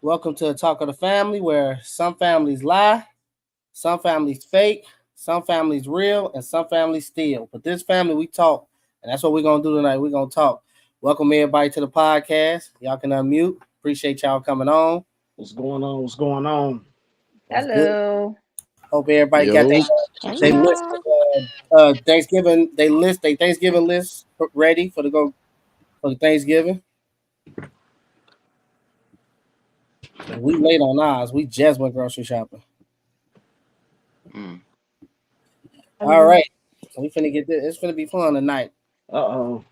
Welcome to the Talk of the Family, where some families lie, some families fake, some families real, and some families steal. But this family, we talk, and that's what we're gonna do tonight. We're gonna talk. Welcome everybody to the podcast. Y'all can unmute. Appreciate y'all coming on. What's going on? What's going on? That's good. Hello. Hope everybody got Yo. they list Hello. Thanksgiving. They Thanksgiving list ready for the go for the Thanksgiving. We late on ours. We just went grocery shopping. All right. So we finna get this. It's finna be fun tonight. Uh-oh.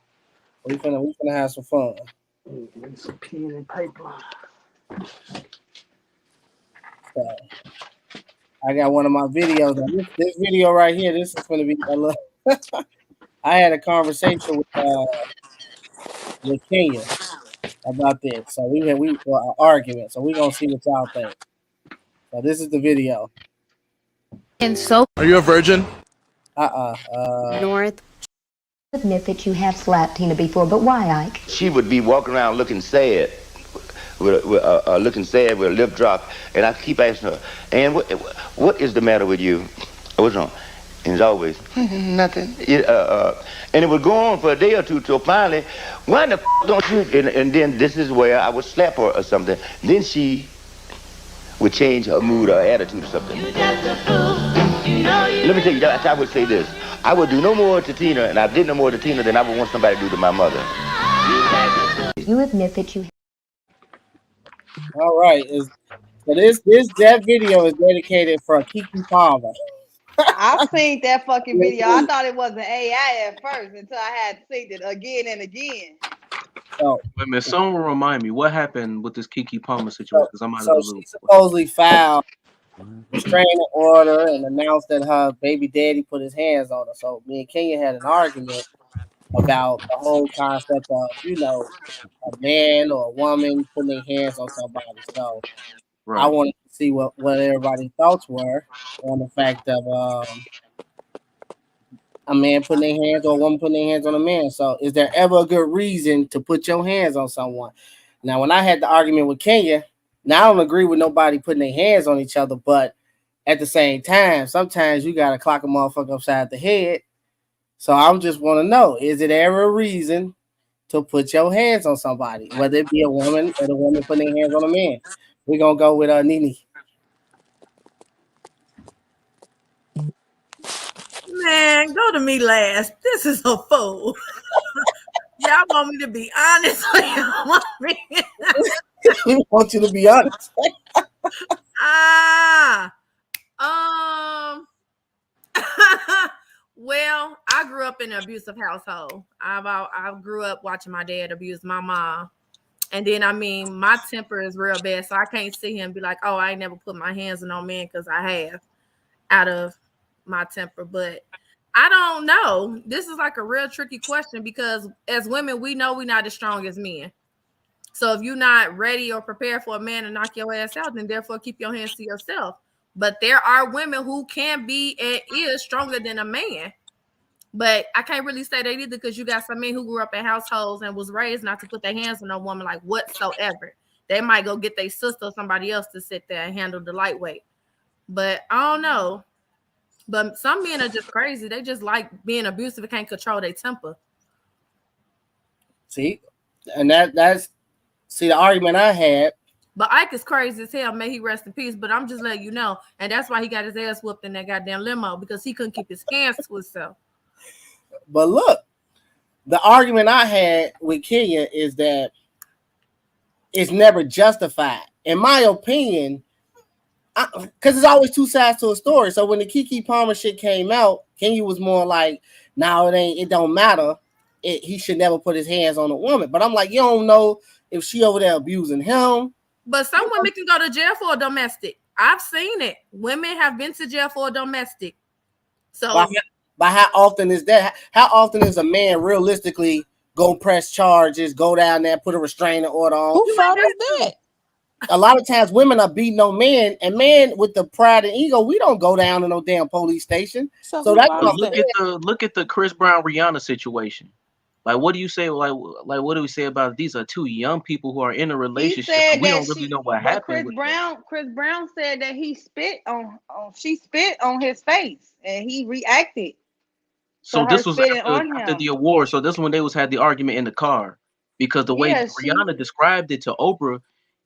We finna have some fun. Get some pen and paper. So I got one of my videos. This video right here. This is gonna be a little. I had a conversation with Kenya about this. So we an argument. So we gonna see what y'all think. So this is the video. And so Are you a virgin? North. Admit that you have slapped Tina before, but why, Ike? She would be walking around looking sad, with a lip drop, and I keep asking her, "And what is the matter with you? What's wrong?" And it's always nothing. And it would go on for a day or two till finally, why the don't you? And then this is where I would slap her or something. Then she would change her mood or attitude or something. Let me tell you, I would say this. I would do no more to Tina, and I did no more to Tina than I would want somebody to do to my mother. You admit that you... All right. So that video is dedicated for Keke Palmer. I seen that fucking video. I thought it was an AI at first until I had seen it again and again. So, Wait a minute, someone remind me what happened with this Keke Palmer situation because I'm out of so the she loop. supposedly filed restraining order and announced that her baby daddy put his hands on her. So me and Kenya had an argument about the whole concept of, a man or a woman putting their hands on somebody. So I wanted to see what everybody's thoughts were on the fact of a man putting their hands or a woman putting their hands on a man. So is there ever a good reason to put your hands on someone? Now, when I had the argument with Kenya, now I don't agree with nobody putting their hands on each other, but at the same time, sometimes you gotta clock a motherfucker upside the head. So I just want to know: is it ever a reason to put your hands on somebody, whether it be a woman or the woman putting their hands on a man? We're gonna go with Nene. Man, go to me last. This is a fool. Y'all want me to be honest? We want you to be honest. Well, I grew up in an abusive household. I grew up watching my dad abuse my mom. And then, my temper is real bad. So I can't sit here and be like, oh, I ain't never put my hands on no man because I have out of my temper. But I don't know. This is like a real tricky question because as women, we know we're not as strong as men. So if you're not ready or prepared for a man to knock your ass out, then therefore keep your hands to yourself. But there are women who can be and is stronger than a man. But I can't really say that either because you got some men who grew up in households and was raised not to put their hands on a woman like whatsoever. They might go get their sister or somebody else to sit there and handle the lightweight. But I don't know. But some men are just crazy. They just like being abusive and can't control their temper. See? And that's the argument I had. But Ike is crazy as hell. May he rest in peace. But I'm just letting you know. And that's why he got his ass whooped in that goddamn limo because he couldn't keep his hands to himself. But look, the argument I had with Kenya is that it's never justified. In my opinion, because there's always two sides to a story. So when the Keke Palmer shit came out, Kenya was more like, "No, it don't matter. He should never put his hands on a woman." But I'm like, you don't know if she over there abusing him. But some women can go to jail for a domestic. I've seen it. Women have been to jail for a domestic. So, but how often is that? How often is a man realistically go press charges, go down there, put a restraining order on? Who fault is that? A lot of times women are beating on men, and men with the pride and ego, we don't go down to no damn police station. So that's look at the Chris Brown Rihanna situation. Like, what do you say? Like, what do we say about these are two young people who are in a He relationship, and said we that don't really know what but happened with them. Chris Brown said that she spit on his face and he reacted to So her this was spitting on after the him. award. So this one they had the argument in the car because the way Yeah, Rihanna described it to Oprah,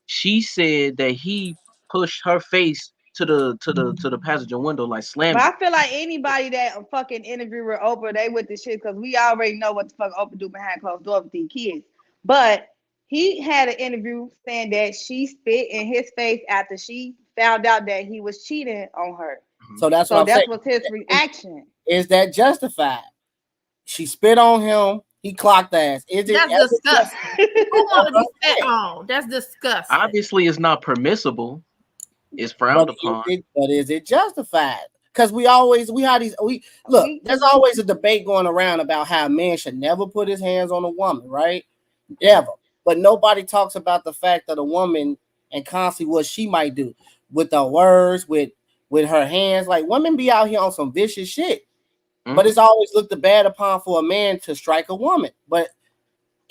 she said that he pushed her face to the passenger window, like but slammed it. I feel like anybody that fucking interview with Oprah, they with the shit because we already know what the fuck Oprah do behind closed doors with these kids. But he had an interview saying that she spit in his face after she found out that he was cheating on her. So that's what So I'm saying. that was his reaction. Is that justified? She spit on him. He clocked ass. Is it That's ever disgusting. Who want to be spit on? That's disgusting. Obviously, it's not permissible. It's frowned upon. But is it justified? Because we have these look, there's always a debate going around about how a man should never put his hands on a woman, right? Never. But nobody talks about the fact that a woman and constantly what she might do with her words, with her hands. Like women be out here on some vicious shit. But it's always looked bad upon for a man to strike a woman. But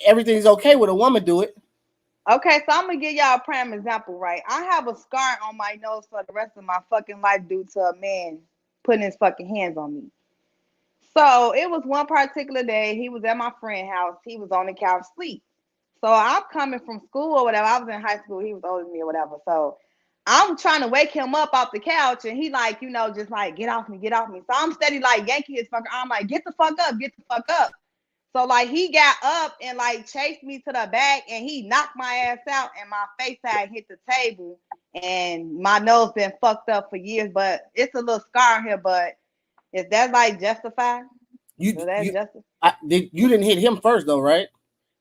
everything's okay with a woman do it. Okay, so I'm gonna give y'all a prime example, right? I have a scar on my nose for the rest of my fucking life due to a man putting his fucking hands on me. So it was one particular day, he was at my friend's house, he was on the couch asleep. So I'm coming from school or whatever. I was in high school, he was older than me or whatever. So I'm trying to wake him up off the couch, and he like, just like, get off me. So I'm steady like yanking his fucking arm, like, get the fuck up. So like he got up and like chased me to the back, and he knocked my ass out, and my face had hit the table, and my nose been fucked up for years. But it's a little scar here. But is that like justified? You didn't hit him first though, right?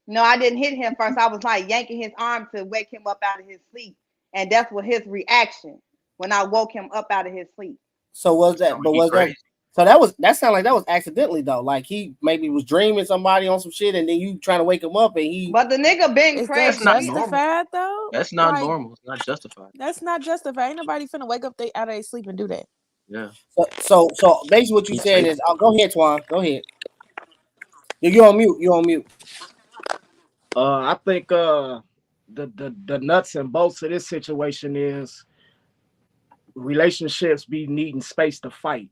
No, I didn't hit him first. I was like yanking his arm to wake him up out of his sleep. And that's what his reaction when I woke him up out of his sleep. So was that? But was that? So that sounded like that was accidentally though. Like he maybe was dreaming somebody on some shit, and then you trying to wake him up, and he. But the nigga been crazy. That's not justified though. That's not normal. It's not justified. That's not justified. Ain't nobody finna wake up out of their sleep and do that. Yeah. So basically what you're saying is, go ahead, Twan. Go ahead. You're on mute. I think the nuts and bolts of this situation is relationships be needing space to fight.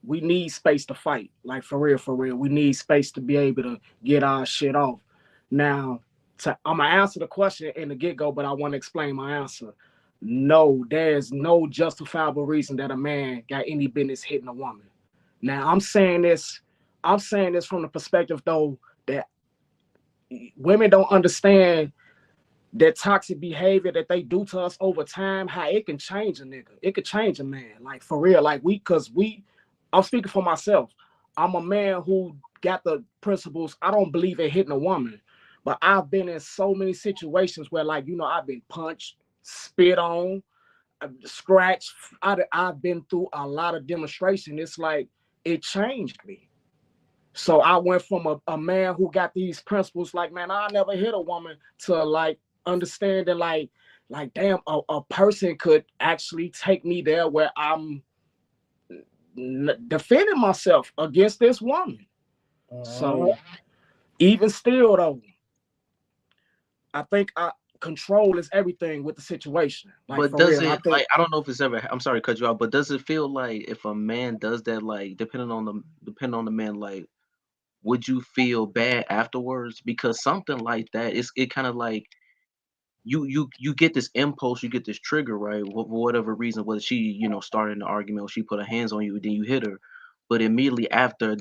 We need space to fight, like for real. We need space to be able to get our shit off. Now, I'm gonna answer the question in the get-go, but I want to explain my answer. No, there's no justifiable reason that a man got any business hitting a woman. Now, I'm saying this from the perspective though that women don't understand that toxic behavior that they do to us over time, how it can change a nigga. It could change a man, like for real. Like I'm speaking for myself. I'm a man who got the principles. I don't believe in hitting a woman, but I've been in so many situations where like, I've been punched, spit on, scratched. I've been through a lot of demonstration. It's like, it changed me. So I went from a man who got these principles, like, man, I never hit a woman, to like understanding like damn, a person could actually take me there where I'm defending myself against this woman. So even still though, I think control is everything with the situation. Like, but does it I don't know if it's ever, I'm sorry to cut you out, but does it feel like if a man does that, like depending on the man, like would you feel bad afterwards? Because something like that, it kind of like you get this impulse, you get this trigger, right? For whatever reason, whether she, started an argument or she put her hands on you, then you hit her. But immediately after,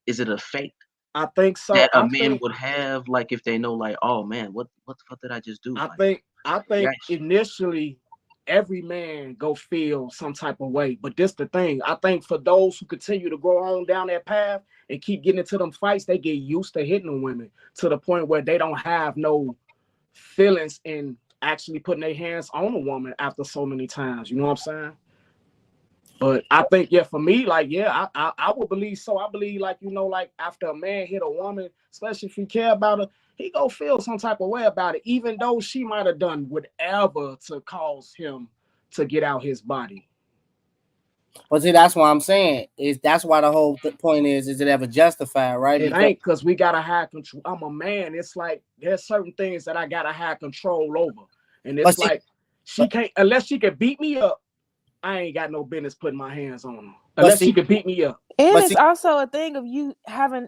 is it a fate? I think so. That a man would have, like if they know, like, oh man, what the fuck did I just do? I think initially every man go feel some type of way. But this the thing. I think for those who continue to go on down that path and keep getting into them fights, they get used to hitting the women to the point where they don't have no feelings in actually putting their hands on a woman after so many times. You know what I'm saying? But I think, for me, like, I would believe so. I believe, like, like after a man hit a woman, especially if he care about her, he go feel some type of way about it, even though she might have done whatever to cause him to get out his body. But see, that's why I'm saying that's why the whole point is it ever justified, right? It ain't because we gotta have control. I'm a man. It's like there's certain things that I gotta have control over, and it's like she can't unless she can beat me up. I ain't got no business putting my hands on her unless she can beat me up. And it's also a thing of you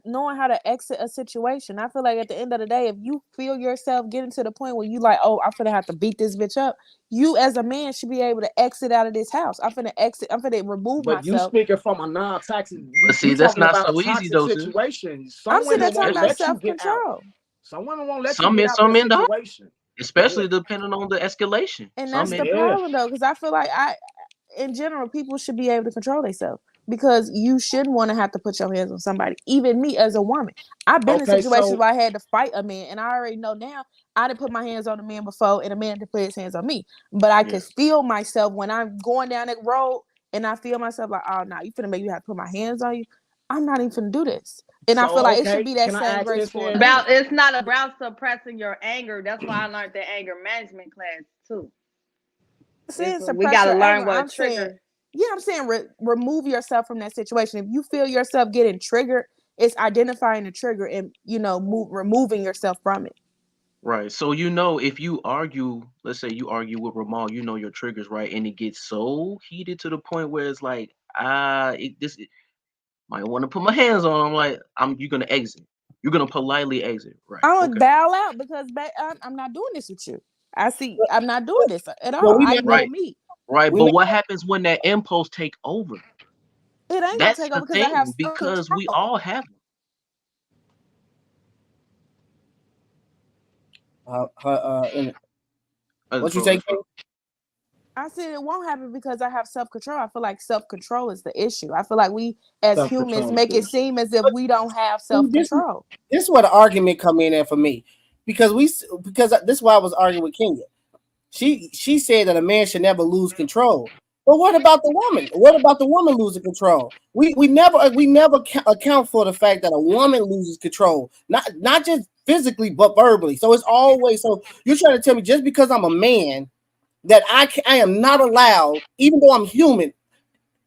knowing how to exit a situation. I feel like at the end of the day, if you feel yourself getting to the point where you like, oh, I'm finna have to beat this bitch up, you as a man should be able to exit out of this house. I'm finna remove myself. But you speaking from a non-toxic. But see, that's not so easy though. Situation. I'm sitting there talking about self-control. Some women won't let you get out of the situation. Especially depending on the escalation. And that's the problem though, because I feel like in general, people should be able to control themselves because you shouldn't want to have to put your hands on somebody. Even me as a woman, I've been in situations where I had to fight a man, and I already know now I didn't put my hands on a man before, and a man didn't put his hands on me. But I could feel myself when I'm going down that road, and I feel myself like, oh, no, you finna make me have to put my hands on you. I'm not even finna do this. And I feel like it should be that same grace for it. It's not about suppressing your anger. That's why I learned the anger management class too. We gotta learn what trigger. I'm saying remove yourself from that situation. If you feel yourself getting triggered, it's identifying the trigger and removing yourself from it. Right. So if you argue, let's say you argue with Ramal, your triggers, right, and it gets so heated to the point where it's like, might want to put my hands on. I'm like, you're gonna exit. You're gonna politely exit, right? I would bow out because I'm not doing this with you. I'm not doing this at all. I know me. Right, but what happens when that impulse take over? It ain't gonna take over because I have because we all have them. What you say? I said it won't happen because I have self-control. I feel like self-control is the issue. I feel like we as humans make it seem as if we don't have self-control. This is where the argument come in for me. Because this is why I was arguing with Kenya. She said that a man should never lose control. But what about the woman? What about the woman losing control? We never account for the fact that a woman loses control, not just physically but verbally. So it's always you're trying to tell me just because I'm a man that I am not allowed, even though I'm human,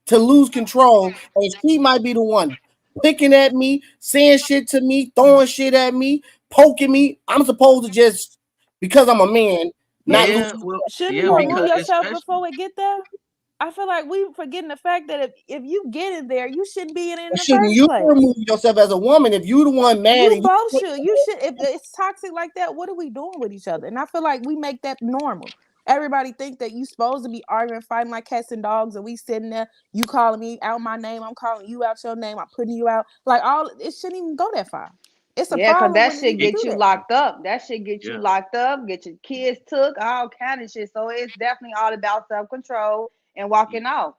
to lose control, and she might be the one picking at me, saying shit to me, throwing shit at me, poking me. I'm supposed to just because I'm a man. Shouldn't you remove yourself before we get there? I feel like we forgetting the fact that if you get in there, you shouldn't be in it in the shouldn't first you place. Remove yourself as a woman if you the one mad? You both should. You should. If it's toxic like that, what are we doing with each other? And I feel like we make that normal. Everybody think that you supposed to be arguing, fighting like cats and dogs, and we sitting there, you calling me out my name, I'm calling you out your name, I'm putting you out. Like it shouldn't even go that far. It's a problem. Because that shit get you locked up. That shit get you locked up, get your kids took, all kind of shit. So it's definitely all about self-control and walking off.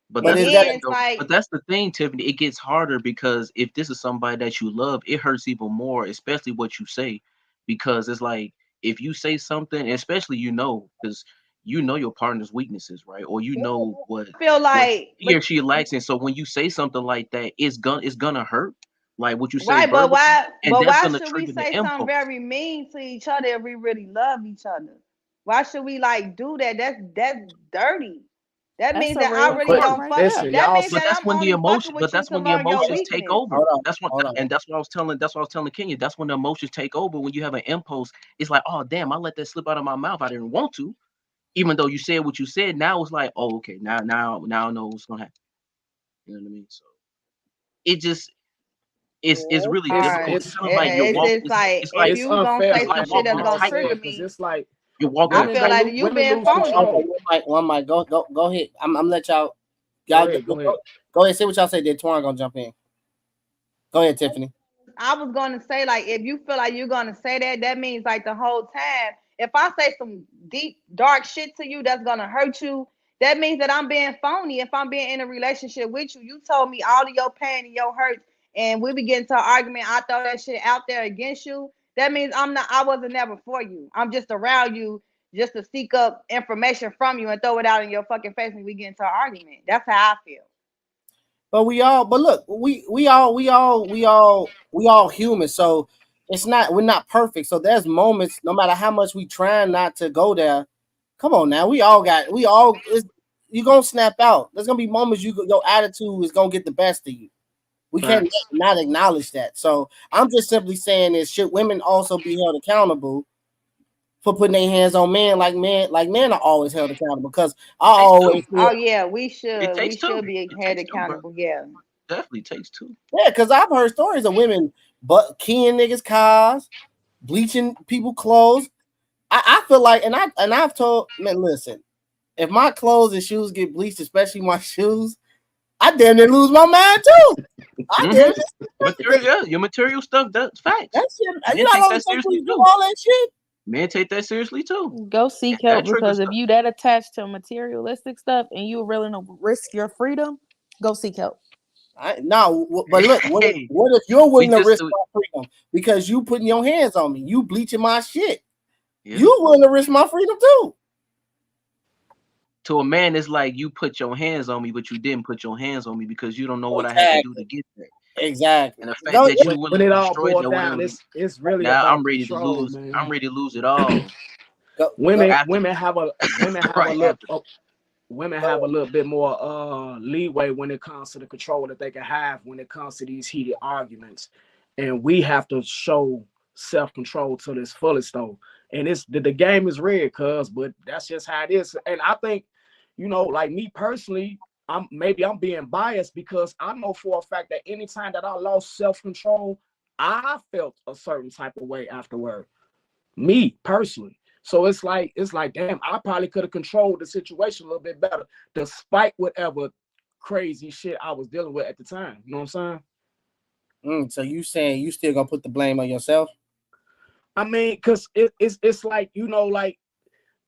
But that's the thing, Tiffany. It gets harder because if this is somebody that you love, it hurts even more, especially what you say, because it's like if you say something, especially because your partner's weaknesses, right? Or what I feel like he or she likes, and so when you say something like that, it's gonna hurt. Like what you say, right? But why should we say something impulse. Very mean to each other if we really love each other? Why should we do that? That's dirty. That means that I really don't fuck up. That means that that's when the emotion. But that's when the emotions take over. That's what I was telling Kenya. That's when the emotions take over. When you have an impulse, it's like, oh damn, I let that slip out of my mouth. I didn't want to, even though you said what you said. Now it's like, oh okay, now I know what's gonna happen. You know what I mean? So it just. It's really difficult. It's like if you gonna say some shit that's gonna trigger me, it's like you're walking. I feel like you being phony. One mic. Go ahead. I'm let y'all. Go ahead. Say what y'all say. Then Twan gonna jump in. Go ahead, Tiffany. I was gonna say if you feel like you're gonna say that means the whole time. If I say some deep dark shit to you that's gonna hurt you, that means that I'm being phony. If I'm being in a relationship with you, you told me all of your pain and your hurt. And we begin to an argument, I throw that shit out there against you. That means I wasn't never for you. I'm just around you just to seek up information from you and throw it out in your fucking face when we get into an argument. That's how I feel. But we all human. So we're not perfect. So there's moments, no matter how much we try not to go there. Come on now. you're gonna snap out. There's gonna be moments your attitude is gonna get the best of you. We can't not acknowledge that. So I'm just simply saying is, should women also be held accountable for putting their hands on men like men are always held accountable? Because I always oh yeah, we should be held accountable. Yeah, definitely takes two. Yeah, because I've heard stories of women but keying niggas' cars, bleaching people clothes. I feel like, and I've told men, listen, if my clothes and shoes get bleached, especially my shoes, I damn near lose my mind too. I damn near your material stuff. That's facts. That shit, you know how long you do all that shit. Men take that seriously too. Go seek help, because if you that attached to materialistic stuff and you really don't risk your freedom, go seek help. No, but look, what if you're willing to risk my freedom because you putting your hands on me, you bleaching my shit? Yeah. You willing to risk my freedom too? To a man, it's like you put your hands on me, but you didn't put your hands on me because you don't know what I had to do to get there. Exactly. And the fact that you willing it to all destroy boils down, it's really now about I'm ready control, to lose. man. I'm ready to lose it all. Women have a little bit more leeway when it comes to the control that they can have when it comes to these heated arguments, and we have to show self-control to this fullest though. And it's the game is rigged, but that's just how it is. And I think, like me personally, I'm being biased because I know for a fact that anytime that I lost self-control, I felt a certain type of way afterward. Me personally. So it's like, damn, I probably could have controlled the situation a little bit better, despite whatever crazy shit I was dealing with at the time. You know what I'm saying? So you saying you still gonna put the blame on yourself? I mean, because it's like, like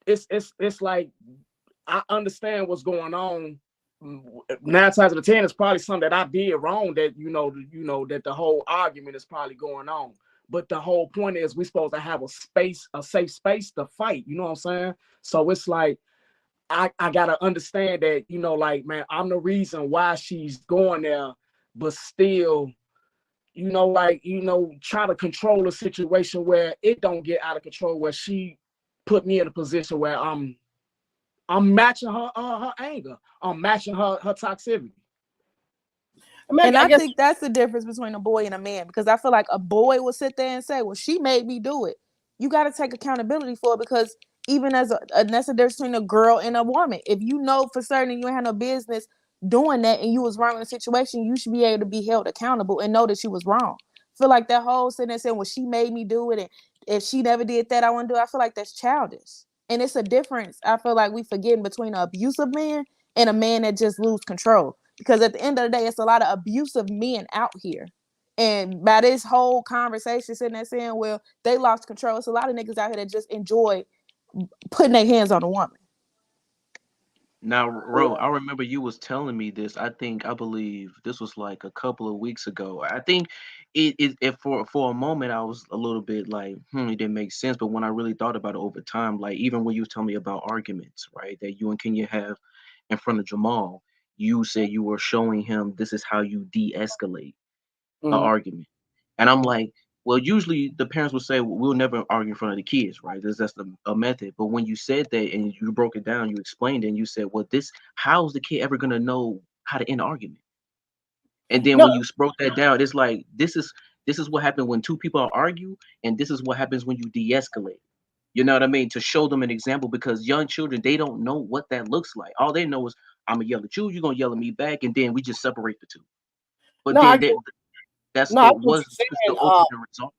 it's like I understand what's going on. 9 times out of 10, it's probably something that I did wrong that that the whole argument is probably going on. But the whole point is we're supposed to have a safe space to fight. You know what I'm saying? So it's like I gotta understand that, like, man, I'm the reason why she's going there, but still, try to control a situation where it don't get out of control, where she put me in a position where I'm matching her anger. I'm matching her toxicity. And I think that's the difference between a boy and a man, because I feel like a boy will sit there and say, well, she made me do it. You got to take accountability for it, because even as that's the difference between a girl and a woman. If you know for certain you ain't had no business doing that and you was wrong in the situation, you should be able to be held accountable and know that you was wrong. I feel like that whole sitting there saying, well, she made me do it, and if she never did that, I wouldn't do it. I feel like that's childish. And it's a difference, I feel like we forgetting, between an abusive man and a man that just lose control. Because at the end of the day, it's a lot of abusive men out here. And by this whole conversation sitting there saying, well, they lost control, it's a lot of niggas out here that just enjoy putting their hands on a woman. Now, Ro, I remember you was telling me this. I believe this was like a couple of weeks ago. I think it for a moment I was a little bit like, it didn't make sense. But when I really thought about it over time, like even when you was telling me about arguments, right, that you and Kenya have in front of Jamal, you said you were showing him this is how you de-escalate an argument. And I'm like, well, usually the parents would say, well, we'll never argue in front of the kids, right? That's a method. But when you said that and you broke it down, you explained it, and you said, well, how's the kid ever going to know how to end an argument? And then when you broke that down, it's like, this is what happens when two people argue, and this is what happens when you de-escalate. You know what I mean? To show them an example, because young children, they don't know what that looks like. All they know is, I'm going to yell at you, you're going to yell at me back, and then we just separate the two. But that's the ultimate result.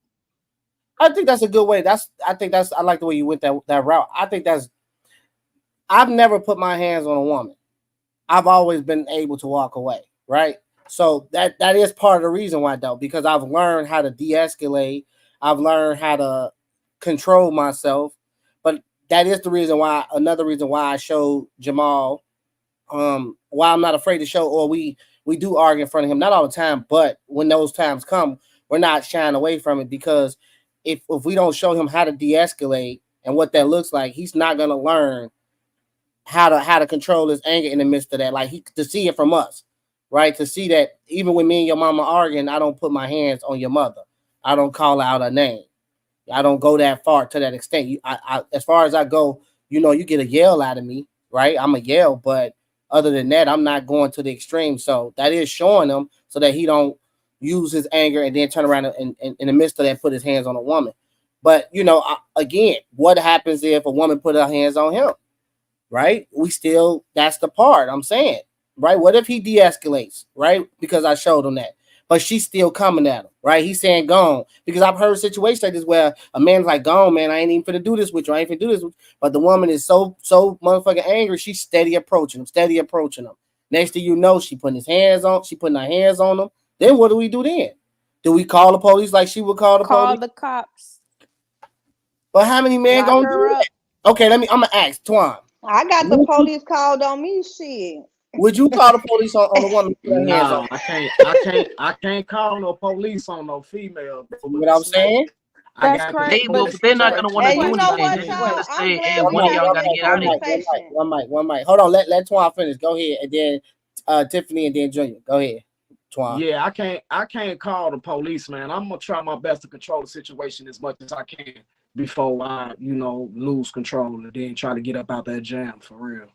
I think that's a good way. I like the way you went that route. I've never put my hands on a woman. I've always been able to walk away, right? So that is part of the reason why, though, because I've learned how to de-escalate. I've learned how to control myself. But that is another reason why I showed Jamal, why I'm not afraid to show, or we do argue in front of him, not all the time, but when those times come, we're not shying away from it, because if we don't show him how to de-escalate and what that looks like, he's not going to learn how to control his anger in the midst of that. Like, to see it from us, right? To see that even when me and your mama arguing, I don't put my hands on your mother. I don't call out her name. I don't go that far to that extent. I as far as I go, you get a yell out of me, right? I'm a yell, but other than that, I'm not going to the extreme. So that is showing him so that he don't use his anger and then turn around and in the midst of that put his hands on a woman. But you know, again, what happens if a woman put her hands on him? Right? That's the part I'm saying. Right? What if he de-escalates? Right? Because I showed him that. But she's still coming at him, right? He's saying gone. Because I've heard situations like this where a man's like, gone, man, I ain't even finna do this with you. I ain't finna do this with you. But the woman is so motherfucking angry, she's steady approaching him. Next thing you know, she putting her hands on him. Then what do we do then? Do we call the police like she would call the police? Call the cops. But how many men gonna do that? Okay, I'm gonna ask Twan. I got the police called on me, shit. Would you call the police on a woman? No, I can't call no police on no female. Bro. What I'm saying? That's crazy. They're not gonna want to do anything. Just say, hey, one of y'all gotta get out of here. One mic. Hold on, let Twan finish. Go ahead, and then Tiffany, and then Junior. Go ahead, Twan. Yeah, I can't call the police, man. I'm gonna try my best to control the situation as much as I can before I, lose control and then try to get up out that jam for real.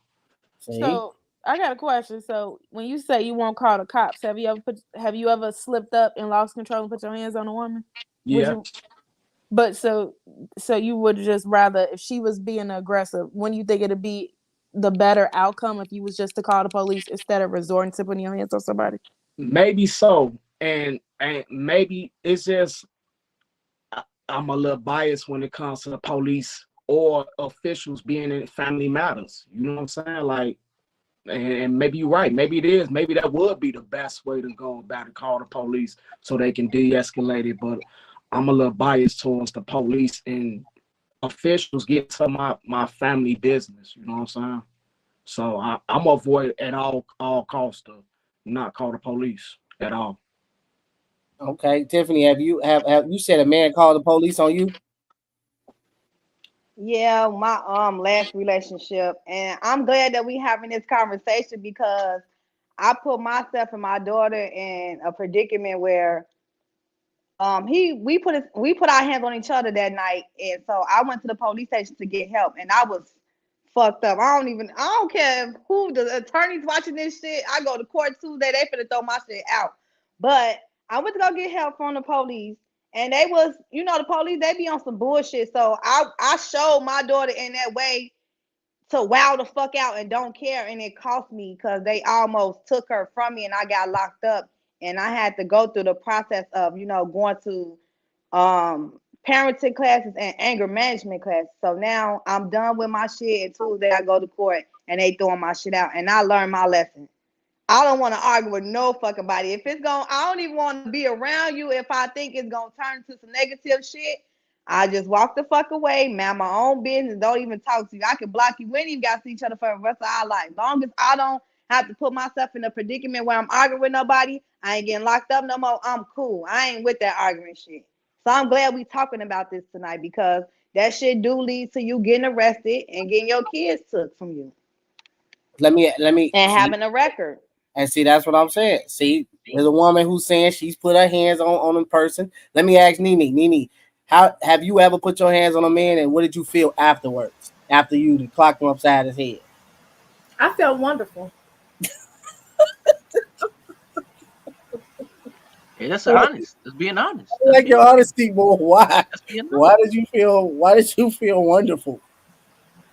So I got a question. So when you say you won't call the cops, have you ever slipped up and lost control and put your hands on a woman? Yeah. But so you would just rather, if she was being aggressive, wouldn't you think it'd be the better outcome if you was just to call the police instead of resorting to putting your hands on somebody? Maybe so. And maybe it's just I'm a little biased when it comes to the police or officials being in family matters. You know what I'm saying? Like, and maybe you're right. Maybe it is. Maybe that would be the best way to go about it, call the police so they can de-escalate it. But I'm a little biased towards the police and officials get to my family business. You know what I'm saying? So I'm avoid at all costs to not call the police at all. Okay, Tiffany, have you said a man called the police on you? Yeah, my last relationship, and I'm glad that we having this conversation because I put myself and my daughter in a predicament where we put our hands on each other that night, and so I went to the police station to get help, and I was fucked up. I don't care who the attorneys watching this shit. I go to court Tuesday, they finna throw my shit out. But I went to go get help from the police, and they was, the police, they be on some bullshit. So I showed my daughter in that way to wow the fuck out and don't care, and it cost me because they almost took her from me, and I got locked up, and I had to go through the process of, going to parenting classes and anger management classes. So now I'm done with my shit, and Tuesday I go to court and they throwing my shit out, and I learned my lesson. I don't want to argue with no fucking body. If it's I don't even want to be around you if I think it's gonna turn into some negative shit. I just walk the fuck away, man. My own business. Don't even talk to you. I can block you. We ain't even got to see each other for the rest of our life. As long as I don't have to put myself in a predicament where I'm arguing with nobody, I ain't getting locked up no more. I'm cool. I ain't with that arguing shit. So I'm glad we talking about this tonight because that shit do lead to you getting arrested and getting your kids took from you. Let me and having a record. And see, that's what I'm saying. See, there's a woman who's saying she's put her hands on a person. Let me ask Nene, how have you ever put your hands on a man, and what did you feel afterwards? After you clocked him upside his head? I felt wonderful. Hey, that's honest. That's being honest. I like your honesty, boy. Why? Why did you feel wonderful?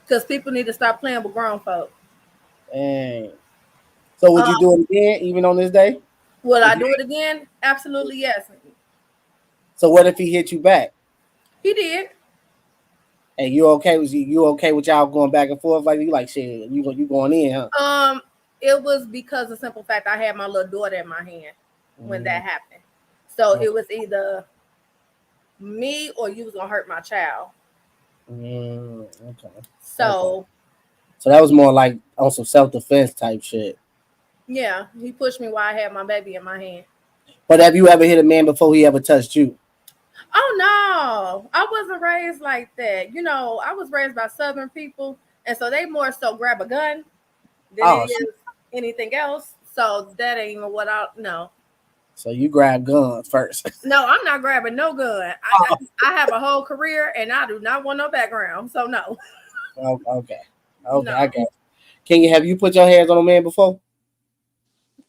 Because people need to stop playing with grown folk. Dang. So would you do it again, even on this day? Would I do it again? Absolutely, yes. So what if he hit you back? He did. And you okay with y'all going back and forth like you like shit? You going in, huh? It was because of the simple fact I had my little daughter in my hand when that happened. So it was either me or you was gonna hurt my child. Okay. So that was more like on some self-defense type shit. Yeah, he pushed me while I had my baby in my hand. But have you ever hit a man before he ever touched you? Oh no, I wasn't raised like that. I was raised by Southern people, and so they more so grab a gun than it is anything else. So that ain't even what I know. So you grab guns first? No, I'm not grabbing no gun. I have a whole career, and I do not want no background. So no. Okay, no. I guess. Can you have you put your hands on a man before?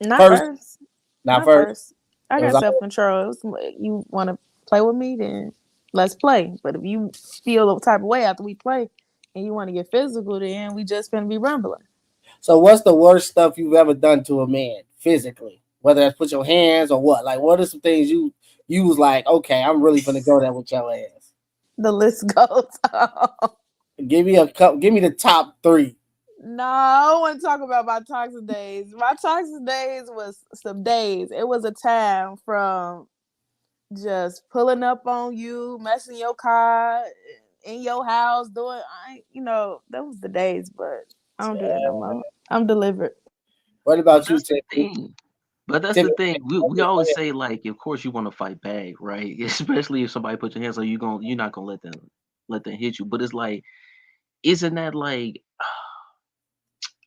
Not First, first. not Not first. first. I It got was self control. You want to play with me, then let's play. But if you feel the type of way after we play and you want to get physical, then we just gonna be rumbling. So what's the worst stuff you've ever done to a man physically? Whether that's put your hands or what? Like what are some things you was like, okay, I'm really gonna go there with your ass. The list goes on. Give me the top 3. No, I don't want to talk about my toxic days. My toxic days was some days. It was a time from just pulling up on you, messing your car in your house, doing that was the days, but I don't do that no more. I'm delivered. What about you, Tiffany? But that's the thing. We always say, like, of course you want to fight back, right? Especially if somebody put your hands on you, you're not gonna let them hit you. But it's like, isn't that like,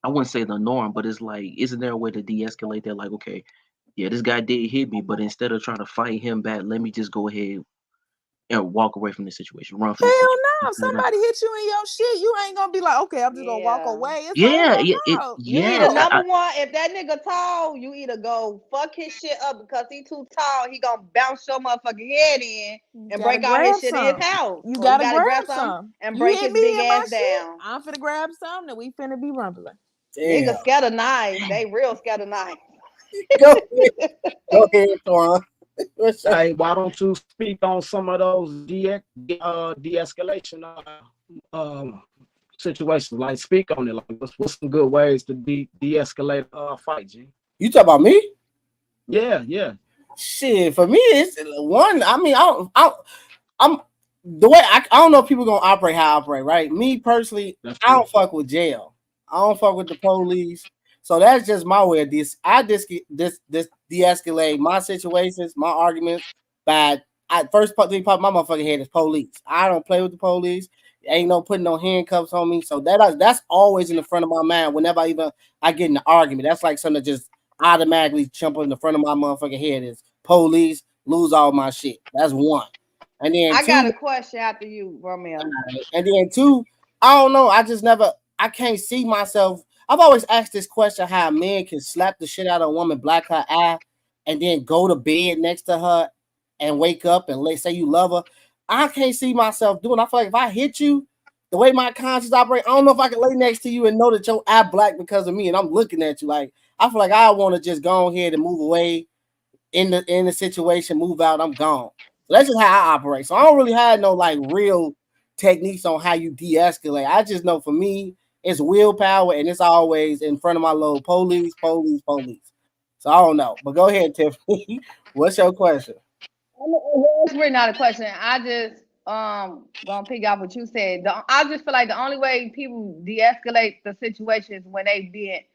I wouldn't say the norm, but it's like, isn't there a way to de-escalate that? Like, okay, yeah, this guy did hit me, but instead of trying to fight him back, let me just go ahead and walk away from the situation, run from the situation. Hell no! If somebody hit you in your shit, you ain't gonna be like, okay, I'm just gonna walk away. It's You either number one, if that nigga tall, you either go fuck his shit up because he too tall, he gonna bounce your motherfucking head in and break all his shit in his house. You gotta grab some and break his big ass down. I'm finna grab some, and we finna be rumbling. Niggas scared of knives. They real scared of knives. Go ahead, Torin. Hey, why don't you speak on some of those de-escalation situations? Like, speak on it. Like, what's some good ways to de-escalate a fight, G? You talk about me? Yeah. Shit, for me, it's one. I mean, I'm the way I don't know if people gonna operate how I operate, right? Me personally, I don't fuck with jail. I don't fuck with the police. So that's just my way of this. I de-escalate my situations, my arguments by first thing pop my motherfucking head is police. I don't play with the police. Ain't no putting no handcuffs on me. So that's always in the front of my mind whenever I get in an argument. That's like something that just automatically jump in the front of my motherfucking head is police, lose all my shit. That's one. And then I got a question after you, Romeo. And then 2, I don't know. I can't see myself. I've always asked this question: how a man can slap the shit out of a woman, black her eye, and then go to bed next to her and wake up and say you love her. I can't see myself doing. I feel like if I hit you, the way my conscience operates, I don't know if I can lay next to you and know that your eye black because of me, and I'm looking at you. Like I feel like I want to just go ahead and move away in the situation, move out. I'm gone. So that's just how I operate. So I don't really have no like real techniques on how you de-escalate. I just know for me, it's willpower, and it's always in front of my load. Police. So I don't know. But go ahead, Tiffany. What's your question? It's really not a question. I just gonna pick up what you said. I just feel like the only way people de-escalate the situation is when they be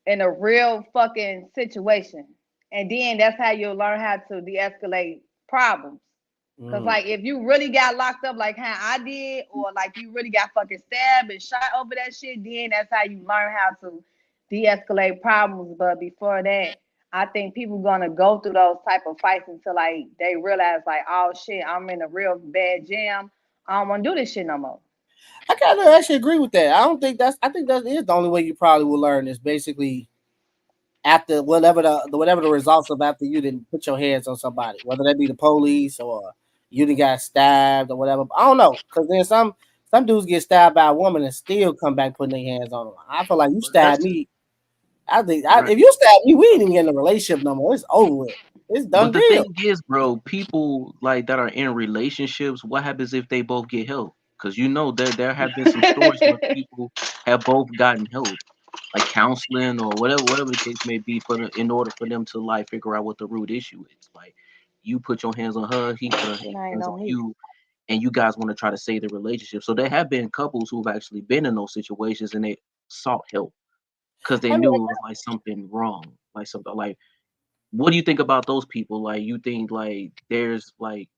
in a real fucking situation, and then that's how you'll learn how to de-escalate problems. Because like if you really got locked up like how I did, or like you really got fucking stabbed and shot over that shit, then that's how you learn how to de-escalate problems. But before that, I think people gonna go through those type of fights until like they realize like, oh shit, I'm in a real bad jam. I don't want to do this shit no more. I kind of actually agree with that. I think that is the only way you probably will learn is basically after whatever the results of after you didn't put your hands on somebody, whether that be the police or you didn't got stabbed or whatever. I don't know, because then some dudes get stabbed by a woman and still come back putting their hands on them. I feel like you stabbed me. I think if you stab me, we ain't even in a relationship no more. It's over with. It's done. But the thing is, bro, people like that are in relationships. What happens if they both get help? Because there have been some stories where people have both gotten help, like counseling or whatever the case may be, in order for them to like figure out what the root issue is. Like you put your hands on her, he put his hands on you, and you guys want to try to save the relationship. So there have been couples who've actually been in those situations and they sought help because they knew it was like something wrong, like something like. What do you think about those people? Like, you think like there's like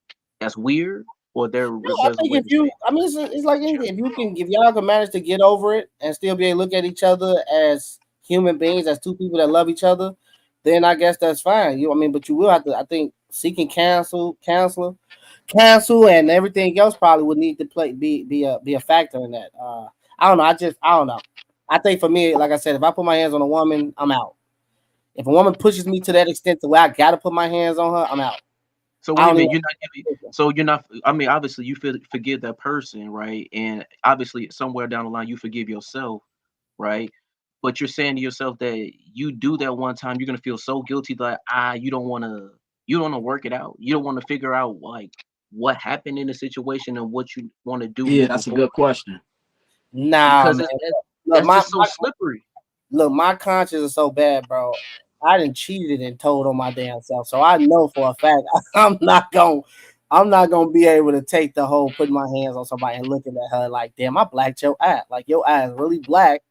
that's weird, or there? No, I think it's like anything. If y'all can manage to get over it and still be able to look at each other as human beings, as two people that love each other, then I guess that's fine. But you will have to. I think seeking counsel, and everything else probably would need to be a factor in that. I don't know. I don't know. I think for me, like I said, if I put my hands on a woman, I'm out. If a woman pushes me to that extent to where I gotta put my hands on her, I'm out. So wait a minute, you're not giving. So you're not. I mean, obviously, you forgive that person, right? And obviously, somewhere down the line, you forgive yourself, right? But you're saying to yourself that you do that one time, you're gonna feel so guilty that you don't want to work it out. You don't want to figure out like what happened in the situation and what you want to do. Yeah, that's a good question. Nah, Because man. that's just so slippery. Look, my conscience is so bad, bro. I done cheated and told on my damn self, so I know for a fact I'm not gonna be able to take the whole putting my hands on somebody and looking at her like, damn, I blacked your eye. Like your eye is really black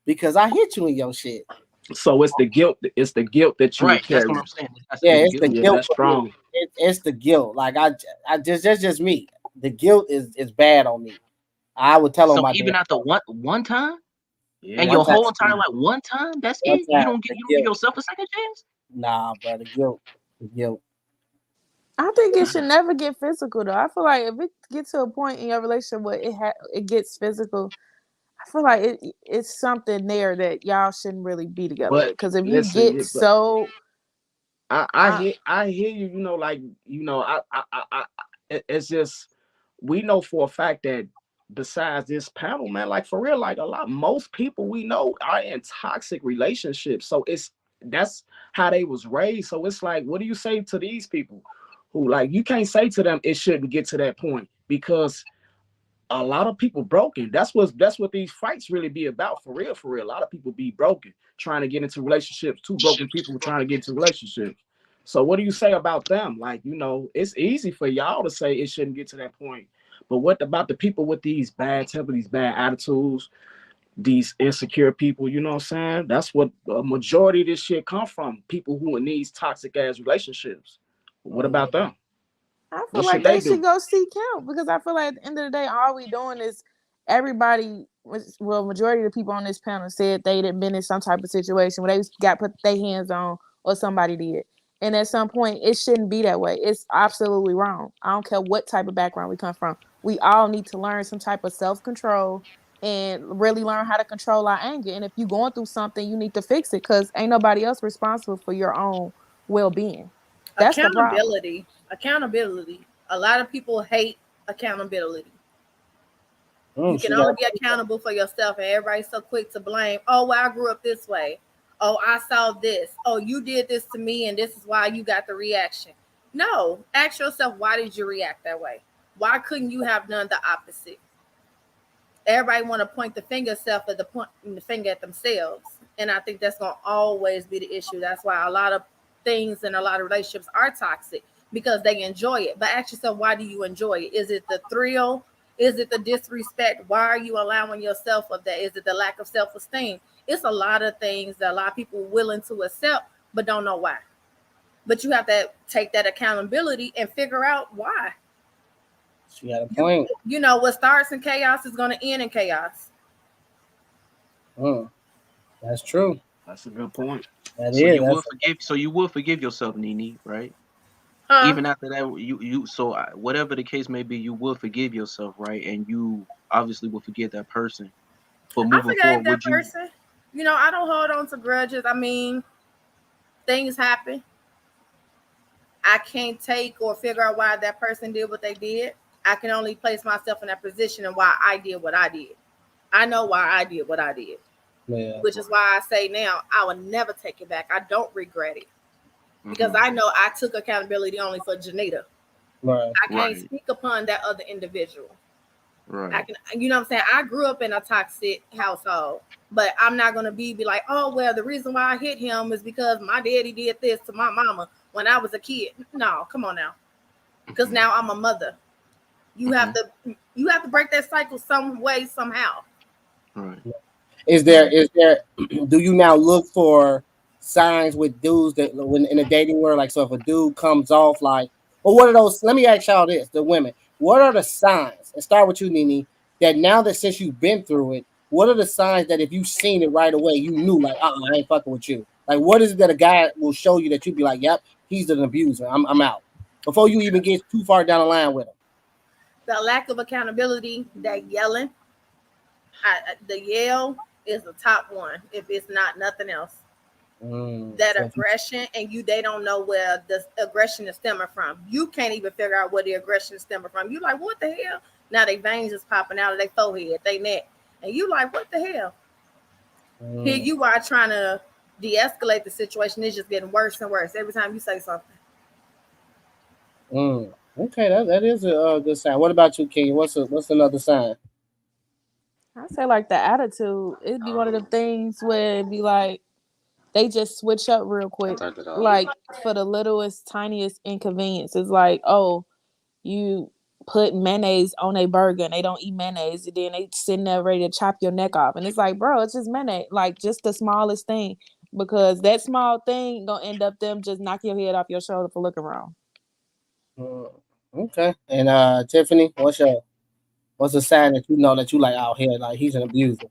because I hit you in your shit. So it's the guilt. It's the guilt that you Right. carry. That's what I'm saying. It's the guilt. That's strong. It's the guilt. Like I just me. The guilt is bad on me. I would tell on my even damn after one time. Yeah, and your whole entire life, one time, that's it. You don't give yourself a second chance. Nah, bro, the guilt. I think it should never get physical though. I feel like if it gets to a point in your relationship where it gets physical, I feel like it's something there that y'all shouldn't really be together with. Because if you get so, I hear you. You know, like it's just we know for a fact that. Besides this panel, man, like for real, like most people we know are in toxic relationships. So that's how they was raised. So it's like, what do you say to these people who like you can't say to them it shouldn't get to that point because a lot of people broken. That's what these fights really be about for real. A lot of people be broken trying to get into relationships. Two broken people trying to get into relationships. So what do you say about them? Like, you know, it's easy for y'all to say it shouldn't get to that point. But what about the people with these bad tempers, these bad attitudes, these insecure people? You know what I'm saying? That's what a majority of this shit come from. People who in these toxic ass relationships. What about them? I feel like they should go seek help because I feel like at the end of the day, all we doing is majority of the people on this panel said they had been in some type of situation where they got put their hands on or somebody did. And at some point, it shouldn't be that way. It's absolutely wrong. I don't care what type of background we come from. We all need to learn some type of self-control and really learn how to control our anger. And if you're going through something, you need to fix it because ain't nobody else responsible for your own well-being. That's accountability. Accountability. A lot of people hate accountability. You can only be accountable for yourself, and everybody's so quick to blame. Oh, well, I grew up this way. Oh, I saw this. Oh, you did this to me, and this is why you got the reaction. No, ask yourself, why did you react that way? Why couldn't you have done the opposite? Everybody want to point the finger at themselves, and I think that's going to always be the issue. That's why a lot of things in a lot of relationships are toxic because they enjoy it. But ask yourself, why do you enjoy it? Is it the thrill? Is it the disrespect? Why are you allowing yourself of that? Is it the lack of self-esteem? It's a lot of things that a lot of people are willing to accept, but don't know why. But you have to take that accountability and figure out why. She got a point. You know, what starts in chaos is going to end in chaos. That's true. That's a good point. So you will forgive yourself, Nene, right? Even after that, whatever the case may be, you will forgive yourself, right? And you obviously will forgive that person. But moving forward, you know, I don't hold on to grudges. I mean, things happen. I can't take or figure out why that person did what they did. I can only place myself in that position and why I did what I did. I know why I did what I did. Yeah. Which is why I say now I will never take it back. I don't regret it. Because I know I took accountability only for Janita. Right. I can't speak upon that other individual. Right. I can, you know what I'm saying? I grew up in a toxic household, but I'm not gonna be like, oh well, the reason why I hit him is because my daddy did this to my mama when I was a kid. No, come on now. Because now I'm a mother. You have to break that cycle some way, somehow. Right. Is there do you now look for signs with dudes that when in a dating world, like so if a dude comes off like, well, what are those? Let me ask y'all this, the women, what are the signs? And start with you, Nene, that now that since you've been through it, what are the signs that if you seen it right away, you knew like, I ain't fucking with you? Like, what is it that a guy will show you that you'd be like, yep, he's an abuser. I'm out. Before you even get too far down the line with him. The lack of accountability, that yelling, the yell is the top one, if it's not nothing else. That aggression, and they don't know where the aggression is stemming from. You can't even figure out where the aggression is stemming from. You like, what the hell? Now their veins is popping out of their forehead, their neck, and you like, what the hell? Here you are trying to de-escalate the situation. It's just getting worse and worse every time you say something. Okay, that is a good sign. What about you, King? What's another sign? I say like the attitude. It'd be one of the things where it'd be like they just switch up real quick, like for the littlest, tiniest inconvenience. It's like, oh, you put mayonnaise on a burger and they don't eat mayonnaise, and then they sitting there ready to chop your neck off, and it's like, bro, it's just mayonnaise, like just the smallest thing, because that small thing gonna end up them just knock your head off your shoulder for looking wrong. Okay, and Tiffany, what's a sign that you know that you like out here, like he's an abuser?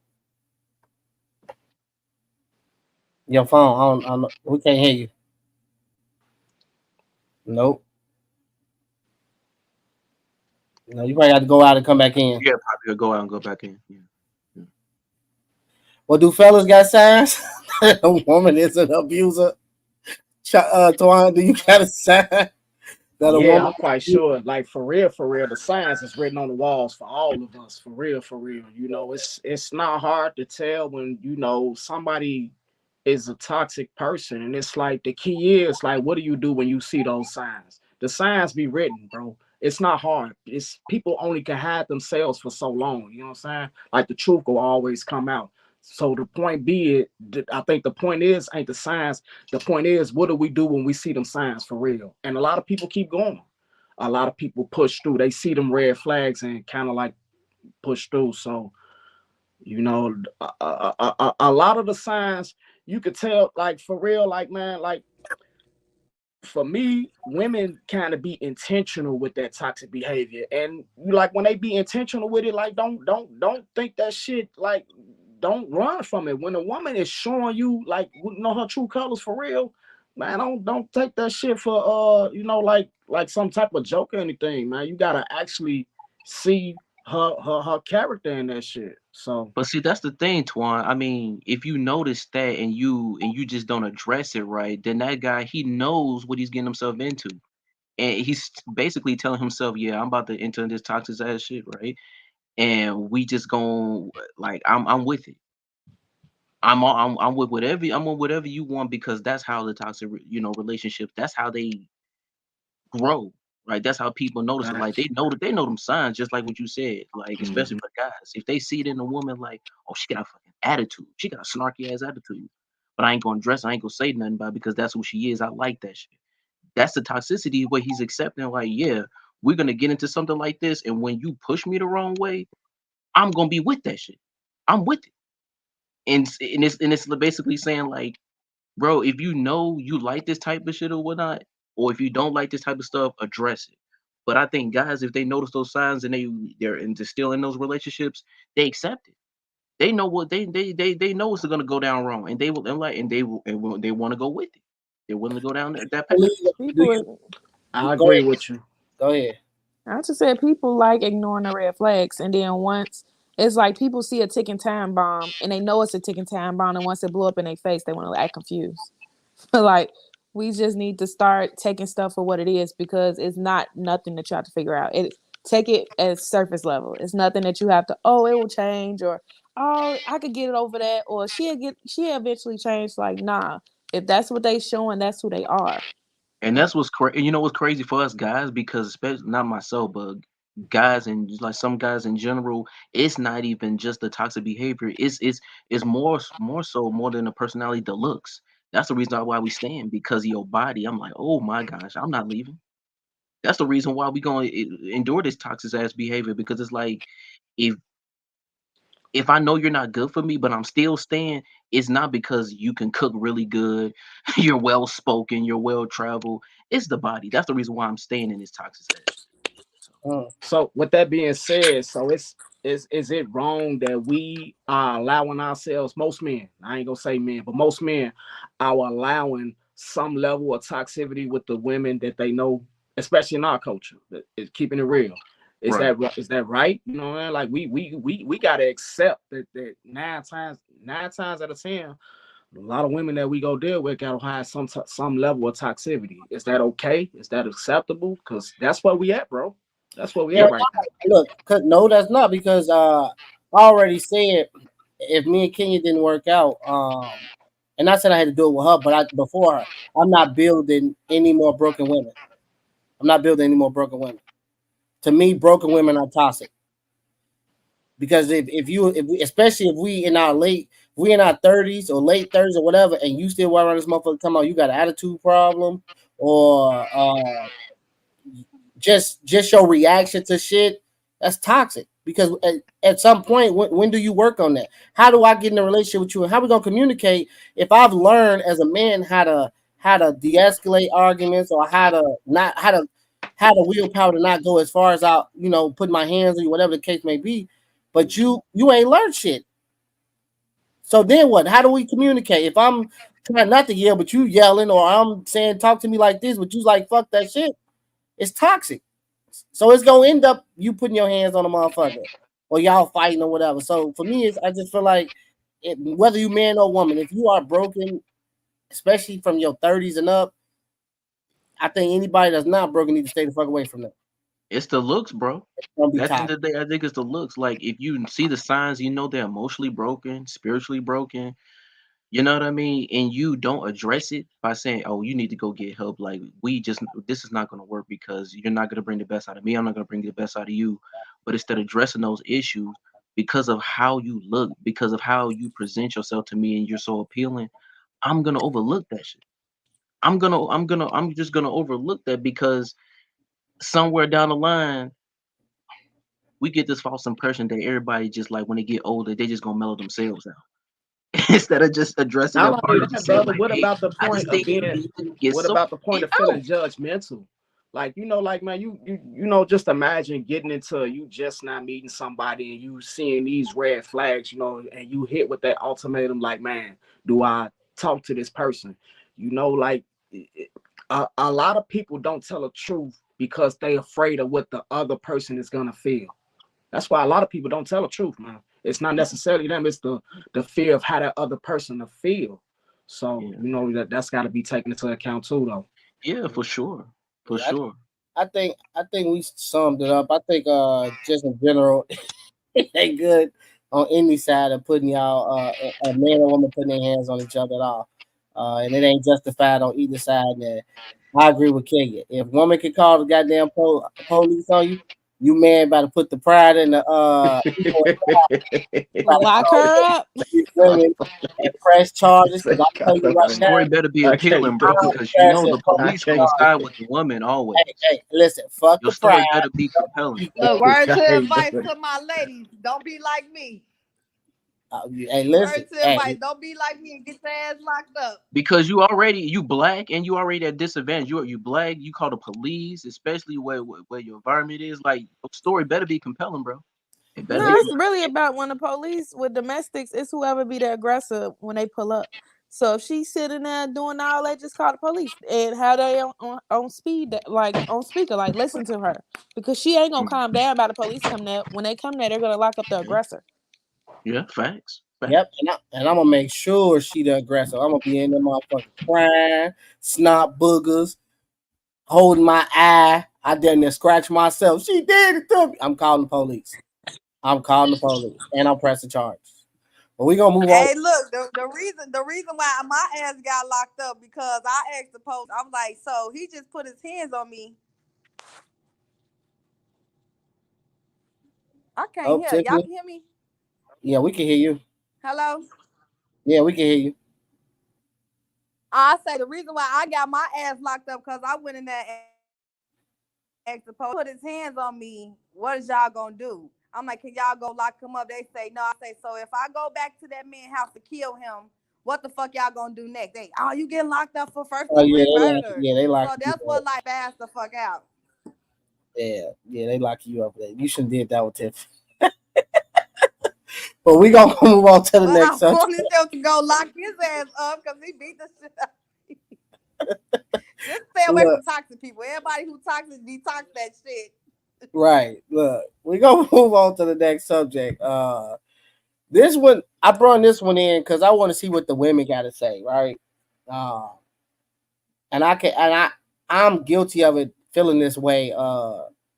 Your phone, we can't hear you. Nope. No, you probably have to go out and come back in. Yeah, probably go out and go back in. Yeah. Well, do fellas got signs that a woman is an abuser? Twan, do you got a sign that a woman? I'm quite sure. Like for real, the signs is written on the walls for all of us. For real. You know, it's not hard to tell when somebody is a toxic person, and it's like the key is like, what do you do when you see those signs? The signs be written, bro. It's not hard. It's people only can hide themselves for so long. You know what I'm saying? Like the truth will always come out. So the point be it, I think the point is ain't the signs. The point is, what do we do when we see them signs for real? And a lot of people keep going. A lot of people push through. They see them red flags and kind of like push through. So, a lot of the signs you could tell, like for real, like man, like for me, women kind of be intentional with that toxic behavior, and like when they be intentional with it, like don't think that shit, like don't run from it. When a woman is showing you like her true colors for real, man, don't take that shit for like some type of joke or anything, man. You gotta actually see her character in that shit. So, but see, that's the thing, Twan. I mean, if you notice that and you just don't address it right, then that guy, he knows what he's getting himself into, and he's basically telling himself, "Yeah, I'm about to enter this toxic ass shit, right?" And we just gon' like, I'm with it. I'm with whatever you want, because that's how the toxic relationships. That's how they grow, right? That's how people notice it. Like they know them signs, just like what you said. Like especially for guys, if they see it in a woman, like, oh, she got a fucking attitude, she got a snarky ass attitude, but I ain't gonna dress, I ain't gonna say nothing about it because that's who she is. I like that shit. That's the toxicity where he's accepting. Like, yeah, we're gonna get into something like this, and when you push me the wrong way, I'm gonna be with that shit. I'm with it, and it's basically saying like, bro, if you know you like this type of shit or whatnot, or if you don't like this type of stuff, address it. But I think guys, if they notice those signs and they're still in those relationships, they accept it. They know what they know it's gonna go down wrong, and they will they want to go with it. They're willing to go down that path. I agree with you. Go ahead. I just said people like ignoring the red flags, and then once it's like people see a ticking time bomb and they know it's a ticking time bomb, and once it blew up in their face, they want to act confused. Like, we just need to start taking stuff for what it is, because it's not nothing that you have to figure out. Take it as surface level. It's nothing that you have to, oh, it will change, or oh, I could get it over that, or she'll eventually change. Like, nah, if that's what they showing, that's who they are. And that's what's crazy. You know what's crazy for us guys, because especially not myself, but guys and like some guys in general, it's not even just the toxic behavior. It's more than the personality, the looks. That's the reason why we stand, because of your body. I'm like, oh my gosh, I'm not leaving. That's the reason why we gonna endure this toxic ass behavior, because it's like, if I know you're not good for me, but I'm still staying, it's not because you can cook really good, you're well spoken, you're well traveled. It's the body. That's the reason why I'm staying in this toxic ass. So with that being said, so is it wrong that we are allowing ourselves, most men, I ain't gonna say men, but most men are allowing some level of toxicity with the women that they know, especially in our culture, that is keeping it real. Is that right? You know, like we gotta accept that 9 9 times out of 10, a lot of women that we go deal with gotta have some level of toxicity. Is that okay? Is that acceptable? Because that's where we at, bro. That's where we at right now. Look, no, that's not, because I already said if me and Kenya didn't work out, and I said I had to do it with her, but before her, I'm not building any more broken women. I'm not building any more broken women. To me, broken women are toxic. Because if we, especially if we in our 30s or late 30s or whatever, and you still walk around this motherfucker talking about you got an attitude problem, or just your reaction to shit, that's toxic. Because at some point, when do you work on that? How do I get in a relationship with you, and how we gonna communicate if I've learned as a man how to de-escalate arguments, or how to willpower to not go as far as I put my hands on you, whatever the case may be, but you ain't learned shit. So then what? How do we communicate? If I'm trying not to yell, but you yelling, or I'm saying talk to me like this, but you like fuck that shit, it's toxic. So it's gonna end up you putting your hands on a motherfucker, or y'all fighting or whatever. So for me, I just feel like whether you man or woman, if you are broken, especially from your 30s and up, I think anybody that's not broken needs to stay the fuck away from that. It's the looks, bro. It's gonna be At the end toxic. of the day, I think it's the looks. Like if you see the signs, they're emotionally broken, spiritually broken. You know what I mean? And you don't address it by saying, "Oh, you need to go get help." Like this is not going to work because you're not going to bring the best out of me. I'm not going to bring the best out of you. But instead of addressing those issues because of how you look, because of how you present yourself to me, and you're so appealing, I'm gonna overlook that shit. I'm just gonna overlook that because somewhere down the line, we get this false impression that everybody just like when they get older, they just gonna mellow themselves out. Instead of just addressing that Not part only and that, just saying brother. like, What "Hey, about the I point just of think you being? need to get What some about the point of feeling help." judgmental? Like, like, man, just imagine getting into you just not meeting somebody and you seeing these red flags, and you hit with that ultimatum, like, man, do I talk to this person? Like a lot of people don't tell the truth because they afraid of what the other person is gonna feel. That's why a lot of people don't tell the truth, man. It's not necessarily them, it's the fear of how that other person will feel. So, that's got to be taken into account too, though. Yeah, for sure. For sure. I think we summed it up. I think just in general, it ain't good on any side of putting y'all a man or woman putting their hands on each other at all. And it ain't justified on either side. And I agree with Kenya. If woman can call the goddamn police on you, you man better put the pride in the lock her up. women and press charges. Because I'll tell you right The now, story better be appealing, bro, because the police gonna side with the woman always. Hey, listen, fuck Your the story pride. better be compelling. Look, word to advice to my ladies: don't be like me. Hey, listen. Word to advice: don't be like me and get your ass locked up. Because you black and you already at disadvantage. You black. You call the police, especially where your environment is. Like, your story better be compelling, bro. It better. No, it's really about when the police with domestics, it's whoever be the aggressor when they pull up. So if she's sitting there doing all that, just call the police and have they on speed, like on speaker, like listen to her, because she ain't gonna calm down by the police coming there. When they come there, they're gonna lock up the aggressor. Yeah, facts. Yep, and I'm gonna make sure she the aggressor. I'm gonna be in there motherfucking crying, snot boogers, holding my eye. I didn't scratch myself. She did it to me. I'm calling the police. And I'm pressing charges. But we gonna move on. Hey, look, the reason why my ass got locked up because I asked the police. I'm like, so he just put his hands on me. I can't hear. Tiffany? Y'all can hear me? Yeah, we can hear you. Hello? Yeah, we can hear you. I say the reason why I got my ass locked up because I went in there and asked the police, put his hands on me. What is y'all gonna do? I'm like, can y'all go lock him up? They say no. I say, so if I go back to that man's house to kill him, what the fuck y'all gonna do next? You getting locked up for first degree murder. They lock. So that's what like fast the fuck out. Yeah, they lock you up. You shouldn't did that with Tiff. But we gonna move on to the next subject. I wanted them to go lock his ass up because he beat the shit out. Just stay away from toxic people. Everybody who toxic detox that shit. Right. Look, we're gonna move on to the next subject. This one, I brought this one in because I want to see what the women got to say, right? And I'm guilty of it, feeling this way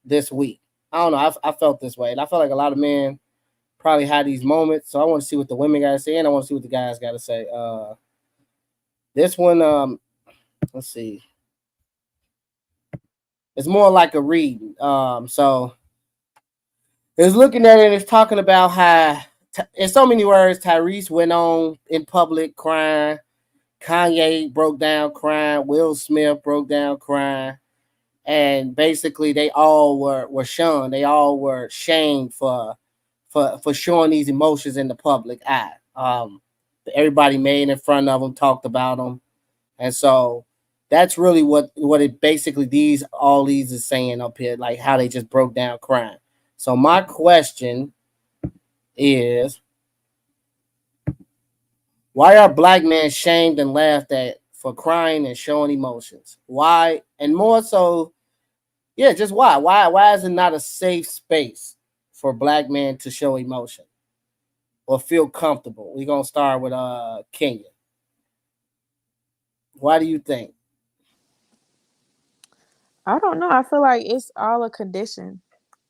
this week. I don't know. I felt this way, and I felt like a lot of men probably had these moments. So I want to see what the women got to say, and I want to see what the guys got to say. This one, let's see. It's more like a read. So it's looking at it and it's talking about how, in so many words, Tyrese went on in public crying. Kanye broke down crying. Will Smith broke down crying. And basically, they all were shunned. They all were shamed for showing these emotions in the public eye. Everybody made in front of them, talked about them, and so that's really what it basically all these is saying up here, like how they just broke down crying. So my question is, why are black men shamed and laughed at for crying and showing emotions? Why? And more so, yeah, just why? Why is it not a safe space for black men to show emotion or feel comfortable? We're gonna start with Kenya. Why do you think? I don't know. I feel like it's all a condition.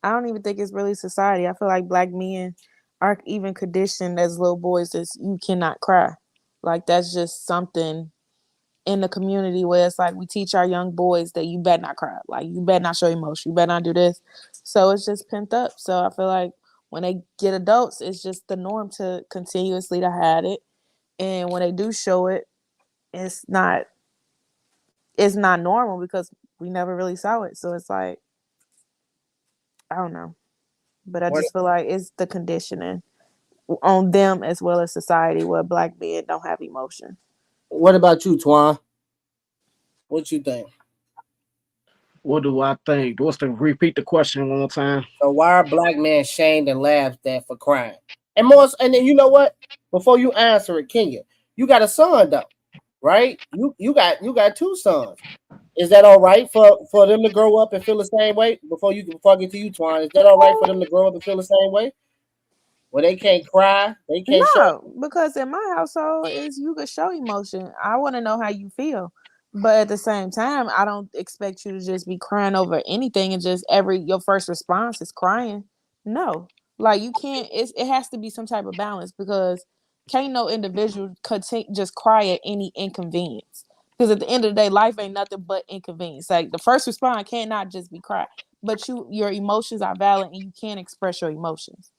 I don't even think it's really society. I feel like black men are even conditioned as little boys that you cannot cry. Like that's just something in the community where it's like we teach our young boys that you better not cry. Like you better not show emotion. You better not do this. So it's just pent up. So I feel like when they get adults, it's just the norm to continuously to hide it. And when they do show it, it's not normal because we never really saw it. So it's like, I don't know. But I just feel like it's the conditioning on them as well as society where black men don't have emotion. What about you, Twan? What you think? What do I think? What's the repeat the question one more time? So why are black men shamed and laughed at for crying? And more, and then you know what? Before you answer it, Kenya, you got a son though, right? You got two sons. Is that all right for them to grow up and feel the same way? Before I get to you, Twan, is that all right for them to grow up and feel the same way? Where they can't cry, they can't show. Because in my household is you can show emotion. I want to know how you feel. But at the same time, I don't expect you to just be crying over anything and just your first response is crying. No. Like you can't, it has to be some type of balance because can't no individual just cry at any inconvenience. Because at the end of the day, life ain't nothing but inconvenience. Like the first response cannot just be cry. But your emotions are valid and you can't express your emotions.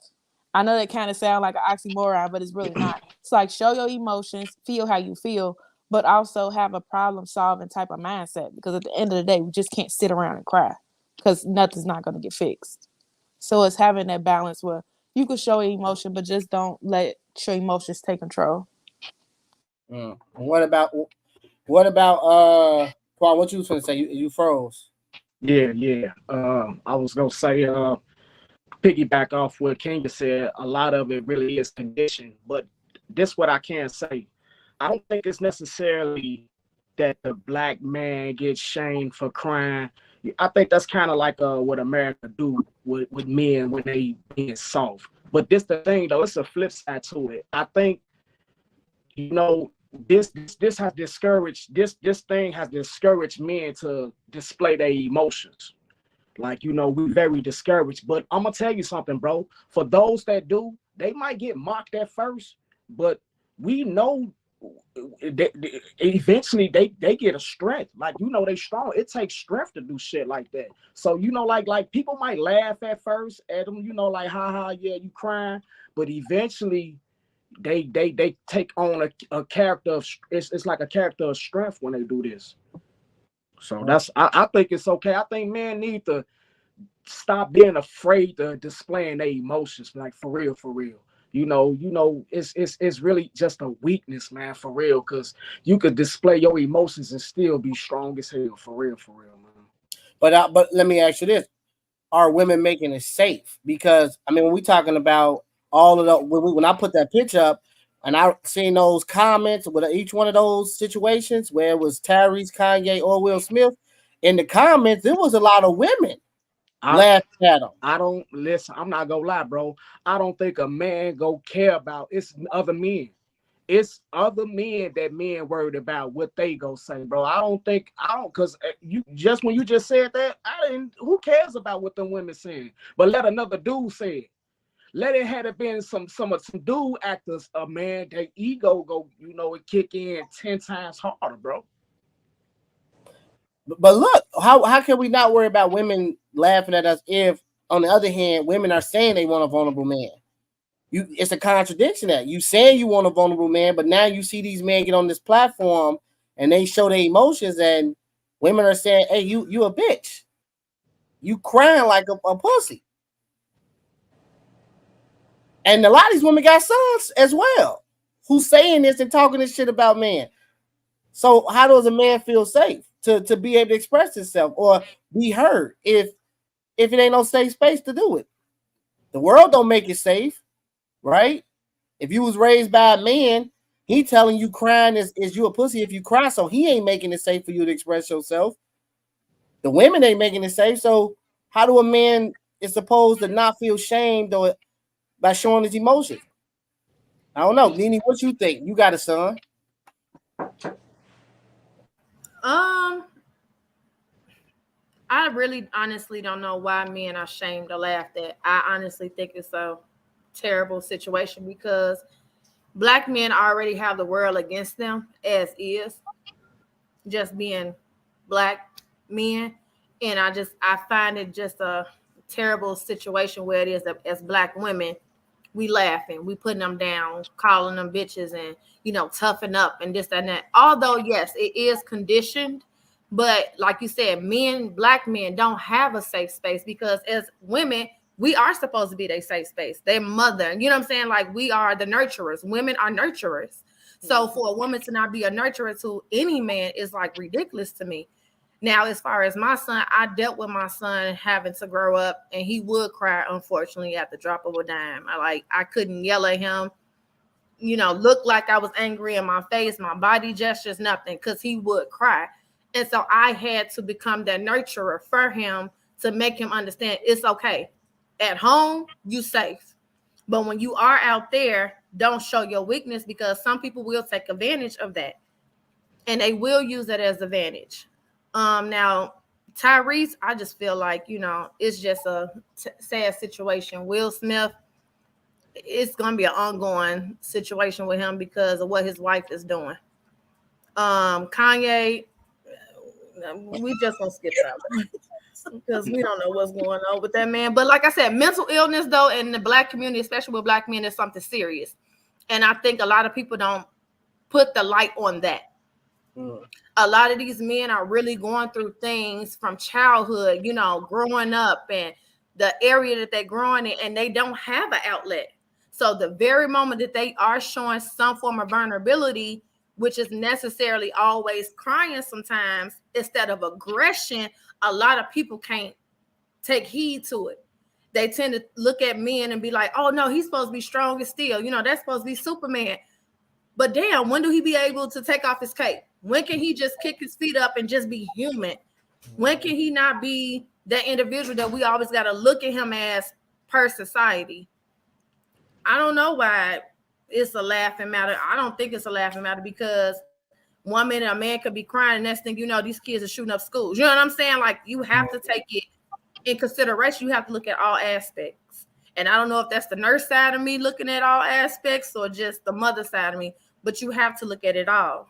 I know that kind of sound like an oxymoron, but it's really not. It's like show your emotions, feel how you feel, but also have a problem solving type of mindset. Because at the end of the day, we just can't sit around and cry because nothing's not going to get fixed. So it's having that balance where you can show emotion, but just don't let your emotions take control. What about Paul? What you was going to say? You froze. Yeah. I was gonna say piggyback off what Kenya said, a lot of it really is conditioned. But this what I can say. I don't think it's necessarily that the black man gets shamed for crying. I think that's kind of like what America do with men when they being soft. But this the thing though, it's a flip side to it. I think, this has discouraged this thing has discouraged men to display their emotions. Like, we're very discouraged. But I'm gonna tell you something, bro. For those that do, they might get mocked at first, but we know eventually they get a strength. Like, they strong. It takes strength to do shit like that. So, like people might laugh at first at them, like, haha, yeah, you crying. But eventually they take on a character of it's like a character of strength when they do this. So I think it's okay. I think men need to stop being afraid to displaying their emotions, like for real. It's really just a weakness, man, for real, because you could display your emotions and still be strong as hell, for real, man. But let me ask you this: are women making it safe? Because when we talking about all of the when I put that picture up and I seen those comments with each one of those situations where it was Tyrese, Kanye, or Will Smith, in the comments there was a lot of women laugh at them. I don't listen. I'm not gonna lie, bro. I don't think a man go care about it's other men. It's other men that men worried about what they go say, bro. I don't because you just when you just said that, I didn't. Who cares about what the women saying? But let another dude say it. Let it had been some dude actors, man, their ego go, it kick in 10 times harder, bro. But look, how can we not worry about women laughing at us if, on the other hand, women are saying they want a vulnerable man? It's a contradiction that you saying you want a vulnerable man, but now you see these men get on this platform and they show their emotions, and women are saying, "Hey, you a bitch, you crying like a pussy." And a lot of these women got sons as well who's saying this and talking this shit about men. So how does a man feel safe to be able to express himself or be heard if it ain't no safe space to do it? The world don't make it safe, right? If you was raised by a man, he telling you crying is you a pussy if you cry, so he ain't making it safe for you to express yourself. The women ain't making it safe, so how do a man is supposed to not feel shamed or by showing his emotions? I don't know. Nene, what you think? You got a son. I really honestly don't know why men are ashamed to laugh at. I honestly think it's a terrible situation because Black men already have the world against them as is, just being Black men. And I find it just a terrible situation where it is that as Black women, we laughing, we putting them down, calling them bitches and, toughen up and this, that, and that. Although, yes, it is conditioned. But like you said, Black men don't have a safe space because as women, we are supposed to be their safe space, their mother. You know what I'm saying? Like we are the nurturers. Women are nurturers. So for a woman to not be a nurturer to any man is like ridiculous to me. Now, as far as my son, I dealt with my son having to grow up and he would cry, unfortunately, at the drop of a dime. I couldn't yell at him, look like I was angry in my face, my body gestures, nothing, because he would cry. And so I had to become that nurturer for him to make him understand it's okay. At home, you safe. But when you are out there, don't show your weakness because some people will take advantage of that. And they will use that as advantage. Now, Tyrese, I just feel like, it's just a sad situation. Will Smith, it's going to be an ongoing situation with him because of what his wife is doing. Kanye, we just gonna skip that because we don't know what's going on with that man. But like I said, mental illness though in the Black community, especially with Black men, is something serious. And I think a lot of people don't put the light on that. A lot of these men are really going through things from childhood, growing up and the area that they're growing in, and they don't have an outlet. So the very moment that they are showing some form of vulnerability, which is necessarily always crying sometimes instead of aggression, a lot of people can't take heed to it. They tend to look at men and be like, oh no, he's supposed to be strong and steel. That's supposed to be Superman. But damn, when do he be able to take off his cape? When can he just kick his feet up and just be human? When can he not be that individual that we always got to look at him as per society? I don't know why it's a laughing matter. I don't think it's a laughing matter because one minute a man could be crying, the next thing you know, these kids are shooting up schools. You know what I'm saying? Like you have to take it in consideration. You have to look at all aspects. And I don't know if that's the nurse side of me looking at all aspects or just the mother side of me, but you have to look at it all.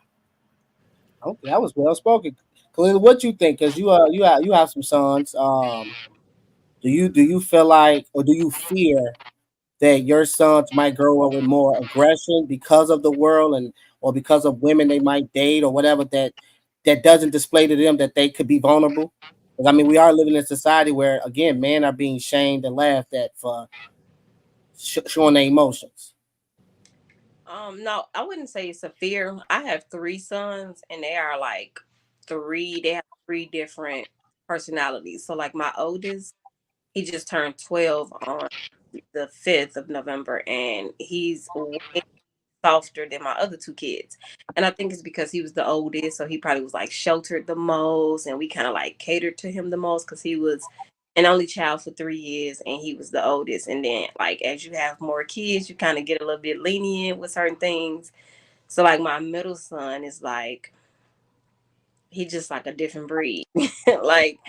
Okay, that was well spoken. Khalil, what you think? Because you have some sons. Do you feel like, or do you fear that your sons might grow up with more aggression because of the world or because of women they might date or whatever that doesn't display to them that they could be vulnerable? Because I mean, we are living in a society where again, men are being shamed and laughed at for showing their emotions. No, I wouldn't say it's a fear. I have 3 sons and they are like they have 3 different personalities. So like my oldest, he just turned 12 on the 5th of November and he's way softer than my other 2 kids. And I think it's because he was the oldest, so he probably was like sheltered the most and we kind of like catered to him the most because he was an only child for 3 years, and he was the oldest. And then, like, as you have more kids, you kind of get a little bit lenient with certain things. So, like, my middle son is like, he just like a different breed. Like,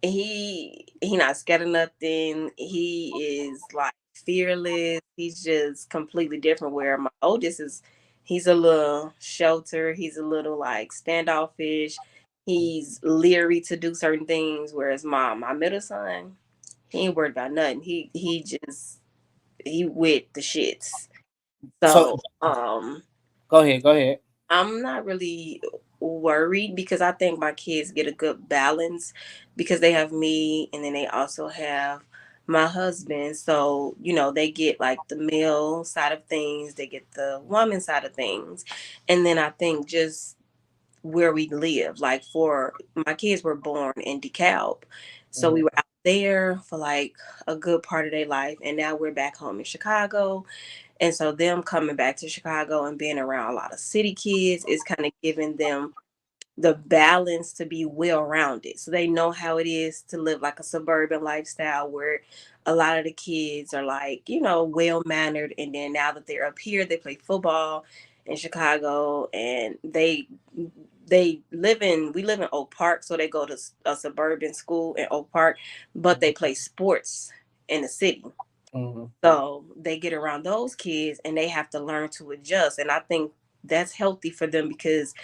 he not scared of nothing. He is like fearless. He's just completely different. Where my oldest is, he's a little sheltered. He's a little like standoffish. He's leery to do certain things. Whereas my middle son, he ain't worried about nothing. He with the shits. So So go ahead. I'm not really worried because I think my kids get a good balance because they have me and then they also have my husband. So, they get like the male side of things, they get the woman side of things. And then I think just where we live, like for my kids were born in DeKalb. So we were out there for like a good part of their life. And now we're back home in Chicago. And so them coming back to Chicago and being around a lot of city kids is kind of giving them the balance to be well rounded. So they know how it is to live like a suburban lifestyle where a lot of the kids are like, well mannered. And then now that they're up here, they play football in Chicago and we live in Oak Park. So they go to a suburban school in Oak Park, but they play sports in the city. Mm-hmm. So they get around those kids and they have to learn to adjust. And I think that's healthy for them because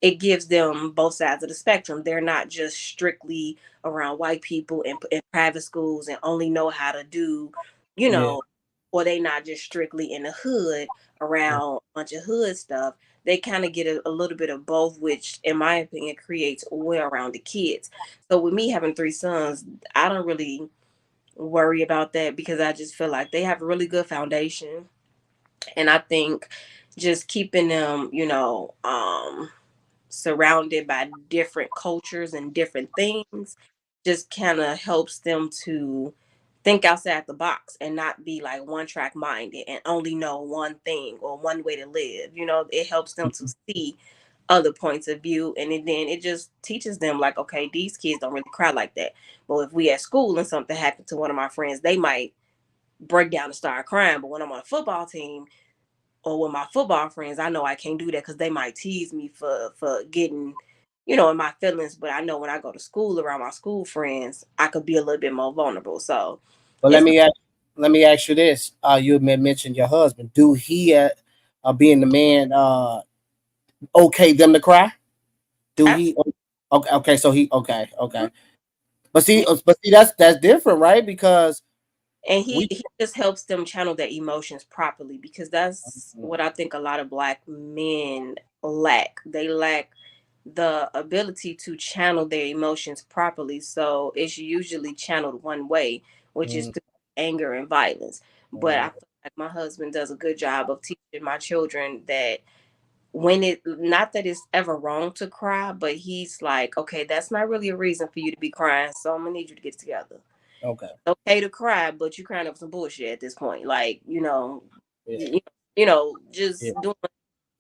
it gives them both sides of the spectrum. They're not just strictly around white people in private schools and only know how to do, or they not just strictly in the hood around a bunch of hood stuff. They kind of get a little bit of both, which in my opinion creates well-rounded kids. So with me having 3 sons, I don't really worry about that because I just feel like they have a really good foundation. And I think just keeping them, surrounded by different cultures and different things just kind of helps them to think outside the box and not be like one track minded and only know one thing or one way to live. It helps them to see other points of view, and then it just teaches them like, okay, these kids don't really cry like that, but if we at school and something happened to one of my friends, they might break down and start crying. But when I'm on a football team or with my football friends, I know I can't do that because they might tease me for getting, in my feelings. But I know when I go to school around my school friends, I could be a little bit more vulnerable. So, Well, let me ask you this: you had mentioned your husband. Do he, being the man, okay them to cry? Do he? Okay. So he okay. But see, that's different, right? Because and he just helps them channel their emotions properly because that's what I think a lot of Black men lack. They lack the ability to channel their emotions properly. So it's usually channeled one way, which is through anger and violence. But I feel like my husband does a good job of teaching my children that not that it's ever wrong to cry, but he's like, okay, that's not really a reason for you to be crying. So I'm gonna need you to get it together. Okay. It's okay to cry, but you're crying over some bullshit at this point. Like, just doing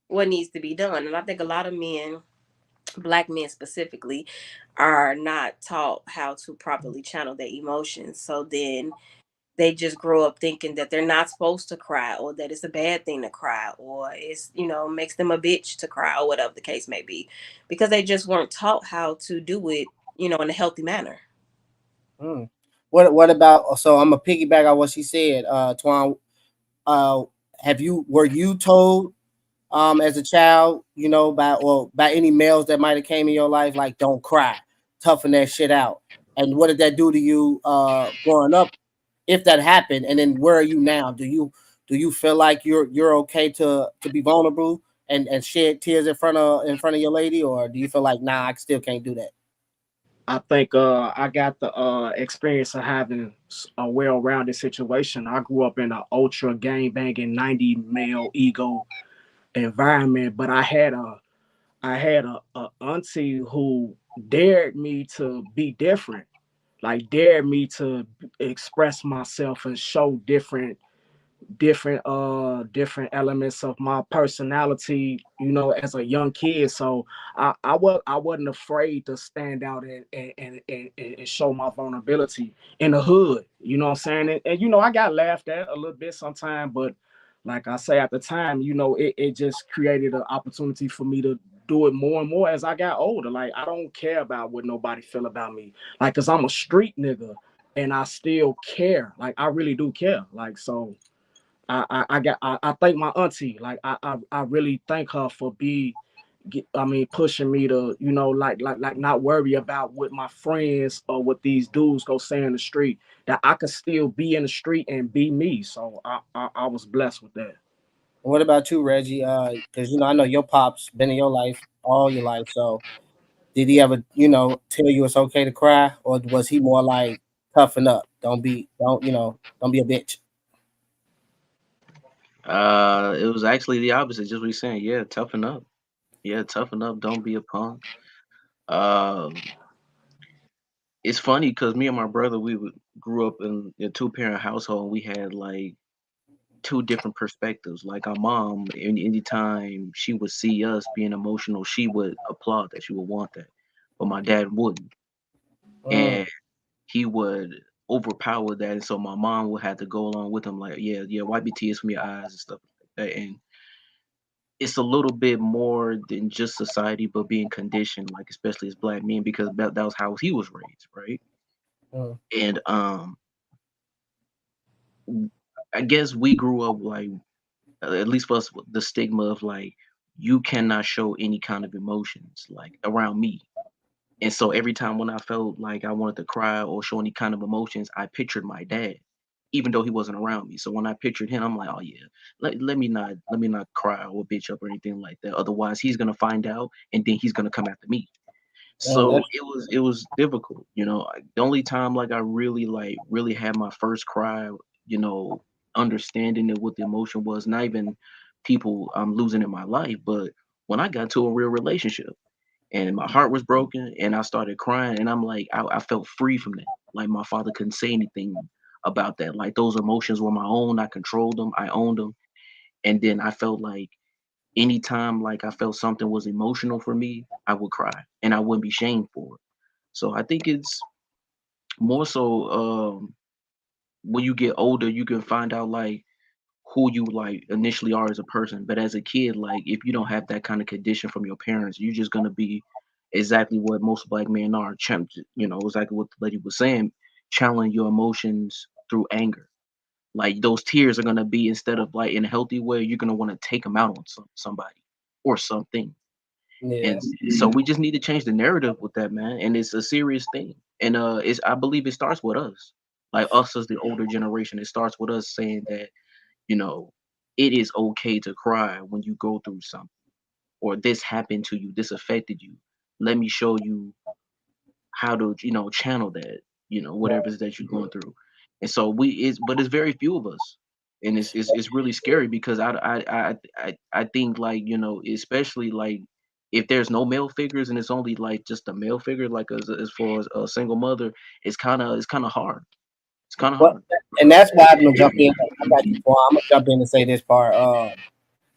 what needs to be done. And I think a lot of men, Black men specifically, are not taught how to properly channel their emotions. So then they just grow up thinking that they're not supposed to cry or that it's a bad thing to cry or it's, makes them a bitch to cry or whatever the case may be because they just weren't taught how to do it, in a healthy manner. What about, so I'm gonna piggyback on what she said, Twan. Were you told as a child, by any males that might have came in your life, like, don't cry, toughen that shit out? And what did that do to you growing up, if that happened? And then where are you now? Do you feel like you're okay to be vulnerable and shed tears in front of your lady, or do you feel like, nah, I still can't do that? I think I got the experience of having a well-rounded situation. I grew up in an ultra gang banging 90 male ego environment, but I had a auntie who dared me to be different, like dared me to express myself and show different different elements of my personality, you know, as a young kid. So I wasn't afraid to stand out and show my vulnerability in the hood, you know what I'm saying? And you know, I got laughed at a little bit sometimes, but like I say, at the time, you know, it just created an opportunity for me to do it more and more as I got older. Like, I don't care about what nobody feel about me, like, cause I'm a street nigga and I still care. Like, I really do care. Like, so I thank my auntie. Like, I really thank her for pushing me to, you know, like not worry about what my friends or what these dudes go say in the street, that I could still be in the street and be me. So I was blessed with that. What about you, Reggie? Because you know, I know your pops been in your life all your life. So did he ever, you know, tell you it's okay to cry, or was he more like toughen up, don't be a bitch? It was actually the opposite. Just what he's saying. Yeah, toughen up. Yeah, toughen up. Don't be a punk. It's funny because me and my brother, grew up in a two-parent household. We had like two different perspectives. Like our mom, anytime she would see us being emotional, she would applaud that. She would want that. But my dad wouldn't. And he would overpower that. And so my mom would have to go along with him, like, yeah, wipe your tears from your eyes and stuff like that. And it's a little bit more than just society, but being conditioned, like especially as black men, because that was how he was raised, right? And I guess we grew up like, at least for us, the stigma of like, you cannot show any kind of emotions like around me. And so every time when I felt like I wanted to cry or show any kind of emotions, I pictured my dad, even though he wasn't around me. So when I pictured him, I'm like, oh yeah, let me not cry or bitch up or anything like that. Otherwise, he's gonna find out, and then he's gonna come after me. So it was difficult, you know. The only time like I really had my first cry, you know, understanding what the emotion was, not even people I'm losing in my life, but when I got to a real relationship and my heart was broken and I started crying, and I'm like, I felt free from that. Like my father couldn't say anything about that. Like those emotions were my own. I controlled them. I owned them. And then I felt like anytime like I felt something was emotional for me, I would cry and I wouldn't be shamed for it. So I think it's more so when you get older, you can find out like who you like initially are as a person. But as a kid, like if you don't have that kind of condition from your parents, you're just gonna be exactly what most black men are, you know, exactly what the lady was saying, channeling your emotions through anger. Like those tears are gonna be, instead of like in a healthy way, you're gonna want to take them out on somebody or something. Yeah. And so we just need to change the narrative with that, man. And it's a serious thing. And it's I believe it starts with us, like us as the older generation. It starts with us saying that, you know, it is okay to cry when you go through something, or this happened to you, this affected you. Let me show you how to, you know, channel that, you know, whatever it is that you're going through. And so but it's very few of us, and it's really scary because I think like, you know, especially like if there's no male figures and it's only like just a male figure, like as far as a single mother, it's kind of hard. It's kind of Well, hard. and that's why I'm gonna jump in. I got you, Paul. I'm gonna jump in and say this part.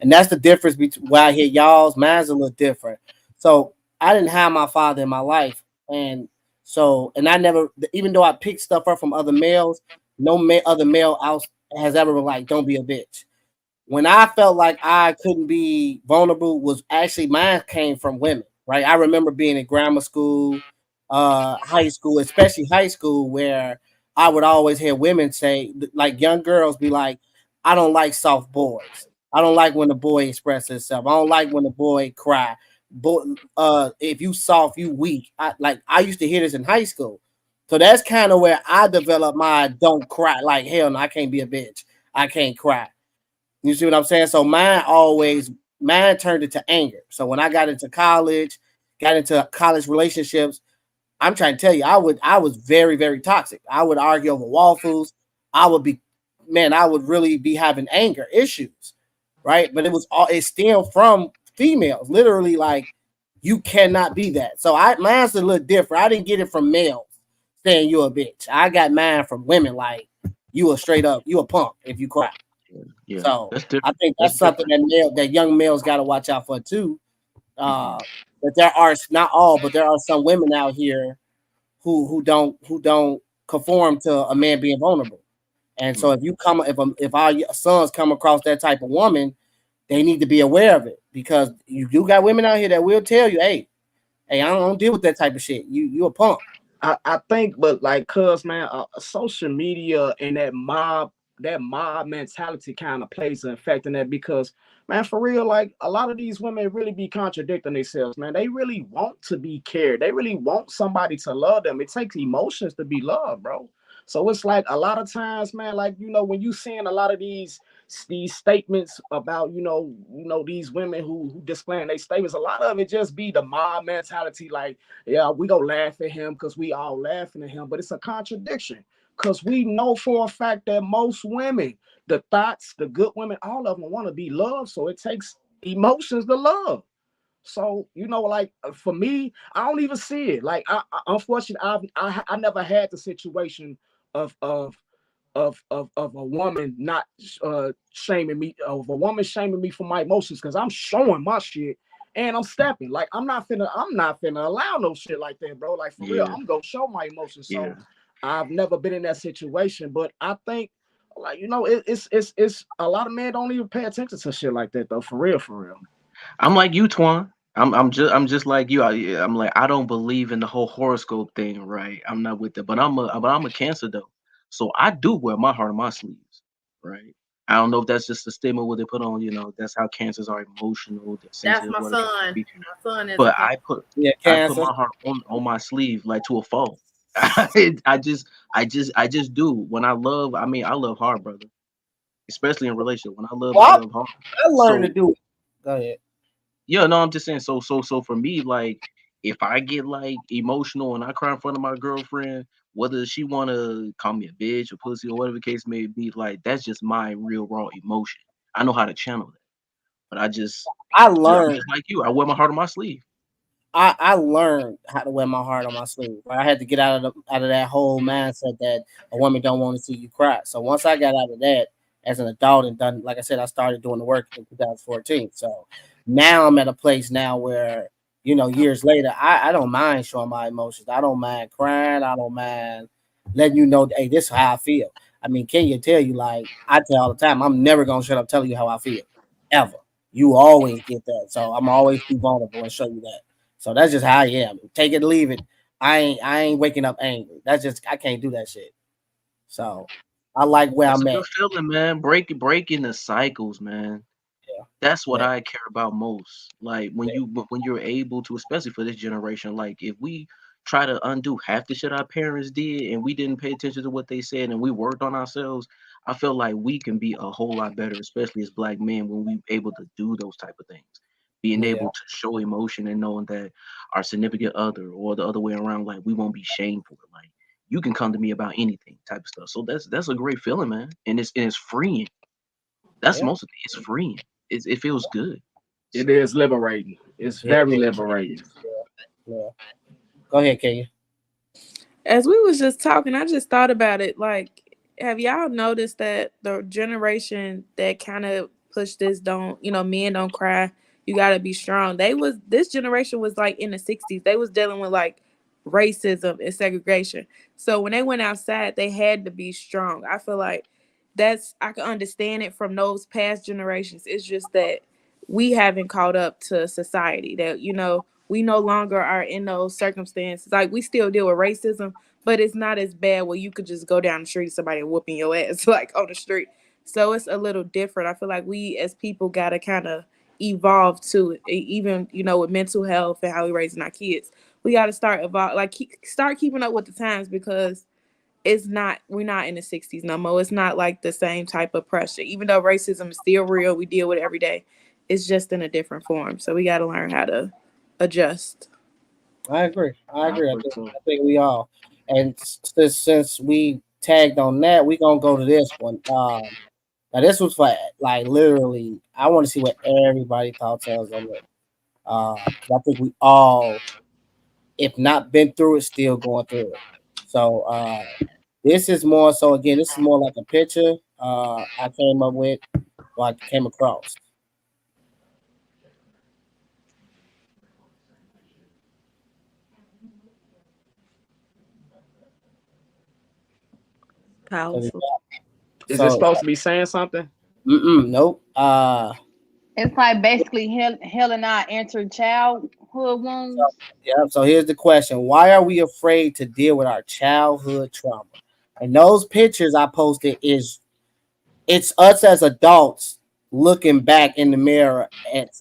And that's the difference between why I hear y'all's. Mine's a little different. So I didn't have my father in my life, and I never, even though I picked stuff up from other males, no other male else has ever been like, "Don't be a bitch." When I felt like I couldn't be vulnerable, was actually mine came from women. Right? I remember being in grammar school, high school, especially high school, where I would always hear women say, like young girls, be like, "I don't like soft boys. I don't like when the boy expresses himself. I don't like when the boy cry. Boy, if you soft, you weak." I used to hear this in high school, so that's kind of where I developed my don't cry. Like hell, no, I can't be a bitch. I can't cry. You see what I'm saying? So mine turned into anger. So when I got into college relationships, I'm trying to tell you, I was very, very toxic. I would argue over waffles. I would really be having anger issues, right? But it stemmed from females, literally like, you cannot be that. So mine's a little different. I didn't get it from males saying you're a bitch. I got mine from women like, you a punk if you cry. Yeah, So that's I different. think That's that's something different. that young males got to watch out for too. But there are not all, but there are some women out here who don't conform to a man being vulnerable. And so if our sons come across that type of woman, they need to be aware of it, because you do got women out here that will tell you, hey, I don't deal with that type of shit. You a punk. I think, but like, cuz man, social media and that mob mentality kind of plays an effect in that, because man, for real, like a lot of these women really be contradicting themselves, man. They really want to be cared. They really want somebody to love them. It takes emotions to be loved, bro. So it's like a lot of times, man, like, you know, when you seeing a lot of these statements about, these women who displaying their statements, a lot of it just be the mob mentality, like, yeah, we gonna laugh at him because we all laughing at him, but it's a contradiction, because we know for a fact that most women, the thoughts, the good women, all of them want to be loved, so it takes emotions to love. So, like, for me, I don't even see it. Like, unfortunately, I never had the situation of a woman not shaming me, of a woman shaming me for my emotions, because I'm showing my shit and I'm stepping. Like, I'm not finna allow no shit like that, bro. Like, for real, Yeah, I'm gonna show my emotions. yeah. So I've never been in that situation, but I think, like, it's a lot of men don't even pay attention to shit like that, though. For real, for real. I'm like you, Twan. I'm just like you. I'm like, I don't believe in the whole horoscope thing, right? I'm not with it, but I'm a Cancer though, so I do wear my heart on my sleeves, right? I don't know if that's just a stigma what they put on. That's how Cancers are emotional, they're That's sensitive, my whatever it may son. be. My son is a But Cancer. I put my heart on my sleeve like to a fault. I just do. When I love, I mean, I love hard, brother. Especially in relationship. When I Well, love hard. I learned to So do it. Go ahead. yeah, no, I'm just saying. So for me, like, if I get like emotional and I cry in front of my girlfriend, whether she wanna call me a bitch or pussy or whatever the case may be, like, that's just my real raw emotion. I know how to channel that, but I I'm learned just like you. I wear my heart on my sleeve. I learned how to wear my heart on my sleeve. I had to get out of that whole mindset that a woman don't want to see you cry. So once I got out of that as an adult and done, like I said, I started doing the work in 2014. So now I'm at a place now where, years later, I don't mind showing my emotions. I don't mind crying. I don't mind letting you know, hey, this is how I feel. I mean, Kenya tell you, like I tell all the time, I'm never gonna shut up telling you how I feel, ever. You always get that. So I'm always be vulnerable and show you that. So that's just how I am. Take it, leave it. I ain't waking up angry. That's just I can't do that shit. So I like where That's I'm a at. good feeling, man. Breaking the cycles, man. That's what Yeah, I care about most. Like when you're able to, especially for this generation, like if we try to undo half the shit our parents did and we didn't pay attention to what they said and we worked on ourselves, I feel like we can be a whole lot better, especially as black men, when we able to do those type of things. Being yeah, able to show emotion and knowing that our significant other or the other way around, like we won't be shamed for it. Like you can come to me about anything type of stuff. So that's a great feeling, man. And it's freeing. That's yeah, most of it. It's freeing. It feels good. It So is liberating. It's yeah, very liberating. yeah. Go ahead, Kenya. As we was just talking, I just thought about it. Like, have y'all noticed that the generation that kind of pushed this, men don't cry, you gotta be strong. This generation was like in the 60s. They was dealing with like racism and segregation. So when they went outside, they had to be strong. I feel like I can understand it from those past generations. It's just that we haven't caught up to society, that we no longer are in those circumstances. Like, we still deal with racism, but it's not as bad where you could just go down the street, somebody whooping your ass like on the street. So it's a little different. I feel like we as people gotta kind of evolve to it. Even with mental health and how we raising our kids, we gotta start start keeping up with the times, because we're not in the 60s no more. It's not like the same type of pressure. Even though racism is still real, we deal with it every day. It's just in a different form. So we got to learn how to adjust. I agree. I I agree. think so. I think we all. And since we tagged on that, we gonna go to this one. Now this was for like literally. I want to see what everybody thoughts was on it. 'Cause I think we all, if not been through it, still going through it. So this is more so again, this is more like a picture. I came up with, or I came across. Powerful. Is it So, supposed to be saying something? nope. It's like basically healing our inner childhood wounds. Yeah. So here's the question: why are we afraid to deal with our childhood trauma? And those pictures I posted it's us as adults looking back in the mirror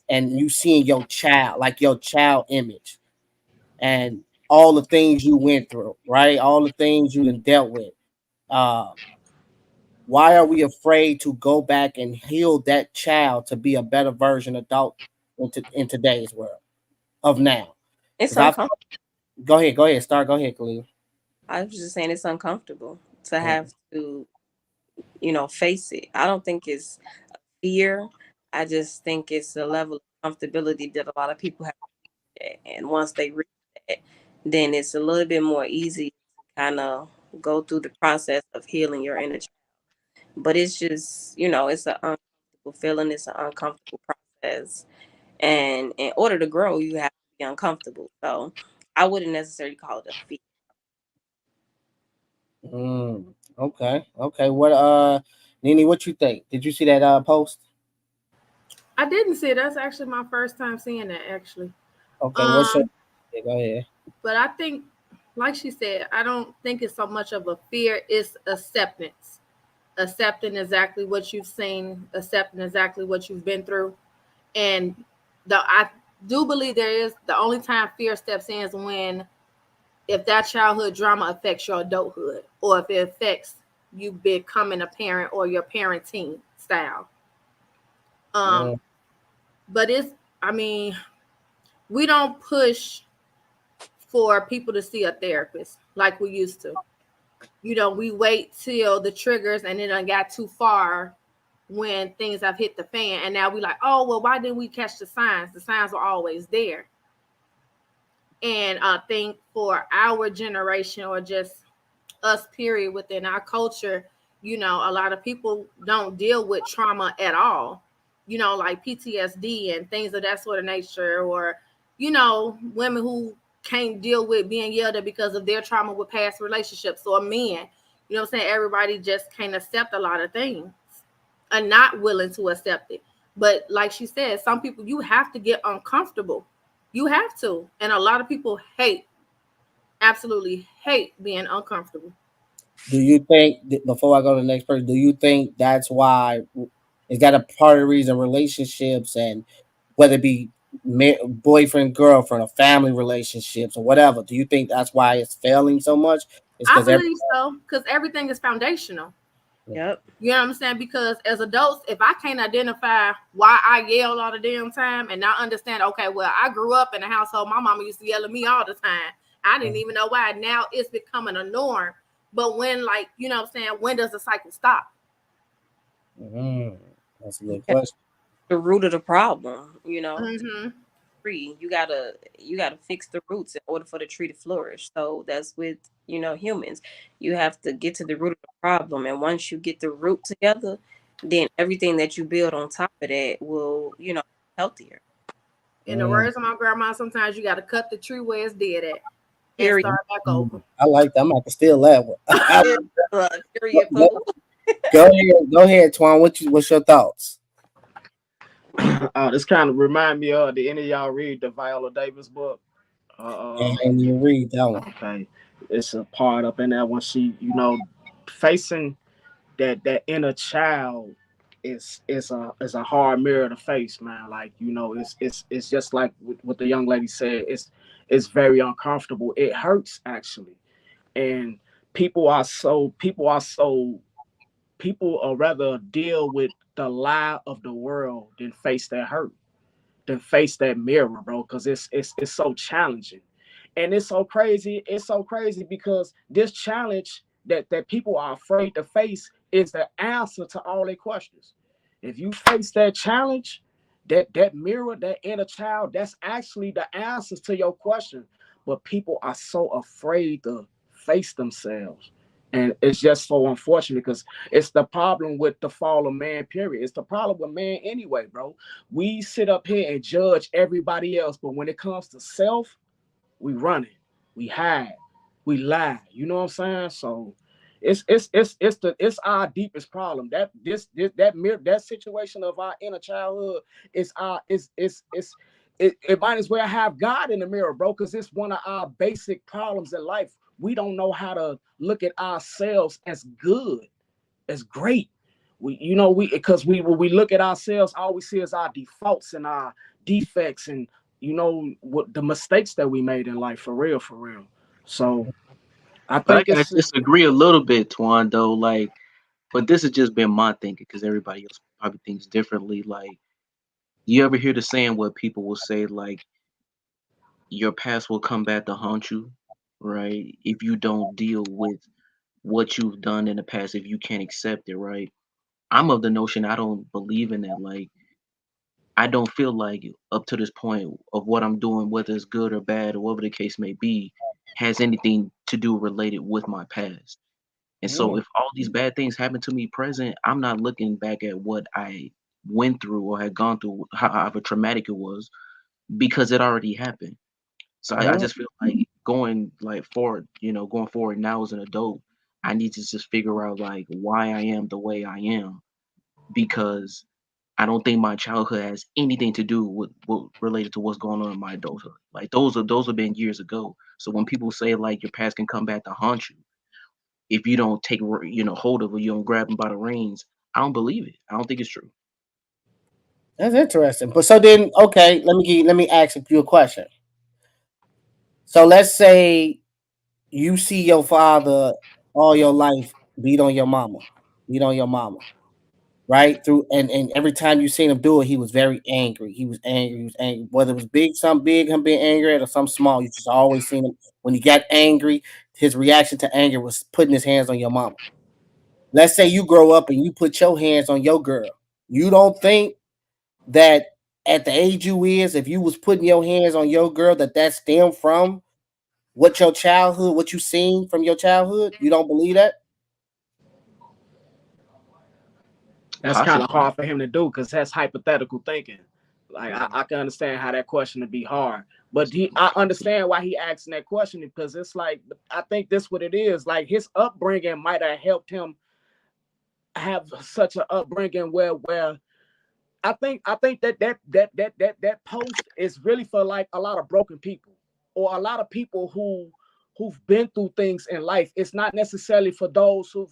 and you seeing your child, like your child image, and all the things you went through, right? All the things you done dealt with. Uh, why are we afraid to go back and heal that child to be a better version adult in today's world of now? It's I uncomfortable. go ahead, go ahead, Khalil. I was just saying it's uncomfortable to have to, face it. I don't think it's fear. I just think it's a level of comfortability that a lot of people have. And once they reach that, then it's a little bit more easy to kind of go through the process of healing your inner child. But it's just, it's an uncomfortable feeling. It's an uncomfortable process. And in order to grow, you have to be uncomfortable. So I wouldn't necessarily call it a fear. Okay. What Nini, what you think? Did you see that post? I didn't see it. That's actually my first time seeing that actually. Okay, what's your go ahead. But I think, like she said, I don't think it's so much of a fear, it's acceptance. Accepting exactly what you've seen, accepting exactly what you've been through. And I do believe there is the only time fear steps in is when if that childhood drama affects your adulthood or if it affects you becoming a parent or your parenting style. But we don't push for people to see a therapist like we used to. We wait till the triggers and it done got too far when things have hit the fan. And now we like, oh, well, why didn't we catch the signs? The signs were always there. And I think for our generation or just us, period, within our culture, a lot of people don't deal with trauma at all, like PTSD and things of that sort of nature, or, women who can't deal with being yelled at because of their trauma with past relationships, or men, what I'm saying? Everybody just can't accept a lot of things and not willing to accept it. But like she said, some people, you have to get uncomfortable. You have to. And a lot of people absolutely hate being uncomfortable. Do you think, before I go to the next person, do you think that's why, is that a part of the reason relationships, and whether it be boyfriend, girlfriend, or family relationships or whatever, do you think that's why it's failing so much? I believe so, because everything is foundational. Yep. You know what I'm saying? Because as adults, if I can't identify why I yell all the damn time and not understand, okay, well, I grew up in a household, my mama used to yell at me all the time. I didn't even know why. Now it's becoming a norm. But when, like, you know what I'm saying, when does the cycle stop? That's a good question. The root of the problem, Mm-hmm. tree, you gotta fix the roots in order for the tree to flourish. So that's with humans. You have to get to the root of the problem, and once you get the root together, then everything that you build on top of that will healthier. In the words of my grandma, sometimes you got to cut the tree where it's dead at and start back over. I like that. I'm about to steal that one. Go ahead, Twan. What's your thoughts? This kind of remind me of, did any of y'all read the Viola Davis book? I didn't even read that one. Okay. It's a part up in there when she, facing that inner child is a hard mirror to face, man. Like, it's just like what the young lady said. It's very uncomfortable. It hurts actually. And people rather deal with the lie of the world than face that hurt, than face that mirror, bro, because it's so challenging. And it's so crazy because this challenge that people are afraid to face is the answer to all their questions. If you face that challenge, that mirror, that inner child, that's actually the answers to your question. But people are so afraid to face themselves. And it's just so unfortunate because it's the problem with the fall of man, period. It's the problem with man anyway, bro. We sit up here and judge everybody else, but when it comes to self, we run it, we hide, we lie. You know what I'm saying? So it's our deepest problem. That situation of our inner childhood is it might as well have God in the mirror, bro, because it's one of our basic problems in life. We don't know how to look at ourselves as good, as great. Because when we look at ourselves, all we see is our defaults and our defects and what the mistakes that we made in life, for real. So I think I disagree a little bit, Twan, though. Like, but this has just been my thinking because everybody else probably thinks differently. Like, you ever hear the saying where people will say, like, your past will come back to haunt you, right? If you don't deal with what you've done in the past, if you can't accept it, right? I'm of the notion I don't believe in that. Like, I don't feel like up to this point of what I'm doing, whether it's good or bad or whatever the case may be, has anything to do related with my past. And so if all these bad things happen to me present, I'm not looking back at what I went through or had gone through, however traumatic it was, because it already happened. So I just feel like going forward now as an adult, I need to just figure out like why I am the way I am, because I don't think my childhood has anything to do with what related to what's going on in my adulthood. Like those have been years ago. So when people say like your past can come back to haunt you, if you don't take hold of it, you don't grab them by the reins, I don't believe it. I don't think it's true. That's interesting. But so then, okay, let me ask you a question. So let's say you see your father all your life beat on your mama, right? Through and every time you seen him do it, he was very angry. He was angry. Whether it was something big, him being angry at, or something small, you just always seen him when he got angry. His reaction to anger was putting his hands on your mama. Let's say you grow up and you put your hands on your girl. You don't think that at the age you is, if you was putting your hands on your girl, that stemmed from what you seen from your childhood? You don't believe that? That's kind of hard for him to do because that's hypothetical thinking. Like I can understand how that question would be hard, but I understand why he asking that question, because it's like I think this what it is. Like his upbringing might have helped him have such an upbringing where I think that post is really for like a lot of broken people or a lot of people who've been through things in life. It's not necessarily for those who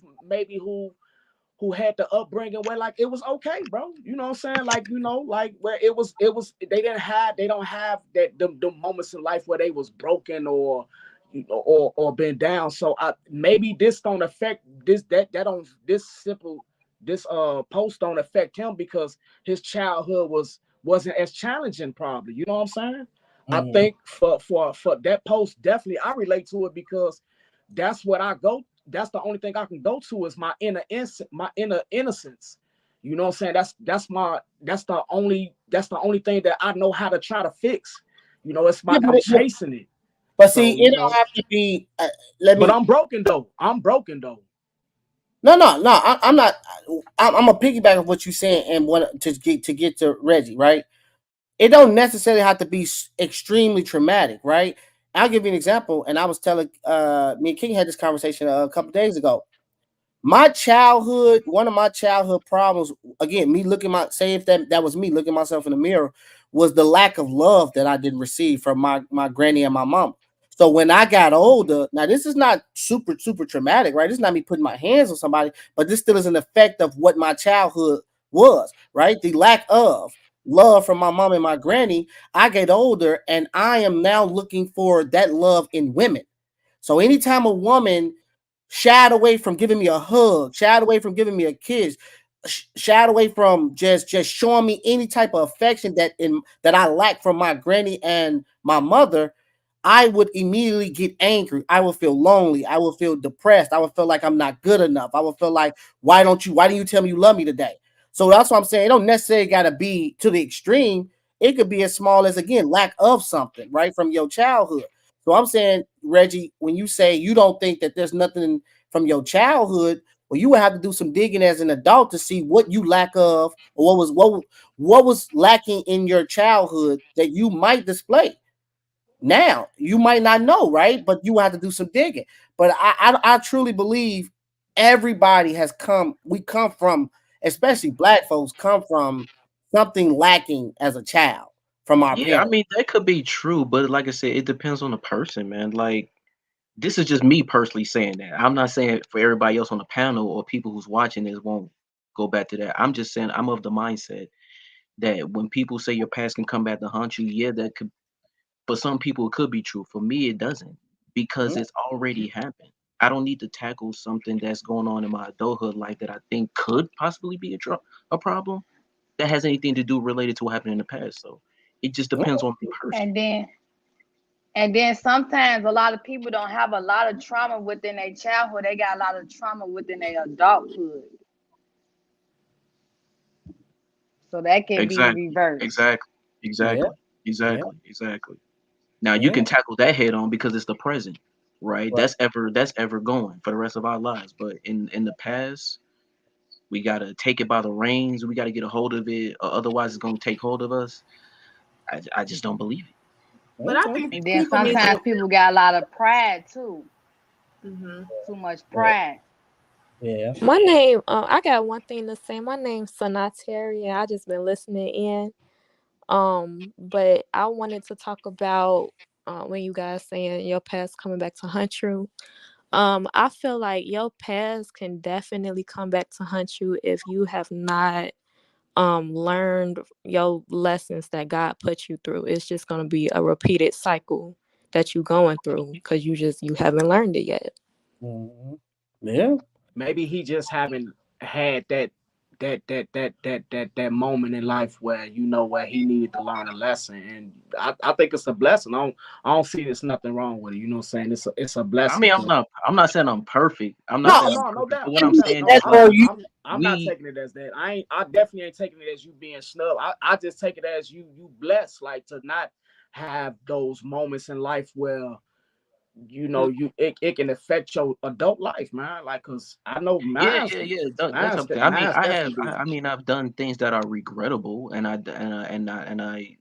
had the upbringing where like it was okay, bro. You know what I'm saying? Like, like where it was they don't have that the moments in life where they was broken or been down. So maybe this don't affect this post don't affect him because his childhood wasn't as challenging, probably. You know what I'm saying? I think for that post, definitely I relate to it because that's what I go. That's the only thing I can go to is my inner innocence. You know what I'm saying? That's the only thing that I know how to try to fix. I'm chasing it. But see, it don't have to be. But I'm broken though. No, I'm not. I'm a piggyback of what you're saying and want to get to Reggie, right? It don't necessarily have to be extremely traumatic, right? I'll give you an example. And I was telling me and King had this conversation a couple days ago. One of my childhood problems, again, me looking if that was me looking myself in the mirror, was the lack of love that I didn't receive from my granny and my mom. So when I got older, now this is not super, super traumatic, right? This is not me putting my hands on somebody, but this still is an effect of what my childhood was, right? The lack of love from my mom and my granny. I get older and I am now looking for that love in women. So anytime a woman shied away from giving me a hug, shied away from giving me a kiss, shied away from just showing me any type of affection that I lack from my granny and my mother, I would immediately get angry. I would feel lonely. I would feel depressed. I would feel like I'm not good enough. I would feel like, why didn't you tell me you love me today? So that's what I'm saying. It don't necessarily got to be to the extreme. It could be as small as, again, lack of something, right, from your childhood. So I'm saying, Reggie, when you say you don't think that there's nothing from your childhood, well, you would have to do some digging as an adult to see what you lack of, or what was lacking in your childhood that you might display. Now you might not know, right? But you have to do some digging. But I truly believe everybody has come. We come from, especially black folks, come from something lacking as a child from our Yeah, I parents. mean that could be true, but like I said, it depends on the person, man. Like this is just me personally saying that. I'm not saying for everybody else on the panel or people who's watching this won't go back to that. I'm just saying I'm of the mindset that when people say your past can come back to haunt you, yeah, that could. For some people, it could be true. For me, it doesn't because it's already happened. I don't need to tackle something that's going on in my adulthood life that I think could possibly be a problem that has anything to do related to what happened in the past. So it just depends on the person. And then sometimes a lot of people don't have a lot of trauma within their childhood. They got a lot of trauma within their adulthood. So that can be reversed. Exactly. Now you can tackle that head on because it's the present, right? That's ever going for the rest of our lives. But in the past, we gotta take it by the reins. We gotta get a hold of it, or otherwise it's gonna take hold of us. I just don't believe it. But I think and then sometimes people got a lot of pride too. Mm-hmm. Too much pride. Yeah. My name, I got one thing to say. My name's Sanataria. I just been listening in. But I wanted to talk about when you guys saying your past coming back to hunt you. I feel like your past can definitely come back to hunt you if you have not learned your lessons that God put you through. It's just gonna be a repeated cycle that you going through because you haven't learned it yet. Mm-hmm. Yeah. Maybe he just haven't had that moment in life where where he needed to learn a lesson, and I think it's a blessing. I don't see there's nothing wrong with it. You know what I'm saying? It's a blessing. I mean, I'm not saying I'm perfect. I'm not saying I'm no perfect. doubt. But what I'm saying that's is where I'm not taking it as that. I definitely ain't taking it as you being snub. I just take it as you blessed, like to not have those moments in life where it can affect your adult life, man. Like, cause I know yeah. That's something. I mean, I've done things that are regrettable, and I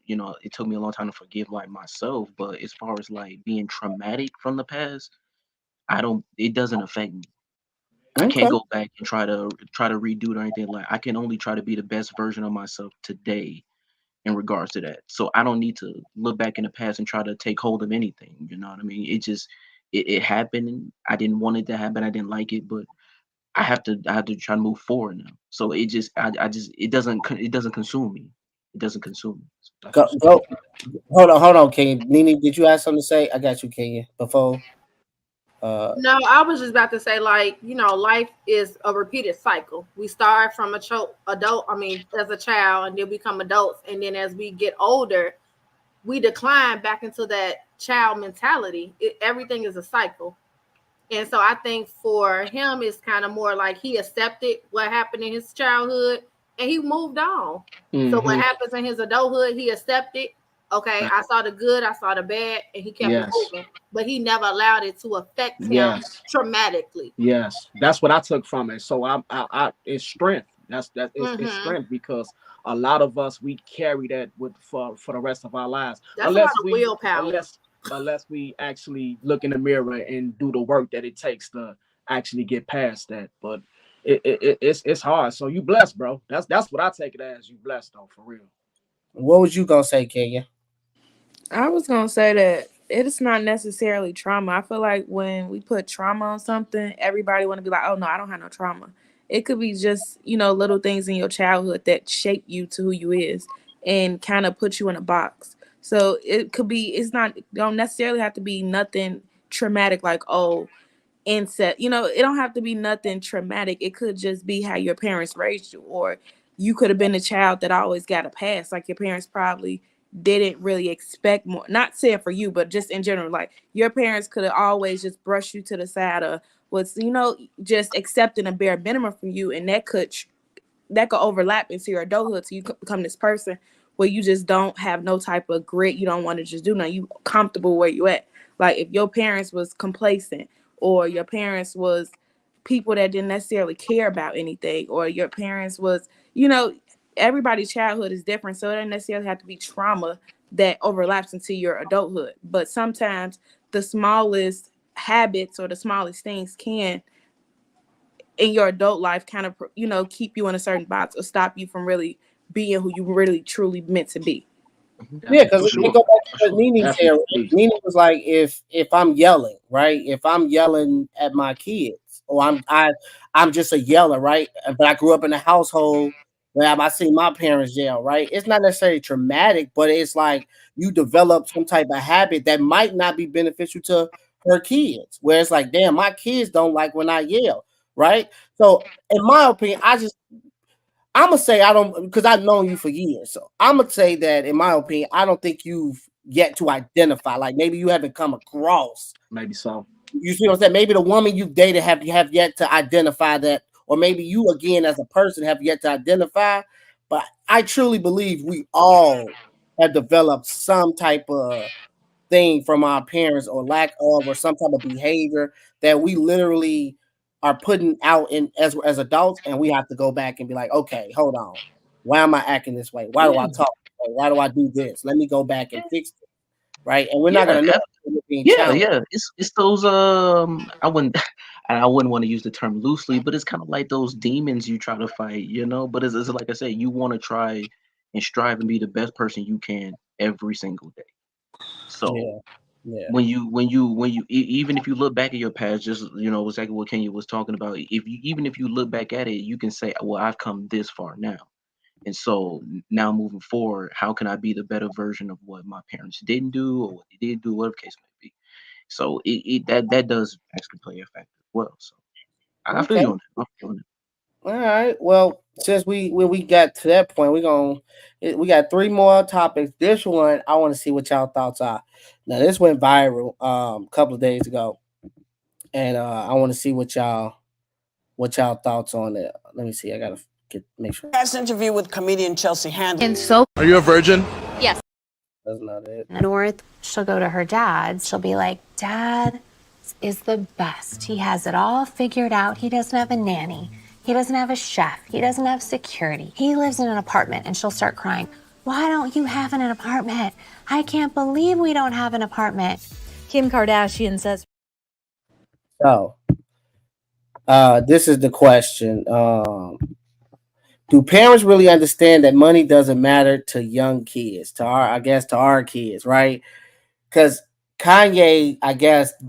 it took me a long time to forgive like myself. But as far as like being traumatic from the past, it doesn't affect me. I can't go back and try to redo it or anything. Like I can only try to be the best version of myself today in regards to that. So I don't need to look back in the past and try to take hold of anything. You know what I mean? It happened. I didn't want it to happen. I didn't like it, but I have to try to move forward now. So it doesn't consume me. It doesn't consume me. Go. Hold on, Kenya. Nene, did you have something to say? I got you, Kenya. Before. No, I was just about to say, like, life is a repeated cycle. We start from as a child, and then become adults, and then as we get older, we decline back into that child mentality. Everything is a cycle, and so I think for him, it's kind of more like he accepted what happened in his childhood, and he moved on. Mm-hmm. So what happens in his adulthood, he accepted. Okay, I saw the good, I saw the bad, and he kept moving. But he never allowed it to affect him traumatically. Yes, that's what I took from it. So I it's strength. It's strength, because a lot of us, we carry that for the rest of our lives. That's a lot of willpower. Unless we actually look in the mirror and do the work that it takes to actually get past that. But it's hard. So you blessed, bro. That's what I take it as. You blessed, though, for real. What was you gonna say, Kenya? I was gonna say that it's not necessarily trauma. I feel like when we put trauma on something, everybody want to be like, "Oh no, I don't have no trauma." It could be just little things in your childhood that shape you to who you is and kind of put you in a box. So it could be. Don't necessarily have to be nothing traumatic like incest. It don't have to be nothing traumatic. It could just be how your parents raised you, or you could have been a child that always got a pass. Like your parents probably didn't really expect more. Not saying for you, but just in general, like your parents could have always just brushed you to the side of what's just accepting a bare minimum from you, and that could overlap into your adulthood, so you become this person where you just don't have no type of grit. You don't want to just do nothing. You comfortable where you at. Like if your parents was complacent, or your parents was people that didn't necessarily care about anything, or your parents was, you know, everybody's childhood is different, so it doesn't necessarily have to be trauma that overlaps into your adulthood. But sometimes the smallest habits or the smallest things can, in your adult life, kind of, you know, keep you in a certain box or stop you from really being who you really truly meant to be. Yeah, because we go back to what Nene said. Nene was like, if I'm yelling, right? If I'm yelling at my kids, or I'm just a yeller, right? But I grew up in a household where I see my parents yell, right? It's not necessarily traumatic, but it's like you develop some type of habit that might not be beneficial to her kids. Where it's like, damn, my kids don't like when I yell, right? So, in my opinion, I'm gonna say I don't, because I've known you for years. So I'm gonna say that, in my opinion, I don't think you've yet to identify. Like, maybe you haven't come across. Maybe so. You see what I'm saying? Maybe the woman you've dated have yet to identify that, or maybe you again as a person have yet to identify. But I truly believe we all have developed some type of thing from our parents, or lack of, or some type of behavior that we literally are putting out in as adults, and we have to go back and be like, okay, hold on, why am I acting this way? Why do I talk this way? Why do I do this? Let me go back and fix it, right? And we're not gonna know being challenged. Yeah. It's those I wouldn't want to use the term loosely, but it's kind of like those demons you try to fight, you know. But it's like I said, you want to try and strive and be the best person you can every single day. So when you even if you look back at your past, just, you know, exactly what Kenya was talking about, even if you look back at it, you can say, well, I've come this far now, and so now moving forward, how can I be the better version of what my parents didn't do, or what they did do, whatever case may be. So that does actually play a factor as well. So I feel you on that. I feel you on that. All right. Well, since we got to that point, we got 3 more topics. This one, I want to see what y'all thoughts are. Now, this went viral a couple of days ago, and I want to see what y'all thoughts on it. Let me see. I gotta make sure. Last interview with comedian Chelsea Handler. And so, are you a virgin? Yes. That's not it. North, she'll go to her dad. She'll be like, Dad is the best. He has it all figured out. He doesn't have a nanny. He doesn't have a chef. He doesn't have security. He lives in an apartment. And she'll start crying. Why don't you have an apartment? I can't believe we don't have an apartment. Kim Kardashian says. So, this is the question. Do parents really understand that money doesn't matter to young kids, to our kids, right? Because Kanye, I guess, he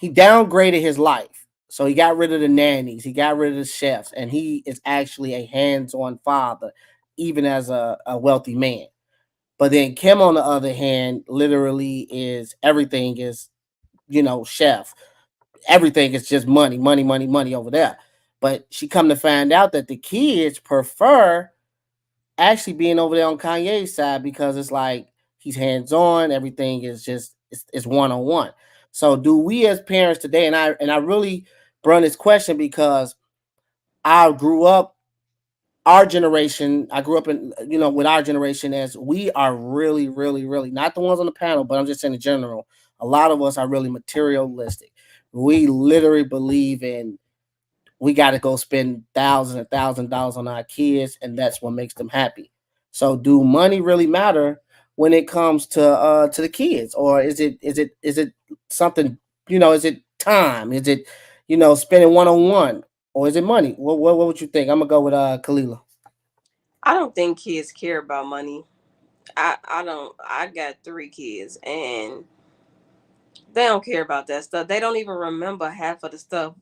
downgraded his life. So he got rid of the nannies, he got rid of the chefs, and he is actually a hands-on father, even as a wealthy man. But then Kim, on the other hand, literally is everything is, you know, chef. Everything is just money over there. But she come to find out that the kids prefer actually being over there on Kanye's side, because it's like he's hands-on, everything is just it's one-on-one. So do we as parents today, and I really brought this question because I grew up in, you know, with our generation, as we are really, not the ones on the panel, but I'm just saying in general, a lot of us are really materialistic. We literally believe in, we got to go spend thousands and $1,000 on our kids, and that's what makes them happy. So do money really matter when it comes to the kids, or is it something, you know, is it time? Is it, you know, spending one-on-one, or is it money? What would you think? I'm gonna go with Kalila. I don't think kids care about money. I don't. I got 3 kids, and they don't care about that stuff. They don't even remember half of the stuff,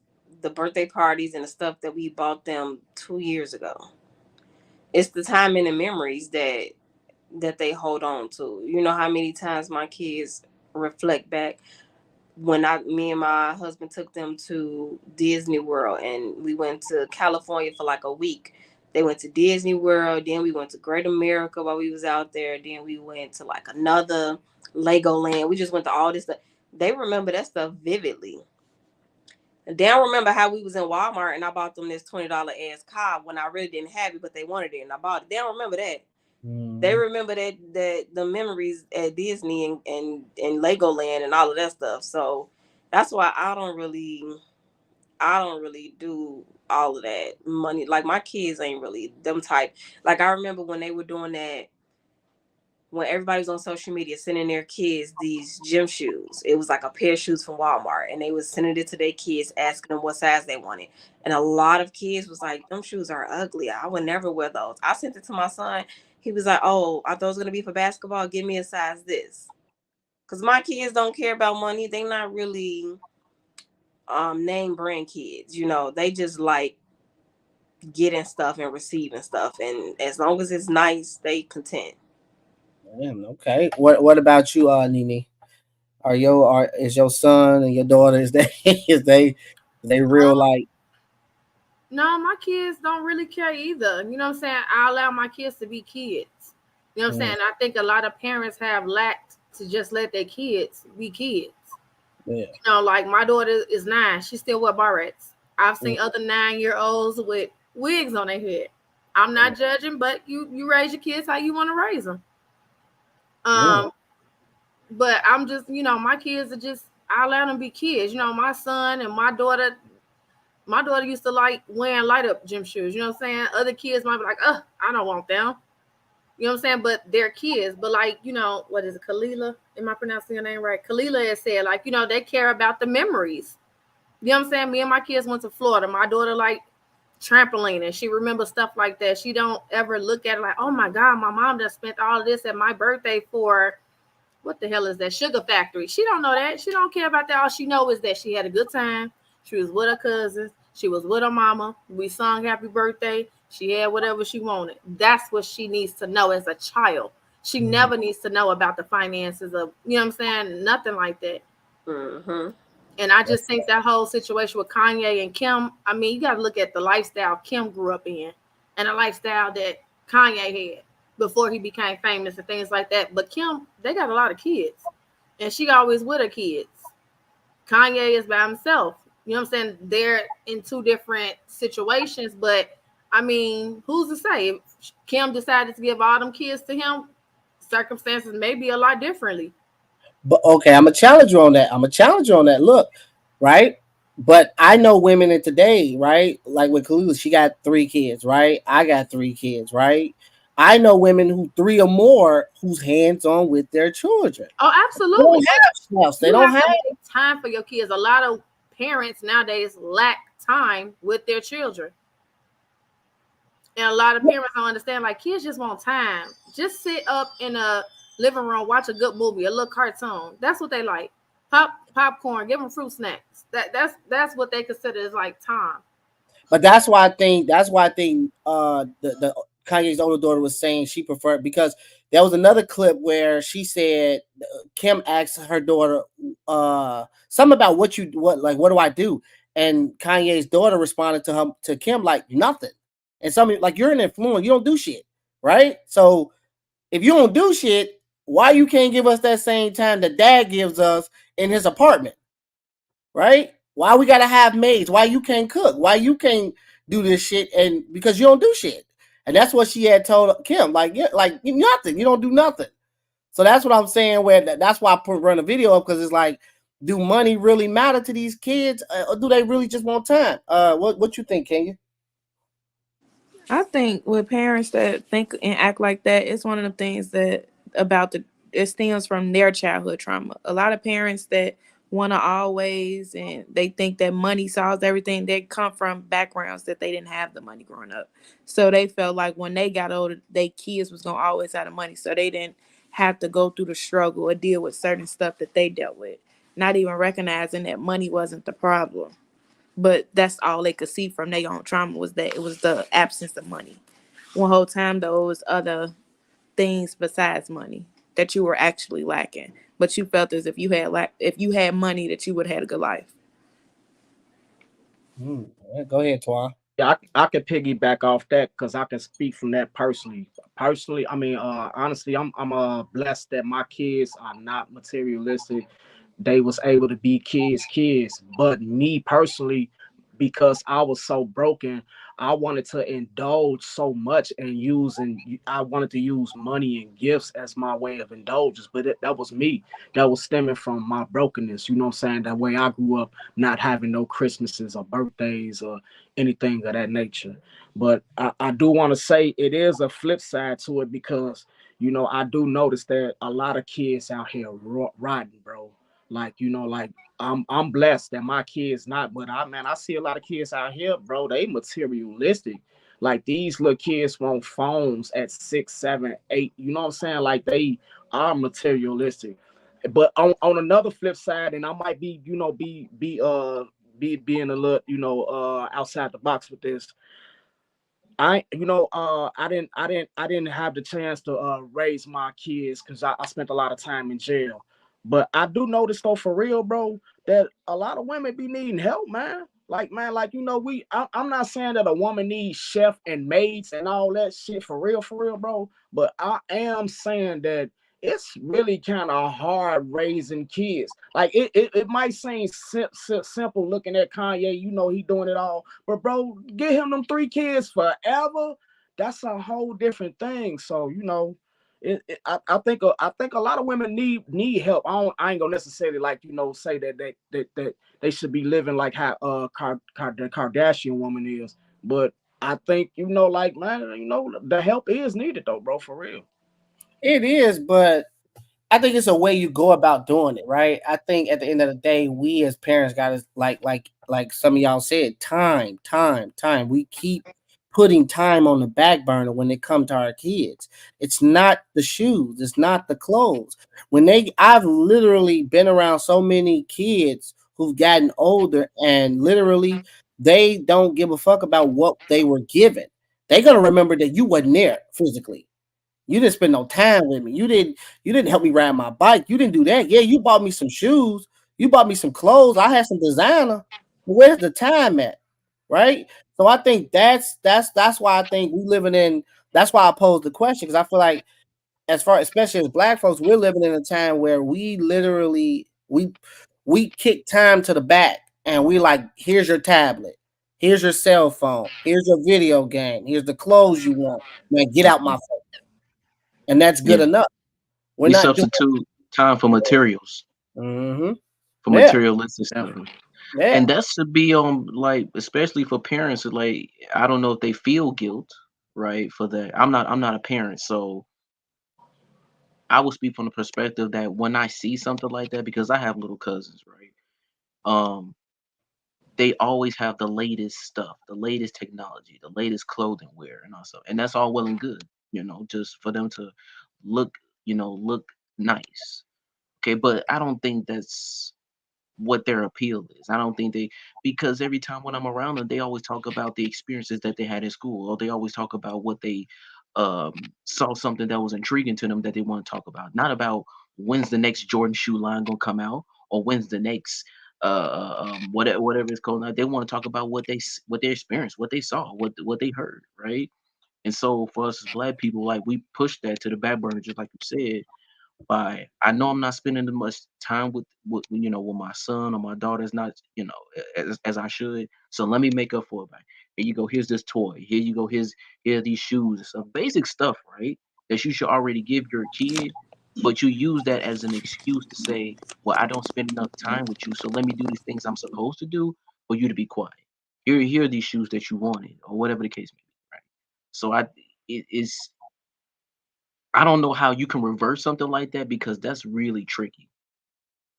the birthday parties and the stuff that we bought them 2 years ago. It's the time and the memories that they hold on to. You know how many times my kids reflect back when me and my husband took them to Disney World, and we went to California for like a week. They went to Disney World, then we went to Great America while we was out there, then we went to like another Legoland. We just went to all this stuff. They remember that stuff vividly. They don't remember how we was in Walmart and I bought them this $20 ass car when I really didn't have it, but they wanted it and I bought it. They don't remember that. They remember that the memories at Disney and Legoland and all of that stuff. So That's why I don't really do all of that money. Like my kids ain't really them type. Like I remember when they were doing that, when everybody's on social media sending their kids these gym shoes. It was like a pair of shoes from Walmart, and they was sending it to their kids, asking them what size they wanted. And a lot of kids was like, "Them shoes are ugly. I would never wear those." I sent it to my son. He was like, "Oh, are those gonna be for basketball? Give me a size this." Because my kids don't care about money. They not really name brand kids. You know, they just like getting stuff and receiving stuff, and as long as it's nice, they content. Damn, okay. What about you, Nene? Is your son and your daughter is they real like? No, my kids don't really care either. You know what I'm saying? I allow my kids to be kids. You know what I'm saying? I think a lot of parents have lacked to just let their kids be kids. Yeah. You know, like my daughter is 9. She still wear barrettes. I've seen other 9-year-olds with wigs on their head. I'm not judging, but you raise your kids how you want to raise them. But I'm just, my kids are just, I allow them to be kids. You know, my son and my daughter used to like wearing light up gym shoes. You know what I'm saying? Other kids might be like, I don't want them. You know what I'm saying? But they're kids. But like, what is it? Kalila? Am I pronouncing your name right? Kalila has said, like, they care about the memories. You know what I'm saying? Me and my kids went to Florida. My daughter like trampoline and she remembers stuff like that. She don't ever look at it like, oh my God, my mom just spent all of this at my birthday for what the hell is that? Sugar Factory. She don't know that. She don't care about that. All she knows is that she had a good time. She was with her cousins. She was with her mama. We sung happy birthday. She had whatever she wanted. That's what she needs to know as a child. She never needs to know about the finances of, you know what I'm saying? Nothing like that. Mm-hmm. And I just think that whole situation with Kanye and Kim, I mean, you got to look at the lifestyle Kim grew up in and the lifestyle that Kanye had before he became famous and things like that. But Kim, they got a lot of kids and she always with her kids. Kanye is by himself. You know what I'm saying? They're in two different situations, but I mean, who's to say? If Kim decided to give all them kids to him, circumstances may be a lot differently. But okay, I'm a challenger on that. Look, right? But I know women in today, right? Like with Kalila, she got 3 kids, right? I got 3 kids, right? I know women who 3 or more who's hands on with their children. Oh, absolutely. They don't have time for your kids. A lot of parents nowadays lack time with their children. And a lot of parents don't understand, like, kids just want time. Just sit up in a living room, watch a good movie, a little cartoon. That's what they like. Popcorn, give them fruit snacks. That's what they consider is like time. But that's why I think the Kanye's older daughter was saying she preferred, because there was another clip where she said Kim asked her daughter something about what do I do? And Kanye's daughter responded to Kim like nothing. And something like, you're an influencer, you don't do shit, right? So if you don't do shit, why you can't give us that same time that dad gives us in his apartment, right? Why we gotta have maids? Why you can't cook? Why you can't do this shit? And because you don't do shit. And that's what she had told Kim, like nothing. You don't do nothing. So that's what I'm saying. That's why I run a video up, because it's like, do money really matter to these kids, or do they really just want time? What you think, Kenya? I think with parents that think and act like that, it's one of the things that it stems from their childhood trauma. A lot of parents that want to always, and they think that money solves everything, they come from backgrounds that they didn't have the money growing up. So they felt like when they got older, their kids was going to always have the money. So they didn't have to go through the struggle or deal with certain stuff that they dealt with, not even recognizing that money wasn't the problem. But that's all they could see from their own trauma, was that it was the absence of money. One whole time, though, it was other things besides money that you were actually lacking. But you felt as if you had money, that you would have had a good life. Go ahead, Twan. Yeah, I could piggyback off that because I can speak from that personally. Personally, I mean, honestly, I'm blessed that my kids are not materialistic. They was able to be kids. But me personally, because I was so broken, I wanted to indulge so much and I wanted to use money and gifts as my way of indulgence. But that was me. That was stemming from my brokenness. You know what I'm saying? That way I grew up not having no Christmases or birthdays or anything of that nature. But I do want to say it is a flip side to it because, I do notice that a lot of kids out here riding, bro. Like, like I'm blessed that my kids not, but I see a lot of kids out here, bro. They materialistic. Like these little kids want phones at 6, 7, 8. You know what I'm saying? Like they are materialistic. But on another flip side, and I might be, being a little, outside the box with this. I didn't have the chance to raise my kids because I spent a lot of time in jail. But I do notice though, for real, bro, that a lot of women be needing help, man. Like, man, like I'm not saying that a woman needs chef and maids and all that shit for real, bro. But I am saying that it's really kind of hard raising kids. Like it might seem simple looking at Kanye, he doing it all, but bro, get him them 3 kids forever. That's a whole different thing. So I think a lot of women need help. I ain't gonna necessarily say that they should be living like how the Kardashian woman is, but I think man, the help is needed though, bro, for real. It is, but I think it's a way you go about doing it, right? I think at the end of the day, we as parents got to like some of y'all said, time. We keep putting time on the back burner when it comes to our kids. It's not the shoes, it's not the clothes. I've literally been around so many kids who've gotten older and literally they don't give a fuck about what they were given. They're gonna remember that you wasn't there physically. You didn't spend no time with me. You didn't help me ride my bike. You didn't do that. Yeah, you bought me some shoes. You bought me some clothes. I had some designer. But where's the time at? Right? So I think that's why I think we living in. That's why I posed the question because I feel like especially as Black folks, we're living in a time where we literally we kick time to the back and we like, here's your tablet, here's your cell phone, here's your video game, here's the clothes you want. Man, get out my phone. And that's good enough. We substitute time for materials. Mm-hmm. For materialistic stuff. Yeah. And that should be like, especially for parents, like, I don't know if they feel guilt, right? For that. I'm not a parent, so I will speak from the perspective that when I see something like that, because I have little cousins, right? They always have the latest stuff, the latest technology, the latest clothing wear and also, and that's all well and good, just for them to look nice. Okay, but I don't think that's what their appeal is. I don't think because every time when I'm around them, they always talk about the experiences that they had in school, or they always talk about what they saw something that was intriguing to them that they want to talk about, not about when's the next Jordan shoe line gonna come out or when's the next whatever it's called now. They want to talk about what they experienced, what they saw, what they heard, right? And so for us as Black people, like, we push that to the back burner, just like you said. I know I'm not spending as much time with my son or my daughter's not, as I should. So let me make up for it. Here you go. Here's this toy. Here you go. Here are these shoes. Some basic stuff, right? That you should already give your kid, but you use that as an excuse to say, well, I don't spend enough time with you, so let me do these things I'm supposed to do for you to be quiet. Here are these shoes that you wanted, or whatever the case may be, right? So I don't know how you can reverse something like that, because that's really tricky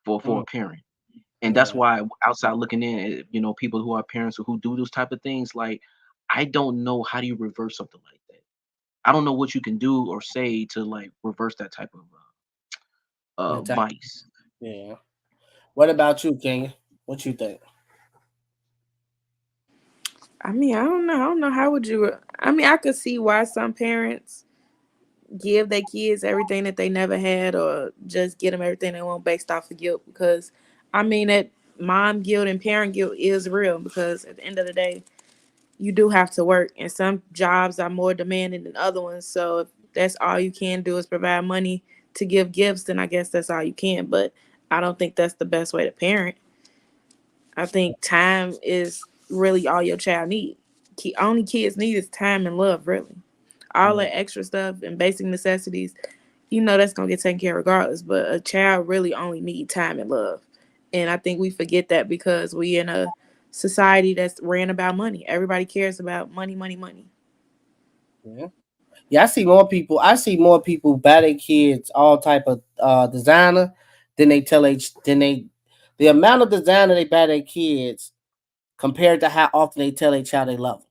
for a parent. And that's why outside looking in at, people who are parents who do those type of things, like, I don't know how do you reverse something like that. I don't know what you can do or say to like reverse that type of vice. Yeah. What about you, King? What you think? I mean, I don't know. How would you? I mean, I could see why some parents give their kids everything that they never had, or just get them everything they want based off of guilt. Because, I mean, that mom guilt and parent guilt is real. Because at the end of the day, you do have to work, and some jobs are more demanding than other ones. So if that's all you can do is provide money to give gifts, then I guess that's all you can. But I don't think that's the best way to parent. I think time is really all your child needs. only kids need is time and love, really. All that extra stuff and basic necessities, that's gonna get taken care of regardless. But a child really only needs time and love. And I think we forget that because we in a society that's ran about money. Everybody cares about money, money, money. Yeah, I see more people buy their kids all type of designer than they tell the amount of designer they buy their kids compared to how often they tell their child they love them.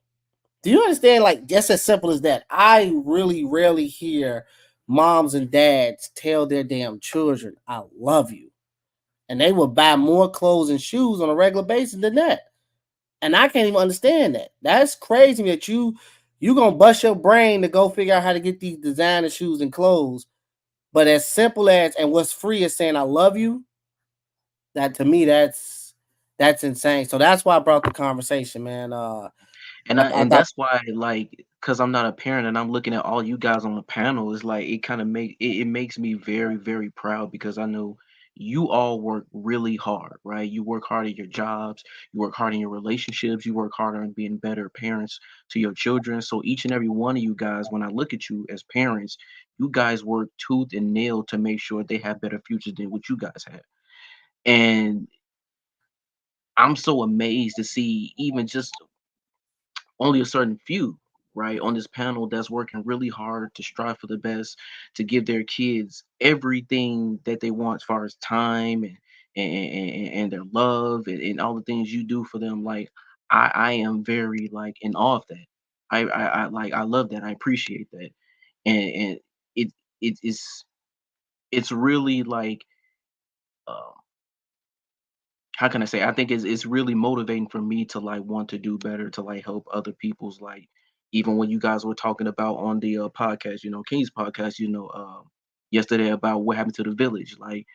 Do you understand? Like, just as simple as that. I really rarely hear moms and dads tell their damn children, I love you. And they will buy more clothes and shoes on a regular basis than that. And I can't even understand that. That's crazy that you gonna bust your brain to go figure out how to get these designer shoes and clothes. But as simple as, and what's free is saying I love you, that to me, that's insane. So that's why I brought the conversation, man. And that's why, like, because I'm not a parent and I'm looking at all you guys on the panel, it's like it kind of makes me very, very proud because I know you all work really hard, right? You work hard at your jobs, you work hard in your relationships, you work harder on being better parents to your children. So each and every one of you guys, when I look at you as parents, you guys work tooth and nail to make sure they have better futures than what you guys have. And I'm so amazed to see even just only a certain few, right, on this panel that's working really hard to strive for the best, to give their kids everything that they want as far as time and their love and all the things you do for them. Like I am very like in awe of that. I love that. I appreciate that. And it it's really like um how can I say? I think it's really motivating for me to like want to do better, to like help other people's like even when you guys were talking about on the podcast, King's podcast, yesterday about what happened to the village. Like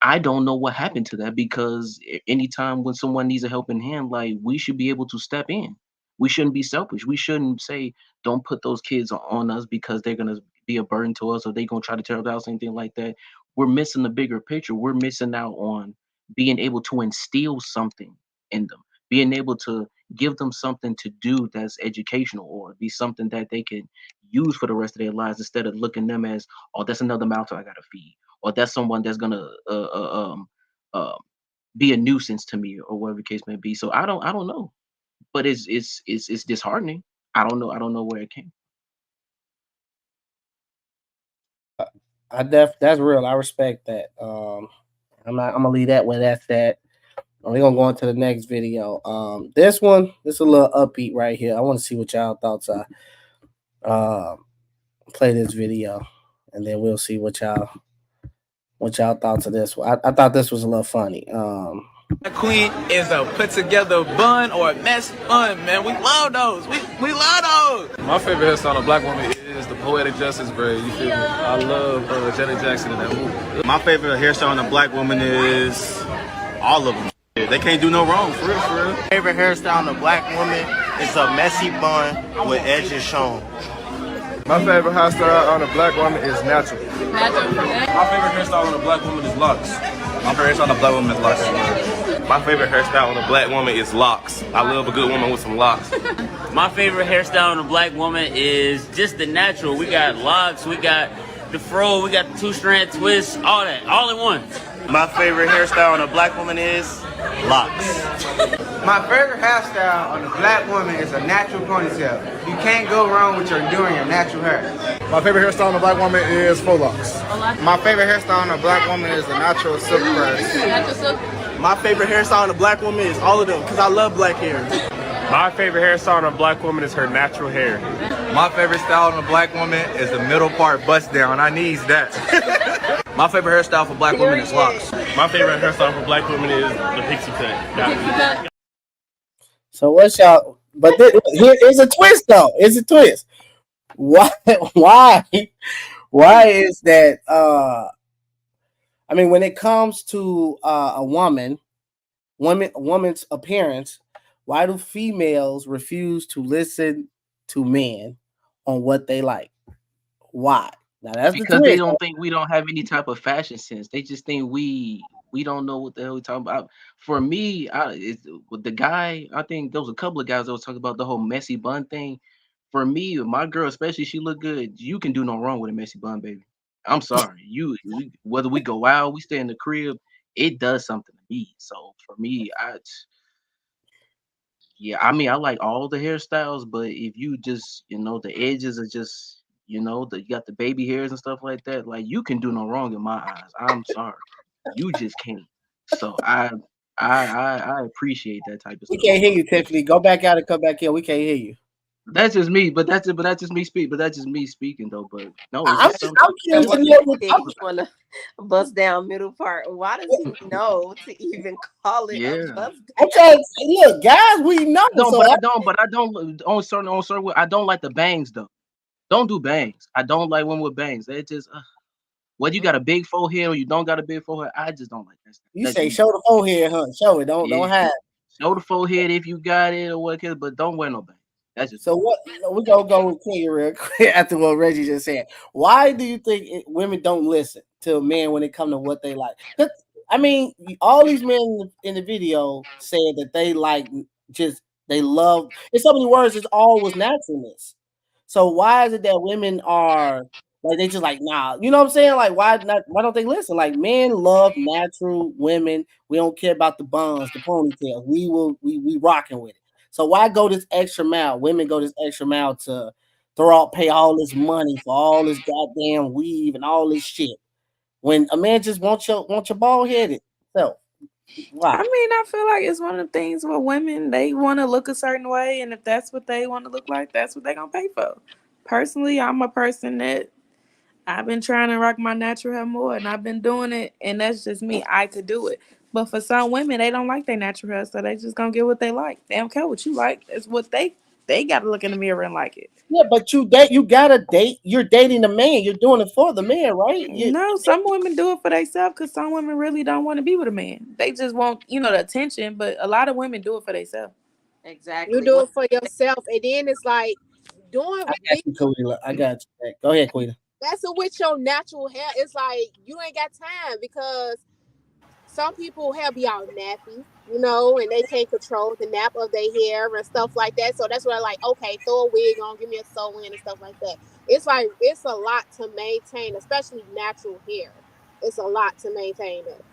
I don't know what happened to that because anytime when someone needs a helping hand, like we should be able to step in. We shouldn't be selfish. We shouldn't say, don't put those kids on us because they're gonna be a burden to us or they're gonna try to tear us out, anything like that. We're missing the bigger picture. We're missing out on being able to instill something in them, being able to give them something to do that's educational or be something that they can use for the rest of their lives instead of looking them as, oh, that's another mouth I gotta feed or that's someone that's gonna uh, be a nuisance to me or whatever the case may be. So I don't know, but it's disheartening. I don't know where it came. That's real. I respect that. I'm gonna leave that where that's at. We're gonna go on to the next video. This a little upbeat right here. I want to see what y'all thoughts are. Play this video, and then we'll see what y'all thoughts of this one. I thought this was a little funny. Queen is a put together bun or a mess bun, man. We love those. We love those. My favorite hairstyle on a black woman is the Poetic Justice braid. You feel me? I love Janet Jackson in that movie. My favorite hairstyle on a black woman is all of them. They can't do no wrong, for real, for real. Favorite hairstyle on a black woman is a messy bun with edges shown. My favorite hairstyle on a black woman is natural. My favorite hairstyle on a black woman is locks. My favorite hairstyle on a black woman is locks. My favorite hairstyle on a black woman is locks. I love a good woman with some locks. My favorite hairstyle on a black woman is just the natural. We got locks, we got the fro, we got the 2-strand twist, all that, all in one. My favorite hairstyle on a black woman is locks. My favorite hairstyle on a black woman is a natural ponytail. You can't go wrong with doing your natural hair. My favorite hairstyle on a black woman is faux locks. My favorite hairstyle on a black woman is a natural silk press. Natural silk. My favorite hairstyle on a black woman is all of them because I love black hair. My favorite hairstyle on a black woman is her natural hair. My favorite style on a black woman is the middle part bust down. I needs that. My favorite hairstyle for black women is locks. My favorite hairstyle for black women is the pixie cut. So what's y'all? But here's a twist though. It's a twist. Why is that? I mean, when it comes to a woman's appearance, why do females refuse to listen to men on what they like? Why? Now that's because they don't think we don't have any type of fashion sense. They just think we We don't know what the hell we talking about. For me, with the guy, I think there was a couple of guys that was talking about the whole messy bun thing. For me, my girl, especially, she look good. You can do no wrong with a messy bun, baby. I'm sorry. Whether we go out, we stay in the crib, it does something to me. So for me, yeah, I mean, I like all the hairstyles, but if you just, the edges are just, you got the baby hairs and stuff like that, like you can do no wrong in my eyes. I'm sorry, you just can't. So I appreciate that type of We stuff. can't hear you, Tiffany. Go back out and come back in. We can't hear you. That's just me, but that's just me speak. But that's just me speaking though. But no, it's I'm just something. curious to What know you what. said, you want to bust down middle part. Why does he know to even call it a Yeah. bust I'm trying to say, look, guys, we know. I don't on certain I don't like the bangs though. Don't do bangs. I don't like women with bangs. They just whether you got a big forehead or you don't got a big forehead, I just don't like that. You say show the forehead, huh? Show it. Don't hide. Show the forehead if you got it or whatever, but don't wear no bangs. That's just so. What we gonna go with Kenya real quick after what Reggie just said. Why do you think women don't listen to men when it comes to what they like? I mean, all these men in the video said that they like they love. In so many words, it's always naturalness. So why is it that women are like they just like nah? You know what I'm saying? Like why don't they listen? Like men love natural women. We don't care about the buns, the ponytails. We rocking with it. So why go this extra mile? Women go this extra mile to pay all this money for all this goddamn weave and all this shit. When a man just wants your bald headed self. Why? I mean, I feel like it's one of the things where women, they want to look a certain way, and if that's what they want to look like, that's what they're gonna pay for. Personally, I'm a person that I've been trying to rock my natural hair more, and I've been doing it, and that's just me. I could do it. But for some women, they don't like their natural hair, so they just gonna get what they like. They don't care what you like. It's what they gotta look in the mirror and like it. Yeah, but you gotta date. You're dating the man. You're doing it for the man, right? No, some women do it for themselves because some women really don't want to be with a man. They just want, the attention. But a lot of women do it for themselves. Exactly. You do it for yourself, and then it's like doing. I got you. Go ahead, Quita. That's with your natural hair. It's like you ain't got time because some people hair be all nappy, and they can't control the nap of their hair and stuff like that. So that's why, like, okay, throw a wig on, give me a sew-in and stuff like that. It's like it's a lot to maintain, especially natural hair. It's a lot to maintain it.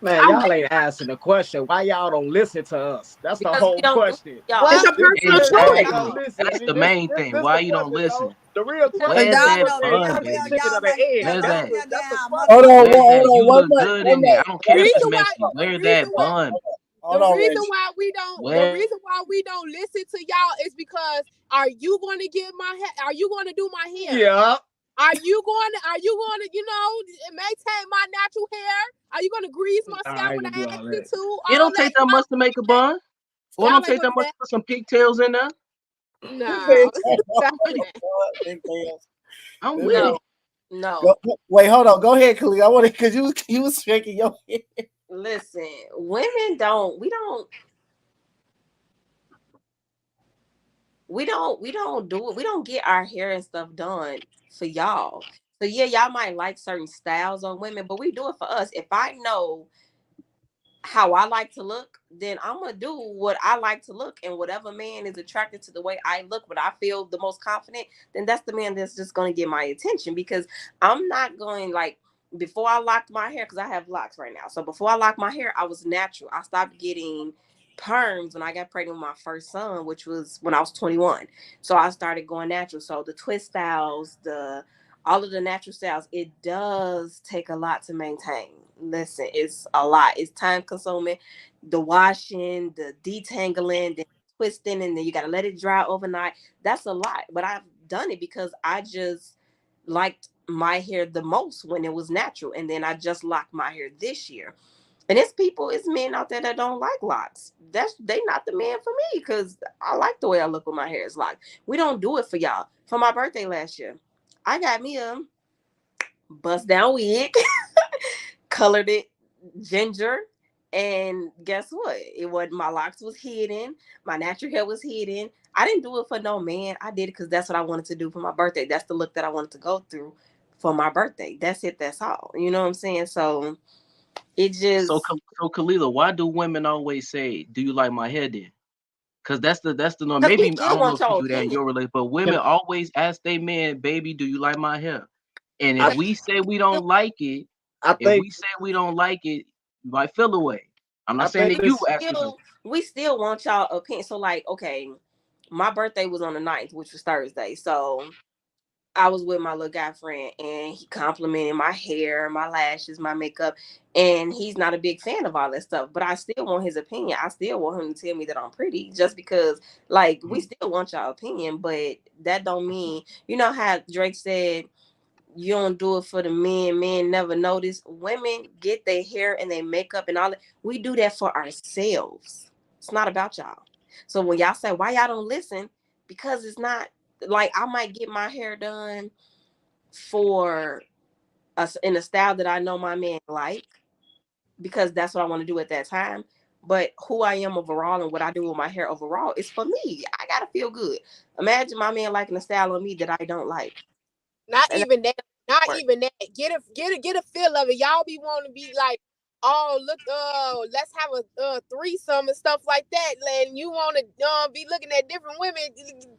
Man, y'all ain't asking the question. Why y'all don't listen to us? That's the whole question. It's a personal choice. That's the main thing. Why you don't listen? The real question. Where's that fun, baby? Where's that? Hold on. You look good in it. I don't care if it's messy. Where's that bun? The reason why we don't listen to y'all is because are you going to get my hair? Are you going to do my hair? Yeah. Are you going to maintain my natural hair? Are you going to grease my scalp when I ask you to? It don't take that much to make a bun. Or it don't take that much to put some pigtails in there. No. I'm with it. No. Wait, hold on. Go ahead, Khalid. I want to because you was shaking your head. Listen, women don't. We don't do it. We don't get our hair and stuff done for y'all. So yeah, y'all might like certain styles on women, but we do it for us. If I know how I like to look, then I'm gonna do what I like to look, and whatever man is attracted to the way I look, when I feel the most confident, then that's the man that's just gonna get my attention. Because I'm not going before I locked my hair, because I have locks right now. So before I locked my hair, I was natural. I stopped getting perms when I got pregnant with my first son, which was when I was 21. So I started going natural. So the twist styles, all of the natural styles, it does take a lot to maintain. Listen, it's a lot. It's time consuming. The washing, the detangling, the twisting, and then you got to let it dry overnight. That's a lot. But I've done it because I just liked my hair the most when it was natural. And then I just locked my hair this year. And it's men out there that don't like locks. They not the man for me because I like the way I look with my hair is locked. We don't do it for y'all. For my birthday last year, I got me a bust down wig, colored it ginger, and guess what? It wasn't, my locks was hidden, my natural hair was hidden. I didn't do it for no man. I did it because that's what I wanted to do for my birthday. That's the look that I wanted to go through for my birthday. That's it. That's all. You know what I'm saying? So It just so Kalila, why do women always say, "Do you like my hair?" Then, because that's the norm. Maybe I don't know if you do that in your relationship, but women always ask their men, "Baby, do you like my hair?" And if we say we don't like it, you might feel away. I'm not saying that you asking. We still want y'all opinion. So like, okay, my birthday was on the 9th, which was Thursday. So I was with my little guy friend and he complimented my hair, my lashes, my makeup. And he's not a big fan of all that stuff, but I still want his opinion. I still want him to tell me that I'm pretty just because like we still want y'all opinion, but that don't mean, you know how Drake said, you don't do it for the men never notice. Women get their hair and their makeup and all that. We do that for ourselves. It's not about y'all. So when y'all say, why y'all don't listen? Because it's not like I might get my hair done for us in a style that I know my man like, because that's what I want to do at that time. But who I am overall and what I do with my hair overall is for me. I gotta feel good. Imagine my man liking a style on me that I don't like. Not even that. Get a feel of it. Y'all be wanting to be like, oh look, let's have a threesome and stuff like that. And you want to be looking at different women,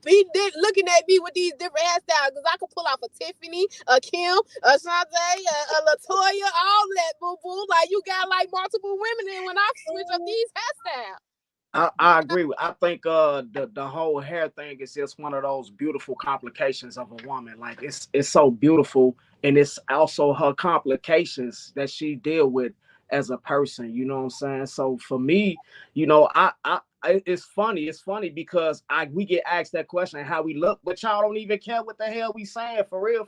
be looking at me with these different hairstyles, because I could pull off a Tiffany, a Kim, a Shantae, a Latoya, all that boo boo. Like you got like multiple women in when I switch up these hairstyles. I agree with. I think the whole hair thing is just one of those beautiful complications of a woman. Like it's so beautiful, and it's also her complications that she deal with as a person. You know what I'm saying? So for me, you know, it's funny. It's funny because we get asked that question how we look, but y'all don't even care what the hell we saying for real.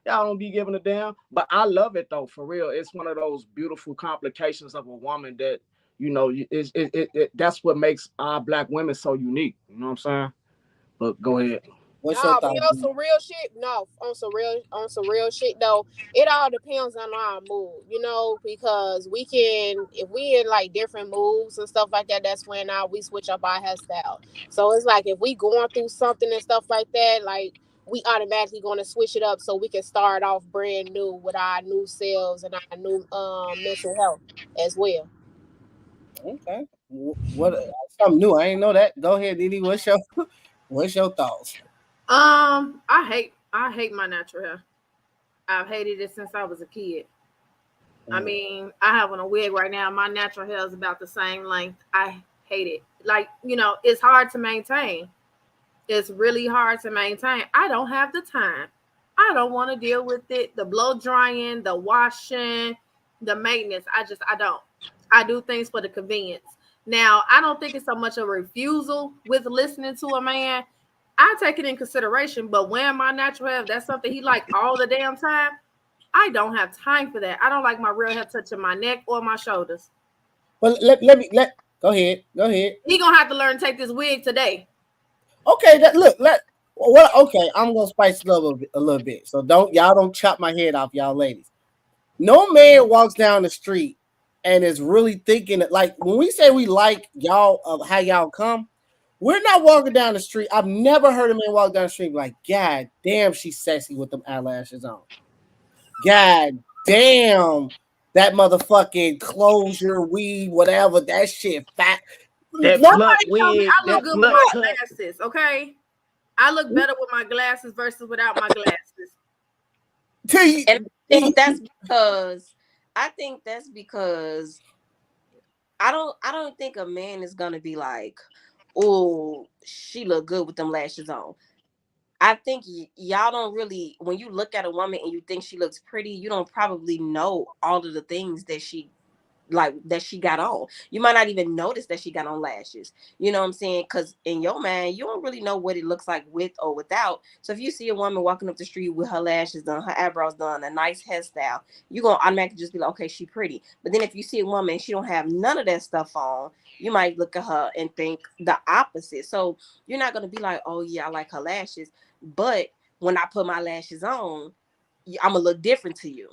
Y'all don't be giving a damn. But I love it though, for real. It's one of those beautiful complications of a woman that, you know, that's what makes our Black women so unique. You know what I'm saying? But go ahead. What's your thought? On some real shit. No, on some real shit though. It all depends on our mood, you know, because if we in like different moods and stuff like that, that's when we switch up our hairstyle. So it's like if we going through something and stuff like that, like we automatically going to switch it up so we can start off brand new with our new selves and our new mental health as well. Okay. What something new? I ain't know that. Go ahead, Didi. What's your thoughts? I hate my natural hair. I've hated it since I was a kid. I mean, I have on a wig right now. My natural hair is about the same length. I hate it. Like, you know, it's hard to maintain. It's really hard to maintain. I don't have the time. I don't want to deal with it. The blow drying, the washing, the maintenance. I don't. I do things for the convenience. Now, I don't think it's so much a refusal with listening to a man. I take it in consideration, but wearing my natural hair, that's something he like all the damn time. I don't have time for that. I don't like my real hair touching my neck or my shoulders. Well, let go ahead. He gonna have to learn to take this wig today. Okay, okay, I'm gonna spice it up a little bit. So y'all don't chop my head off, y'all ladies. No man walks down the street and is really thinking that, like, when we say we like y'all of how y'all come, we're not walking down the street. I've never heard a man walk down the street like, God damn, she's sexy with them eyelashes on. God damn, that motherfucking closure, weed, whatever, that shit fat. Nobody told me I look good with my glasses, okay? I look better with my glasses versus without my glasses. And I think that's because I don't think a man is gonna be like, oh, she look good with them lashes on. I think y'all don't really, when you look at a woman and you think she looks pretty, you don't probably know all of the things that she got on. You might not even notice that she got on lashes. You know what I'm saying? Because in your mind, you don't really know what it looks like with or without. So if you see a woman walking up the street with her lashes done, her eyebrows done, a nice hairstyle, you're going to automatically just be like, okay, she pretty. But then if you see a woman and she don't have none of that stuff on, you might look at her and think the opposite. So you're not going to be like, oh yeah, I like her lashes. But when I put my lashes on, I'm going to look different to you.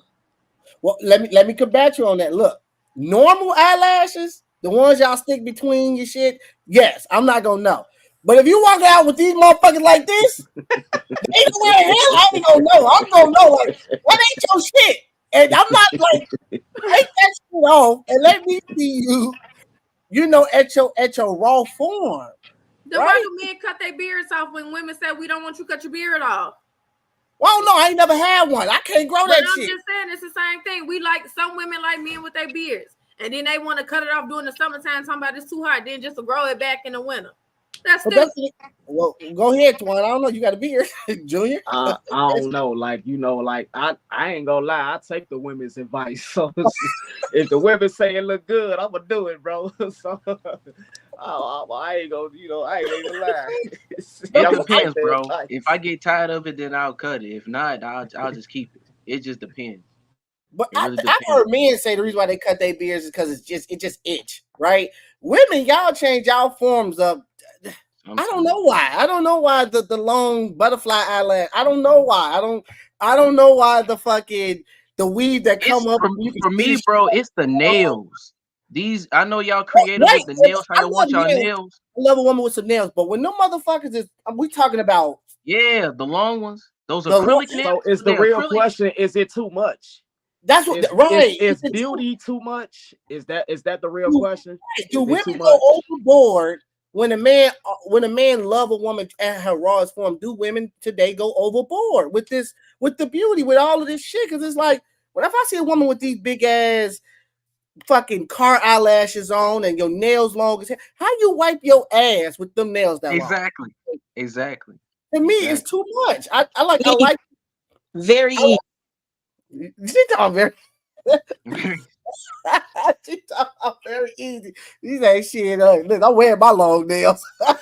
Well, let me combat you on that. Look. Normal eyelashes, the ones y'all stick between your shit, yes, I'm not gonna know. But if you walk out with these motherfuckers like this, I ain't gonna know. I'm gonna know, like, what ain't your shit? And I'm not like, ain't that off and let me see you, at your raw form. Then why do men cut their beards off when women say we don't want you to cut your beard off? Well, no, I ain't never had one. I can't grow that shit. I'm just saying it's the same thing. We like some women like men with their beards, and then they want to cut it off during the summertime, talking about it's too hot, then just to grow it back in the winter. Well, go ahead, Twan. I don't know. You got a beard, Junior. I don't know. I ain't gonna lie. I take the women's advice. So if the women say it look good, I'm gonna do it, bro. So I ain't gonna, I ain't gonna lie. It depends, bro. If I get tired of it, then I'll cut it. If not, I'll just keep it. It just depends. But I've heard men say the reason why they cut their beards is because it just itch, right? Women, y'all change y'all forms up. I don't know why. I don't know why the long butterfly eyelash. I don't know why. I don't know why the weave that come up. For me, bro, it's the nails. These I know y'all creative with the nails. How y'all want y'all nails? I love a woman with some nails, but when no motherfuckers we talking about the long ones. Those acrylic nails. So is the real question? Is it too much? That's what right. Is beauty too much? Is that the real question? Do women go overboard when a man love a woman at her rawest form? Do women today go overboard with the beauty, with all of this shit? Because it's like, whenever I see a woman with these big ass fucking car eyelashes on and your nails long as hell, how you wipe your ass with them nails that long? Exactly. To me, it's too much. I like very easy. She talking very she talking about very easy. These ain't shit. Look, I'm wearing my long nails. I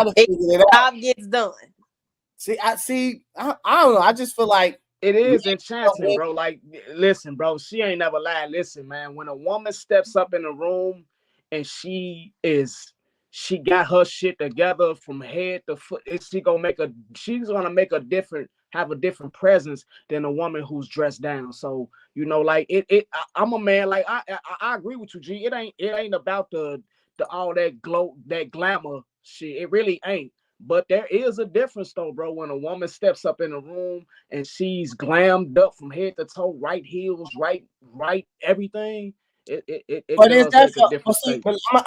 just figured it out. Job gets done. I don't know. I just feel like it is enchanting, bro. Like, listen, bro, she ain't never lied. Listen, man, when a woman steps up in the room and she got her shit together from head to foot, she's gonna have a different presence than a woman who's dressed down. So, I'm a man, like I agree with you, G. It ain't about the all that glamour shit. It really ain't. But there is a difference though, bro, when a woman steps up in a room and she's glammed up from head to toe, right heels, right everything. But is that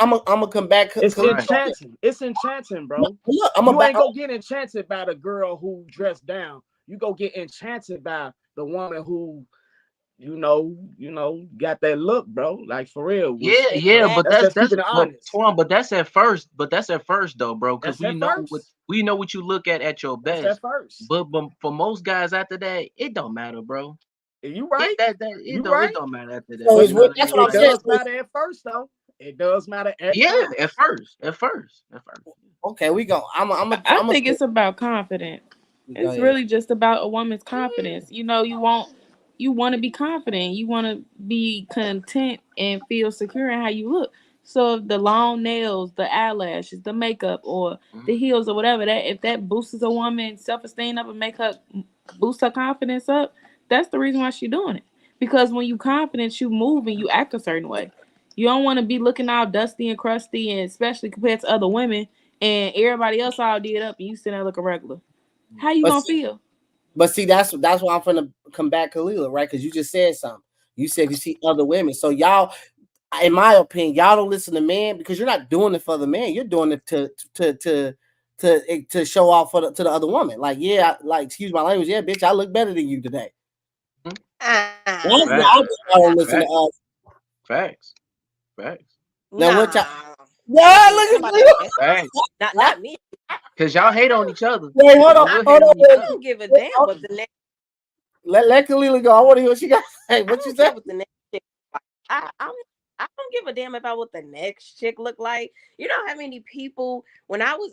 I'm gonna come back. It's enchanting. It's enchanting, bro. Look, you ain't gonna get enchanted by the girl who dressed down. You go get enchanted by the woman who, got that look, bro. Like, for real. But that's Twan, but that's at first. But that's at first though, bro. Because we know what you look at your best. That's at first. But for most guys after that, it don't matter, bro. You right? It don't matter after that. So that's what I'm saying. It does matter at first, though. It does matter at first. At first. Okay, we go. I think it's about confidence. It's really just about a woman's confidence. You want to be confident. You want to be content and feel secure in how you look. So if the long nails, the eyelashes, the makeup, or the heels, or whatever, if that boosts a woman's self-esteem up and boost her confidence up, that's the reason why she's doing it. Because when you confident, you move and you act a certain way. You don't want to be looking all dusty and crusty, and especially compared to other women, and everybody else all did up and you sit there looking regular. How you gonna feel? But see, that's why I'm gonna come back, Kalila, right? Because you just said something. You said you see other women. So y'all, in my opinion, y'all don't listen to men because you're not doing it for the man. You're doing it to show off to the other woman. Like, excuse my language, bitch, I look better than you today. I don't listen to us. Facts. Now what y'all? Yeah, look at you. Facts. Not me. Because y'all hate on each other. Wait, hold on. I don't give a damn what the next. Let Kalila go. I want to hear what she got. Hey, what you say? What the next chick I don't give a damn about what the next chick look like. You know how many people when I was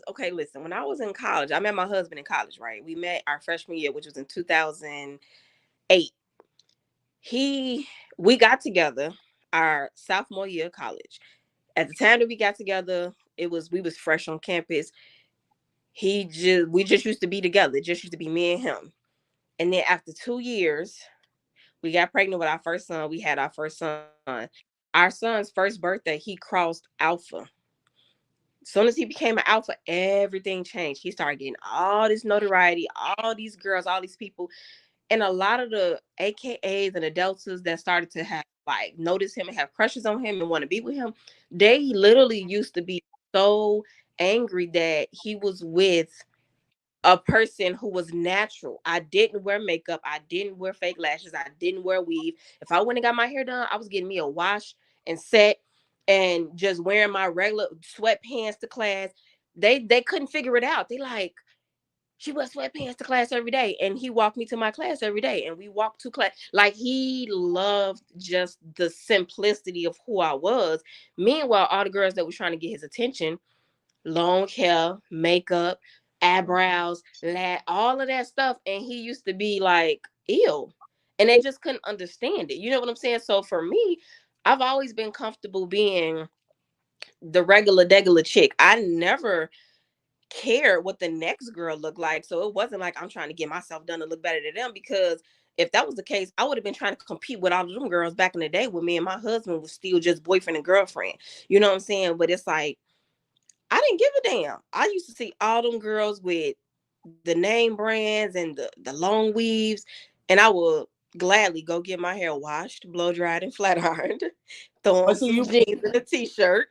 in college, I met my husband in college, right? We met our freshman year, which was in 2008. We got together our sophomore year of college. At the time that we got together, we was fresh on campus. We just used to be together. It just used to be me and him. And then after 2 years, we got pregnant with our first son. We had our first son. Our son's first birthday, he crossed alpha. As soon as he became an alpha, everything changed. He started getting all this notoriety, all these girls, all these people. And a lot of the AKAs and the deltas that started to have like notice him and have crushes on him and want to be with him, they literally used to be so angry that he was with a person who was natural. I didn't wear makeup. I didn't wear fake lashes. I didn't wear weave. If I went and got my hair done, I was getting me a wash and set and just wearing my regular sweatpants to class. They couldn't figure it out. They like, she wears sweatpants to class every day. And he walked me to my class every day. And we walked to class. Like, he loved just the simplicity of who I was. Meanwhile, all the girls that were trying to get his attention, long hair, makeup, eyebrows, all of that stuff. And he used to be like, ew. And they just couldn't understand it. You know what I'm saying? So for me, I've always been comfortable being the regular chick. I never cared what the next girl looked like. So it wasn't like I'm trying to get myself done to look better than them, because if that was the case, I would have been trying to compete with all of them girls back in the day when me and my husband was still just boyfriend and girlfriend. You know what I'm saying? But it's like, I didn't give a damn. I used to see all them girls with the name brands and the long weaves, and I would gladly go get my hair washed, blow dried, and flat ironed, throw on some jeans and a t-shirt,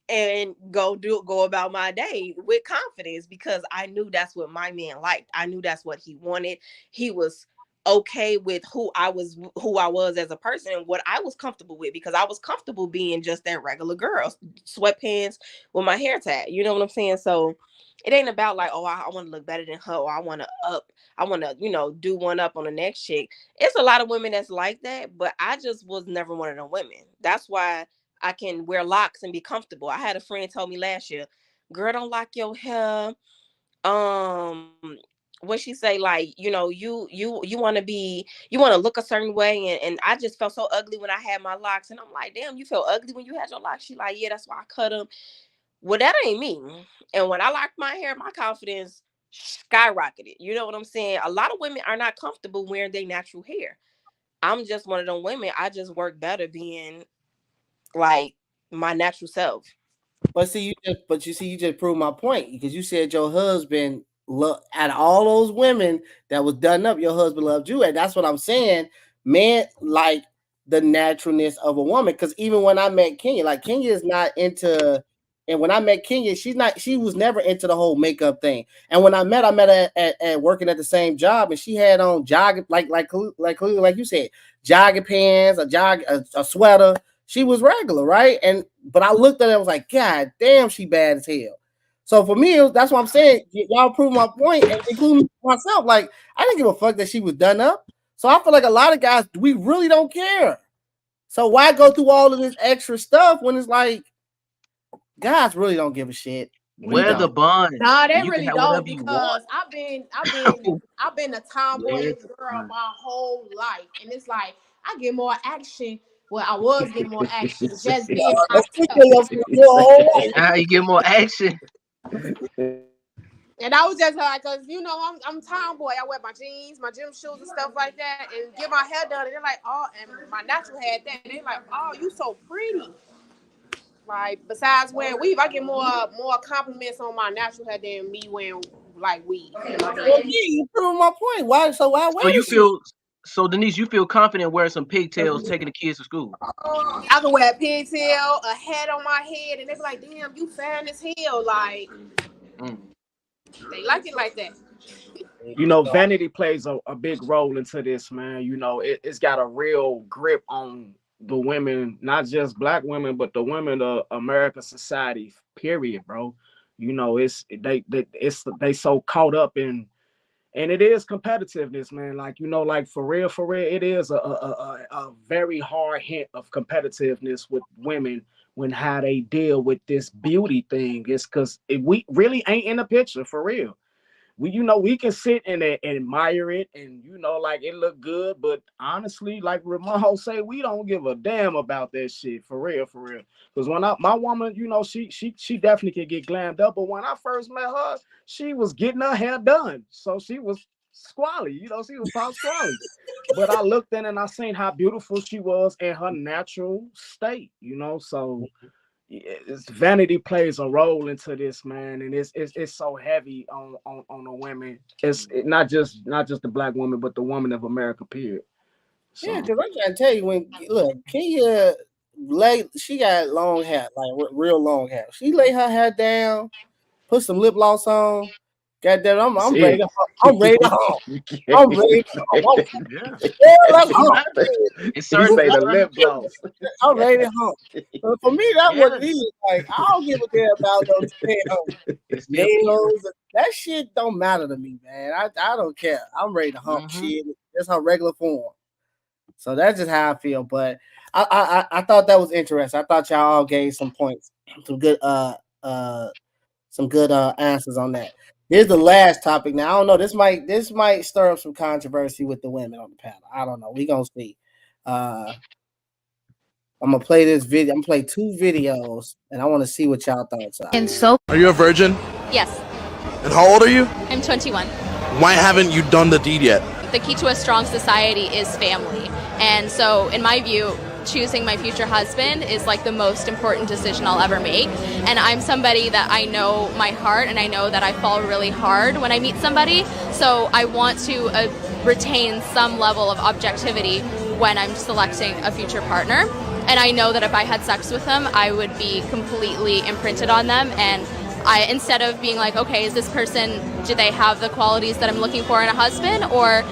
and go about my day with confidence, because I knew that's what my man liked. I knew that's what he wanted. He was okay with who I was as a person, and what I was comfortable with, because I was comfortable being just that regular girl, sweatpants with my hair tied. You know what I'm saying? So it ain't about like, oh, I want to look better than her, or I want to do one up on the next chick. It's a lot of women that's like that, but I just was never one of them women. That's why I can wear locks and be comfortable. I had a friend tell me last year, girl, don't lock your hair. What she say, like, you want to look a certain way, and I just felt so ugly when I had my locks, and I'm like, damn, you feel ugly when you had your locks? She like, yeah, that's why I cut them. Well, that ain't me. And when I locked my hair, my confidence skyrocketed. You know what I'm saying? A lot of women are not comfortable wearing their natural hair. I'm just one of them women. I just work better being like my natural self. But you just proved my point, because you said your husband out of all those women that was done up, your husband loved you, and that's what I'm saying. Man, like the naturalness of a woman, because even when I met Kenya, like Kenya is not into, and when I met Kenya, she was never into the whole makeup thing. And when I met her at working at the same job, and she had on jogging, like you said, jogging pants, a sweater. She was regular, right? But I looked at her and was like, God damn, she bad as hell. So for me, that's what I'm saying. Y'all prove my point, including myself. Like, I didn't give a fuck that she was done up. So I feel like a lot of guys, we really don't care. So why go through all of this extra stuff when it's like, guys really don't give a shit. Where the bond? Nah, they really don't, because I've been a tomboy girl my whole life, and it's like I get more action. Well, I was getting more action just being myself. Now you get more action. And I was just like, cause I'm tomboy. I wear my jeans, my gym shoes, and stuff like that, and get my hair done. And they're like, oh, and my natural hair that. And they're like, oh, you so pretty. Like, besides wearing weave, I get more compliments on my natural hair than me wearing like weave. You prove my point. Why wear So Denise, you feel confident wearing some pigtails, taking the kids to school? I can wear a pigtail, a hat on my head, and they be like, damn, you fine as hell. Like, they like it like that. Vanity plays a big role into this, man. It's got a real grip on the women, not just black women, but the women of American society, period, bro. They so caught up in, and it is competitiveness, man. Like for real, it is a very hard hint of competitiveness with women when how they deal with this beauty thing. It's because we really ain't in the picture for real. We can sit and admire it, and like it look good, but honestly, like Ramon say, we don't give a damn about that shit for real. Because when my woman, she definitely can get glammed up, but when I first met her, she was getting her hair done, so she was squally, she was probably squally. But I looked in and I seen how beautiful she was in her natural state, so. vanity plays a role into this, man, and it's so heavy on the women. It's not just the black woman, but the woman of America, period. So. Yeah, because I'm trying to tell you, look, Kenya she got long hair, like real long hair. She lay her hair down, put some lip gloss on. Goddamn, I'm ready to hump. I'm ready to hump. I'm ready to hump. It's certain the lip gloss. I'm ready to hump. So for me, that's what it is. Like, I don't give a damn about those nails. That shit don't matter to me, man. I don't care. I'm ready to hump shit. That's her regular form. So that's just how I feel. But I thought that was interesting. I thought y'all all gave some points, some good answers on that. Here's the last topic. Now I don't know. This might stir up some controversy with the women on the panel. I don't know. We gonna see. I'm gonna play this video. I'm gonna play 2 videos, and I want to see what y'all thoughts are. And so, are you a virgin? Yes. And how old are you? I'm 21. Why haven't you done the deed yet? The key to a strong society is family, and so in my view, choosing my future husband is like the most important decision I'll ever make. And I'm somebody that I know my heart, and I know that I fall really hard when I meet somebody. So I want to retain some level of objectivity when I'm selecting a future partner. And I know that if I had sex with them, I would be completely imprinted on them. And instead of being like, okay, is this person, do they have the qualities that I'm looking for in a husband, or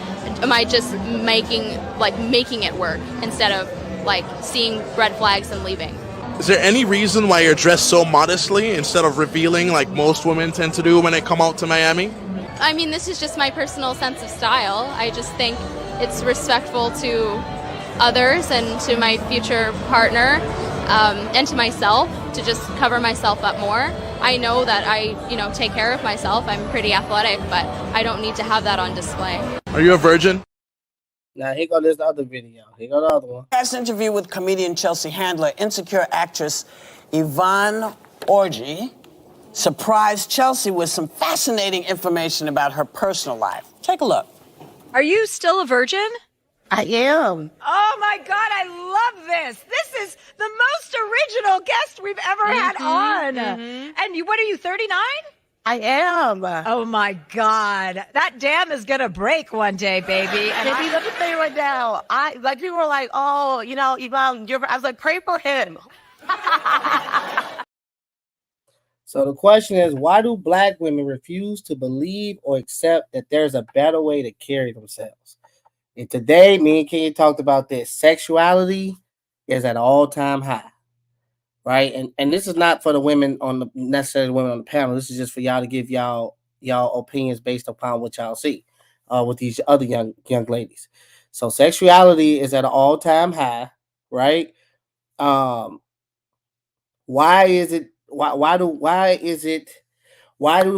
am I just making it work instead of like seeing red flags and leaving? Is there any reason why you're dressed so modestly instead of revealing like most women tend to do when they come out to Miami? I mean, this is just my personal sense of style. I just think it's respectful to others and to my future partner, and to myself, to just cover myself up more. I know that I, take care of myself. I'm pretty athletic, but I don't need to have that on display. Are you a virgin? Now, here go this other video. Here go the other one. Last interview with comedian Chelsea Handler, Insecure actress Yvonne Orji surprised Chelsea with some fascinating information about her personal life. Take a look. Are you still a virgin? I am. Oh my God, I love this. This is the most original guest we've ever had on. And what are you, 39? I am. Oh my God. That dam is going to break one day, baby. And Baby, let me tell you right now. People were like, oh, Yvonne, I was like, pray for him. So the question is, why do black women refuse to believe or accept that there's a better way to carry themselves? And today, me and Kenya talked about this. Sexuality is at an all-time high. Right, and this is not for the women necessarily women on the panel. This is just for y'all to give y'all opinions based upon what y'all see with these other young ladies. So sexuality is at an all-time high, right? Why is it? Why do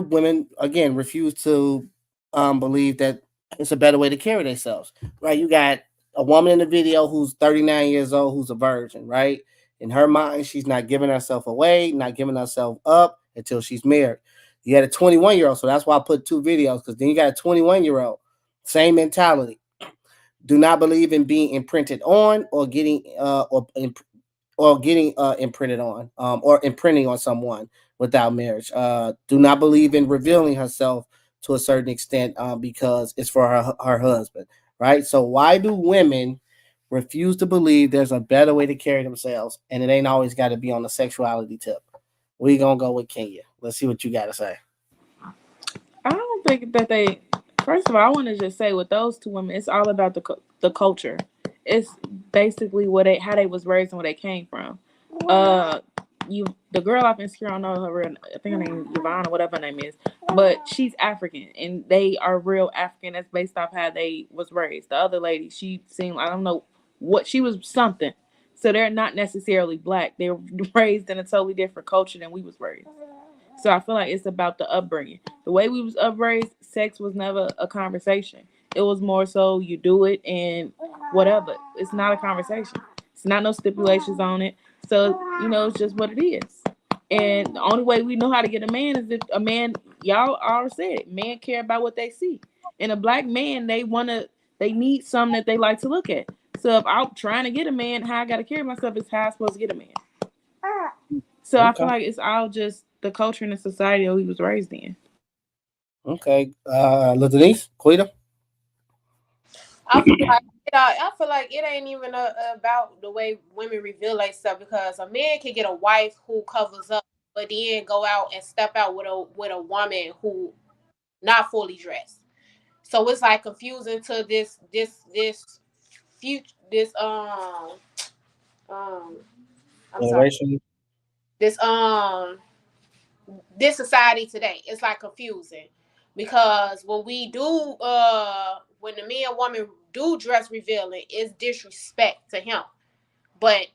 women again refuse to believe that it's a better way to carry themselves? Right, you got a woman in the video who's 39 years old who's a virgin, right? In her mind, she's not giving herself away, not giving herself up until she's married. You had a 21-year-old, so that's why I put 2 videos, because then you got a 21-year-old, same mentality. Do not believe in being imprinted on or getting imprinted on, or imprinting on someone without marriage. Do not believe in revealing herself to a certain extent because it's for her husband, right? So why do women refuse to believe there's a better way to carry themselves, and it ain't always got to be on the sexuality tip? We gonna go with Kenya. Let's see what you got to say. I don't think that they. First of all, I want to just say with those 2 women, it's all about the culture. It's basically how they was raised and where they came from. The girl off Insecure, I don't know her real. I think her name is Yvonne or whatever her name is, but she's African, and they are real African. That's based off how they was raised. The other lady, she seemed, I don't know what, she was something. So they're not necessarily black. They were raised in a totally different culture than we was raised. So I feel like it's about the upbringing. The way we was upraised, sex was never a conversation. It was more so you do it and whatever. It's not a conversation. It's not no stipulations on it. So, it's just what it is. And the only way we know how to get a man is if a man, y'all already said it, men care about what they see. And a black man, they need something that they like to look at. So if I'm trying to get a man, how I got to carry myself is how I'm supposed to get a man. So I feel like it's all just the culture and the society that he was raised in. Okay. Denise, Quita? I feel like it ain't even about the way women reveal themselves, because a man can get a wife who covers up, but then go out and step out with a woman who not fully dressed. So it's like confusing to this future I'm sorry. This society today. It's like confusing, because when we do when the man and woman do dress revealing, it's disrespect to him. But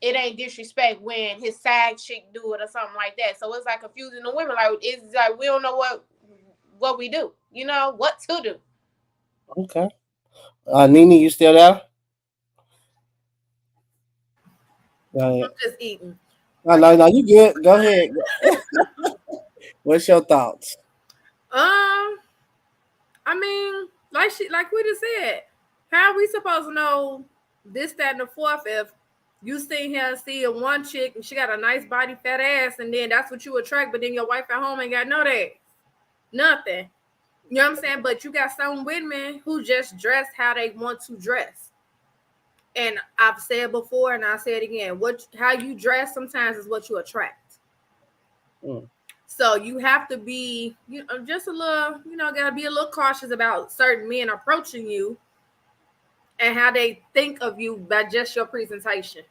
it ain't disrespect when his side chick do it or something like that. So it's like confusing the women. Like, it's like we don't know what we do. You know what to do. Okay. Nene, you still there? I'm just eating. No, you good. Go ahead. What's your thoughts? I mean, like we just said, how are we supposed to know this, that, and the fourth if you sitting here seeing one chick and she got a nice body, fat ass, and then that's what you attract, but then your wife at home ain't got no that. Nothing. You know what I'm saying? But you got some women who just dress how they want to dress. And I've said before, and I'll say it again, how you dress sometimes is what you attract. So you have to be, just a little, gotta be a little cautious about certain men approaching you and how they think of you by just your presentation.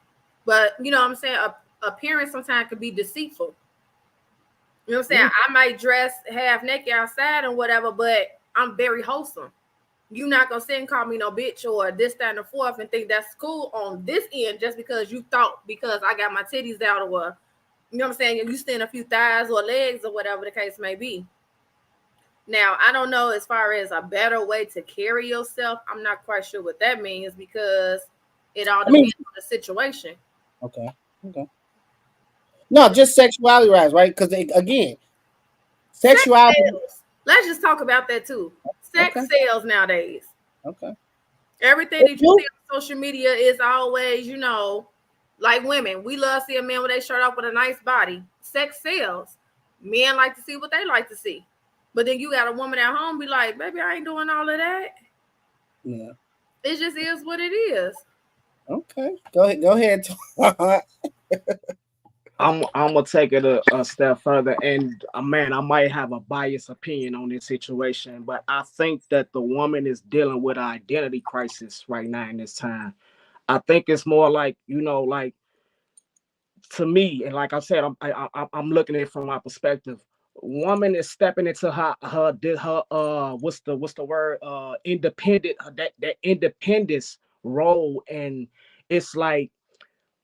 But you know what I'm saying? Appearance sometimes can be deceitful. You know what I'm saying? I might dress half naked outside and whatever, but I'm very wholesome. You're not gonna sit and call me no bitch or this, that, and the fourth and think that's cool on this end just because you thought because I got my titties out or you know what I'm saying, you stand a few thighs or legs or whatever the case may be. Now, I don't know as far as a better way to carry yourself. I'm not quite sure what that means because it all depends on the situation. Okay. No, just sexuality rise, right? Because again, sexuality. Let's just talk about that too. Sex sells nowadays. Okay. Everything that you see on social media is always, like women. We love to see a man with their shirt off with a nice body. Sex sells. Men like to see what they like to see. But then you got a woman at home be like, baby, I ain't doing all of that. Yeah. It just is what it is. Okay. Go ahead. I'm gonna take it a step further, and man, I might have a biased opinion on this situation, but I think that the woman is dealing with an identity crisis right now in this time. I think it's more like, like to me, and like I said, I'm looking at it from my perspective. Woman is stepping into her what's the word, independent, that independence role, and it's like,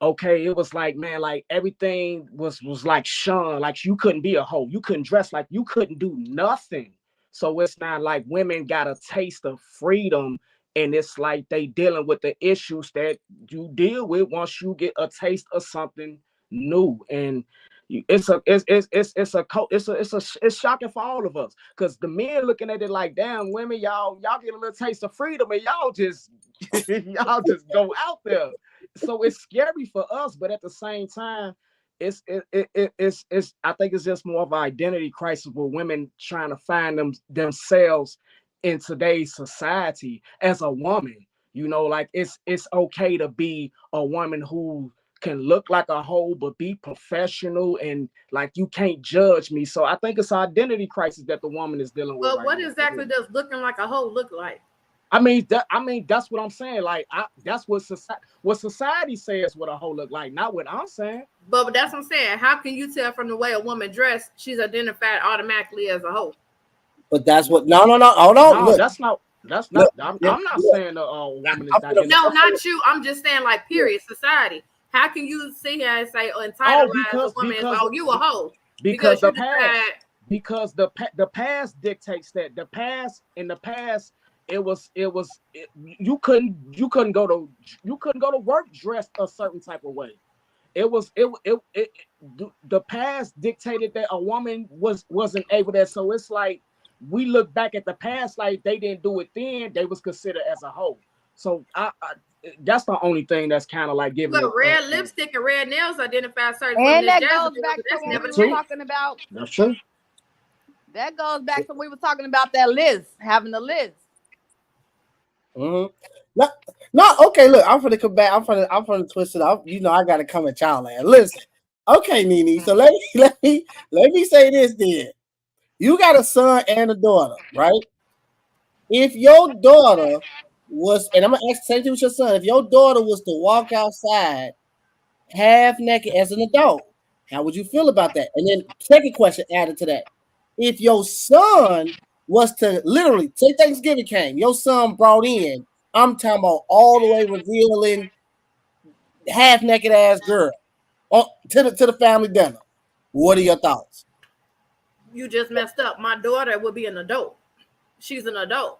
okay, it was like, man, like everything was like shunned, like you couldn't be a hoe, you couldn't dress, like you couldn't do nothing. So it's not like women got a taste of freedom, and it's like they dealing with the issues that you deal with once you get a taste of something new. And it's shocking for all of us, because the men looking at it like, damn, women, y'all get a little taste of freedom and y'all just go out there. So it's scary for us, but at the same time, it's I think it's just more of an identity crisis with women trying to find themselves in today's society as a woman. Like it's okay to be a woman who can look like a hoe but be professional, and like you can't judge me. So I think it's an identity crisis that the woman is dealing with. But what exactly does looking like a hoe look like? I mean, that's what I'm saying. Like, that's what society says what a hoe look like, not what I'm saying. But that's what I'm saying. How can you tell from the way a woman dressed she's identified automatically as a hoe? But that's what. No. Hold on. No, that's not. I'm not saying a woman is identified. No, not you. I'm just saying, like, period. Society. How can you sit here and say, entitled a woman is, you a hoe? Because the past dictates that. The past, in the past, you couldn't go to work dressed a certain type of way. The past dictated that a woman wasn't able to. So it's like we look back at the past like they didn't do it then, they was considered as a hoe. So that's the only thing that's kind of like giving. But red lipstick and red nails identify certain And women. that goes back to what we were talking about. That's true. That goes back to what we were talking about, that list, having a list. Mm-hmm. No, okay, look, I'm gonna come back. I'm gonna twist it up. You know, I gotta come at y'all and listen. Okay, Nene. So let me say this then. You got a son and a daughter, right? If your daughter was, and I'm gonna ask the same thing with your son, if your daughter was to walk outside half naked as an adult, how would you feel about that? And then second question added to that. If your son was to literally say Thanksgiving came, your son brought in, I'm talking about all the way revealing half naked ass girl to the family dinner. What are your thoughts? You just messed up. My daughter would be an adult. She's an adult.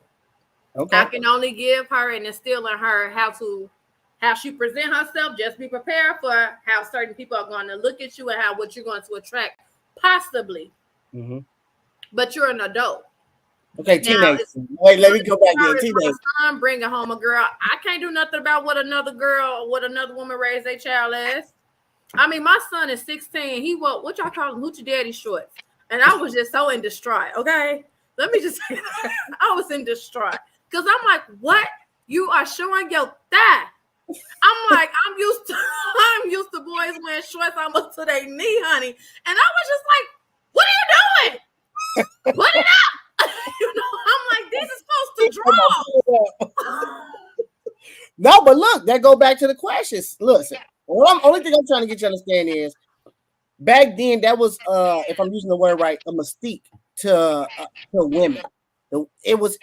Okay. I can only give her and instill in her how she present herself. Just be prepared for how certain people are going to look at you and what you're going to attract, possibly. Mm-hmm. But you're an adult. Okay, teenage. Wait, let me go back there. Teenage. I'm bringing home a girl. I can't do nothing about what another woman raised their child as. I mean, my son is 16. He what y'all call them? Hoochie daddy shorts. And I was just so in distraught. Okay, let me just say that. I was in distraught because I'm like, what? You are showing your thigh. I'm like, I'm used to boys wearing shorts almost to their knee, honey. And I was just like, what are you doing? Put it up. You know, I'm like, this is supposed to draw. No, but look, that go back to the questions. Listen, only thing I'm trying to get you to understand is back then that was if I'm using the word right, a mystique to women. It was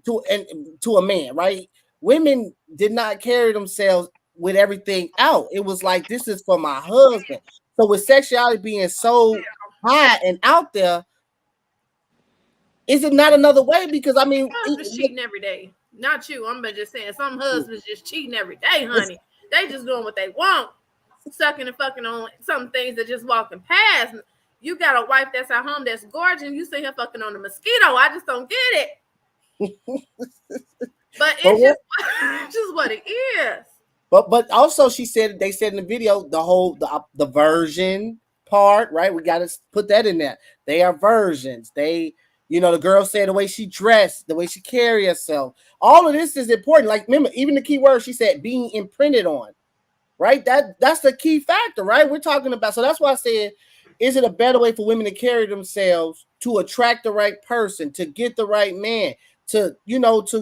to a man, right? Women did not carry themselves with everything out. It was like, this is for my husband. So with sexuality being so high and out there, is it not another way? Because I mean, husbands cheating every day. Not you. I'm just saying some husbands just cheating every day, honey. They just doing what they want, sucking and fucking on some things that just walking past. You got a wife that's at home that's gorgeous. You see her fucking on a mosquito. I just don't get it. But it's just what it is. But also they said in the video the version part, right? We got to put that in there. They are versions. They, you know, the girl said the way she dressed, the way she carry herself. All of this is important. Like, remember, even the key word she said, being imprinted on, right? That's the key factor, right? We're talking about. So that's why I said, is it a better way for women to carry themselves to attract the right person, to get the right man, to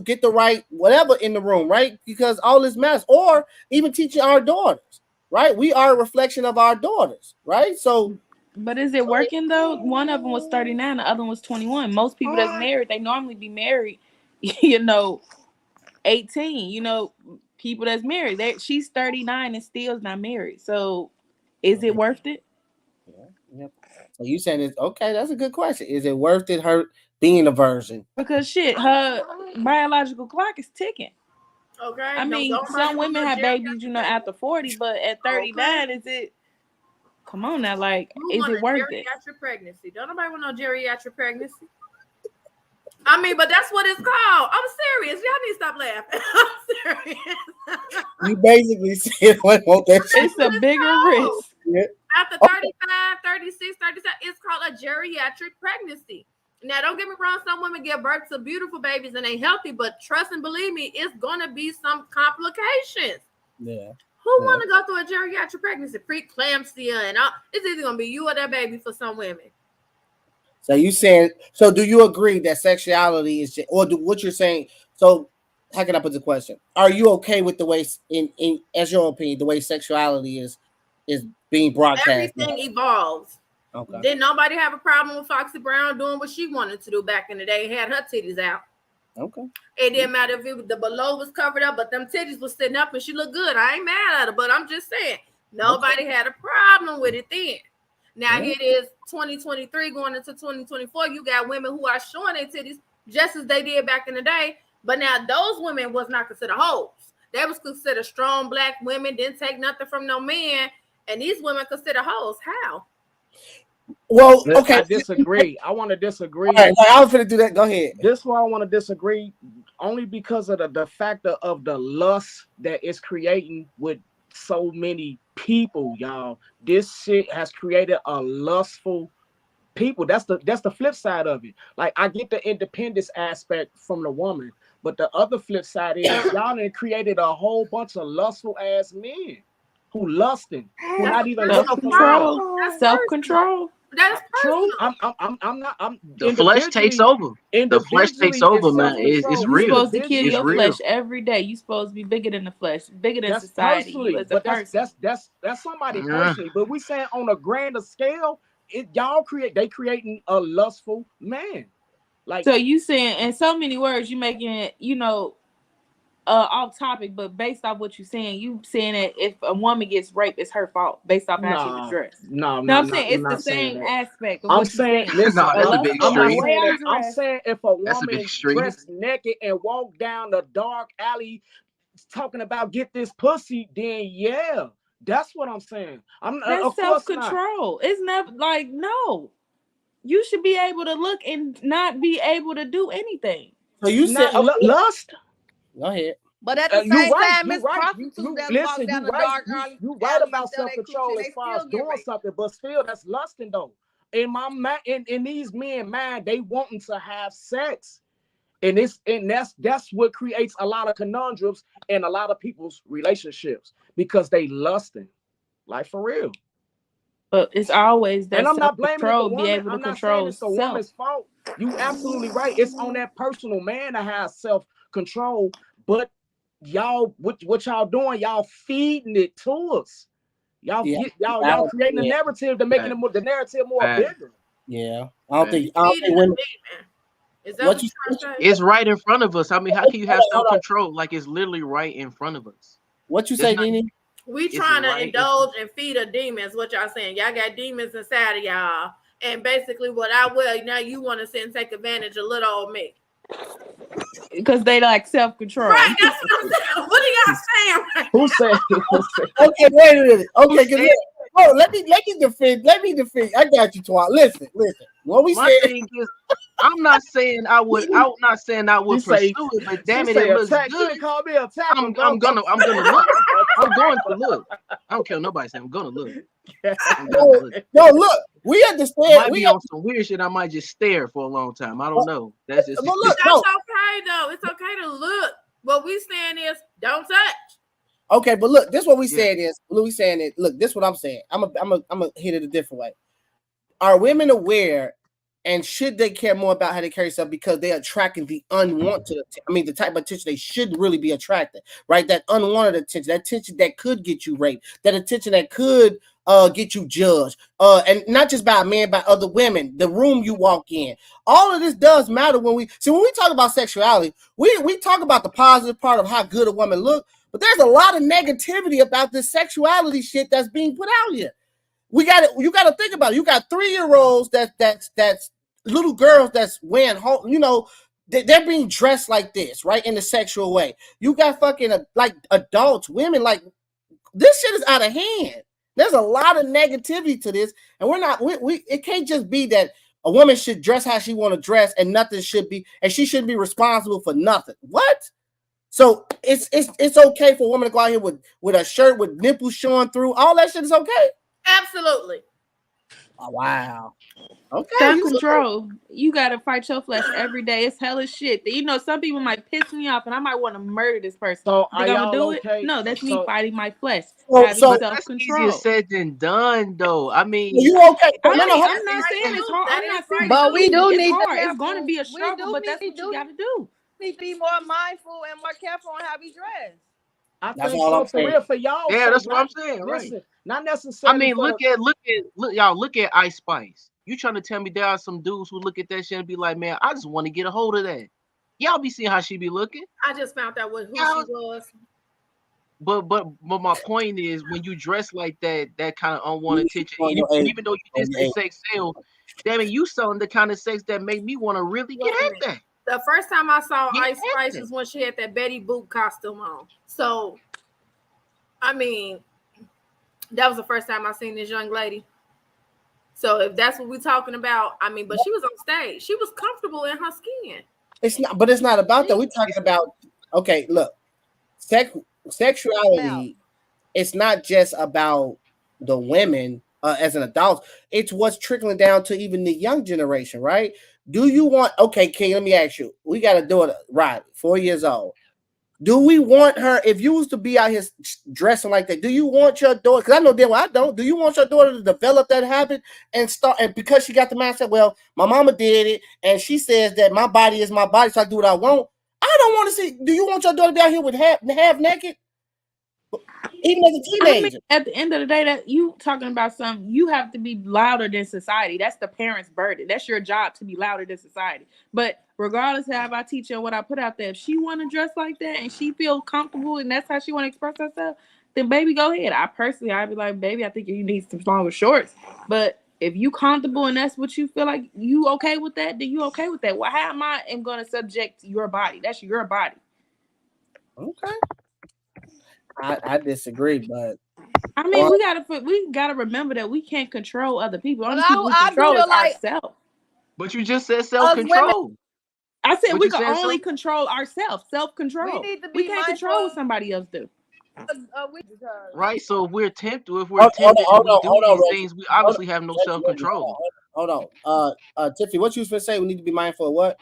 get the right whatever in the room, right? Because all this matters. Or even teaching our daughters, right? We are a reflection of our daughters, right? So, but is it working though? One of them was 39, the other one was 21. Most people that's married, they normally be married, 18. People that's married, she's 39 and still not married. So, is it worth it? Yeah. So you saying it's okay? That's a good question. Is it worth it? Her being a virgin? Because her biological clock is ticking. Okay. I mean, some women have babies, after 40, but at 39, is it? Come on now, like, is it worth it? Geriatric pregnancy. Don't nobody want no geriatric pregnancy. I mean, but that's what it's called. I'm serious. Y'all need to stop laughing. I'm serious. You basically said, it's a bigger risk. Yeah. After 35, 36, 37, it's called a geriatric pregnancy. Now, don't get me wrong. Some women give birth to beautiful babies and they healthy, but trust and believe me, it's going to be some complications. Yeah. Who want to go through a geriatric pregnancy, preeclampsia, and all? It's either going to be you or that baby for some women. So you saying? So do you agree that sexuality is, what you're saying? So how can I put the question? Are you okay with the way, in as your opinion, the way sexuality is being broadcast? Everything evolves. Okay. Didn't nobody have a problem with Foxy Brown doing what she wanted to do back in the day? Had her titties out. Okay. It didn't matter if the below was covered up, but them titties was sitting up and she looked good. I ain't mad at her, but I'm just saying nobody had a problem with it then. Now here it is 2023 going into 2024. You got women who are showing their titties just as they did back in the day. But now those women was not considered hoes. They was considered strong black women, didn't take nothing from no man. And these women considered hoes. How? Well, okay. I disagree. I want to disagree. All right, I was going to do that. Go ahead. This is why I want to disagree, only because of the factor of the lust that it's creating with so many people, y'all. This shit has created a lustful people. That's the flip side of it. Like, I get the independence aspect from the woman, but the other flip side is y'all done created a whole bunch of lustful ass men who lusting, who not even self-control. That's true. I'm not. The flesh takes over. The flesh takes over, man. It's real. You're supposed to kill it's your real. flesh every day. You're supposed to be bigger than the flesh, bigger than That's society. personally, You as a but person. that's somebody personally. But we saying on a grander scale, they creating a lustful man. Like, so you saying in so many words, you making it, off topic, but based off what you're saying, you saying that if a woman gets raped, it's her fault based off how she was dressed. No, I'm saying it's the same aspect of I'm what saying, you're saying. listen, I'm saying if a woman dressed naked and walked down the dark alley talking about get this pussy, then yeah, that's what I'm saying. That's self-control. It's never like, no. You should be able to look and not be able to do anything. So you said lust? Go ahead. But at the same time, it's prostitutes that walk down the dark alley. You right about self-control as far as doing something, but still that's lusting though. In my mind, in these men mind, they wanting to have sex. And that's what creates a lot of conundrums in a lot of people's relationships because they lusting. Like, for real. But it's always that, and I'm not blaming the woman. Be able to control it's the woman's fault. You absolutely right. It's on that personal man to have self-control. But y'all, what y'all doing? Y'all feeding it to us. Y'all creating a narrative to making the narrative more bigger. Yeah, I don't think women. Is that what you trying to say? It's right in front of us. I mean, how can you have self-control? Like, it's literally right in front of us. What you say, Nene? We trying to indulge and feed a demons. What y'all saying? Y'all got demons inside of y'all, and basically, now you want to sit and take advantage of little old me because they like self-control. Right? That's what I'm saying. What are y'all saying? Right Who said? Okay, wait a minute. Okay, let me defend. I got you, Twat. Listen. What we My thing is, I'm not saying I would pursue it, but damn it, it looks good. Call me a I'm gonna look. I'm going to look. I don't care what nobody say. I'm gonna look. No, look. We understand. Might be on some weird shit. I might just stare for a long time. I don't know. That's just. That's okay though. It's okay to look. What we saying is, don't touch. Okay, but look, this is what we saying is. Look, this is what I'm saying. I'm a hit it a different way. Are women aware, and should they care more about how they carry themselves because they are attracting the unwanted? The type of attention they should really be attracted, right? That unwanted attention, that attention that could get you raped, that attention that could get you judged, and not just by a man, by other women. The room you walk in, all of this does matter when we talk about sexuality. We talk about the positive part of how good a woman looks, but there's a lot of negativity about this sexuality shit that's being put out here. You got to think about it. You got 3-year-olds that's little girls that's wearing they're being dressed like this, right, in a sexual way. You got fucking like adults, women, like this shit is out of hand. There's a lot of negativity to this, and it can't just be that a woman should dress how she want to dress and nothing should be, and she shouldn't be responsible for nothing. What? So it's okay for a woman to go out here with a shirt with nipples showing through. All that shit is okay. Absolutely. Oh, wow. Okay. Self-control. You gotta fight your flesh every day. It's hella shit. Some people might piss me off, and I might want to murder this person. So think I'm gonna do okay? it? No, that's me fighting my flesh. So that's easier said than done, though. I mean, you okay? I'm not saying it's hard. I'm not saying, but we do need hard. It's going to be a struggle, but that's what you got to do. We need to be more mindful and more careful on how we dress. I think so for real for y'all. Yeah, that's what I'm saying. Listen, Right. Not necessarily. I mean, look at Ice Spice. You trying to tell me there are some dudes who look at that shit and be like, man, I just want to get a hold of that. Y'all be seeing how she be looking. I just found out who she was. But my point is, when you dress like that kind of unwanted attention, even though you just say sex sales, damn it, you selling the kind of sex that make me want to really get at that. The first time I saw Ice Spice is when she had that Betty Boop costume on. So, I mean, that was the first time I seen this young lady. So if that's what we're talking about, I mean, but she was on stage. She was comfortable in her skin. It's not, but it's not about that. We're talking about, okay, look, sexuality, it's not just about the women as an adult. It's what's trickling down to even the young generation, right? Do you want, okay, King, let me ask you. We got a daughter, Riley, 4 years old. Do we want her, if you was to be out here dressing like that, do you want your daughter, because I know damn well I don't, do you want your daughter to develop that habit and start, and because she got the mindset, well, my mama did it, and she says that my body is my body, so I do what I want. I don't want to see, do you want your daughter to be out here with half naked? Even as a teenager. I mean, at the end of the day, that you talking about something, you have to be louder than society. That's the parents' burden. That's your job to be louder than society. But regardless of how I teach her and what I put out there, if she want to dress like that and she feel comfortable and that's how she want to express herself, then baby, go ahead. I'd be like, baby, I think you need some longer shorts. But if you comfortable and that's what you feel like you okay with that, then you okay with that. Well, how am I going to subject your body? That's your body. Okay. I disagree, but I mean, we gotta remember that we can't control other people. Only people we control is ourselves. But you just said self-control. I said we can only control ourselves. Self-control. We can't control what somebody else do. Right. So if we're tempted, we do these things, we obviously have no self-control. Hold on. Tiffany, what you was gonna say? We need to be mindful of what?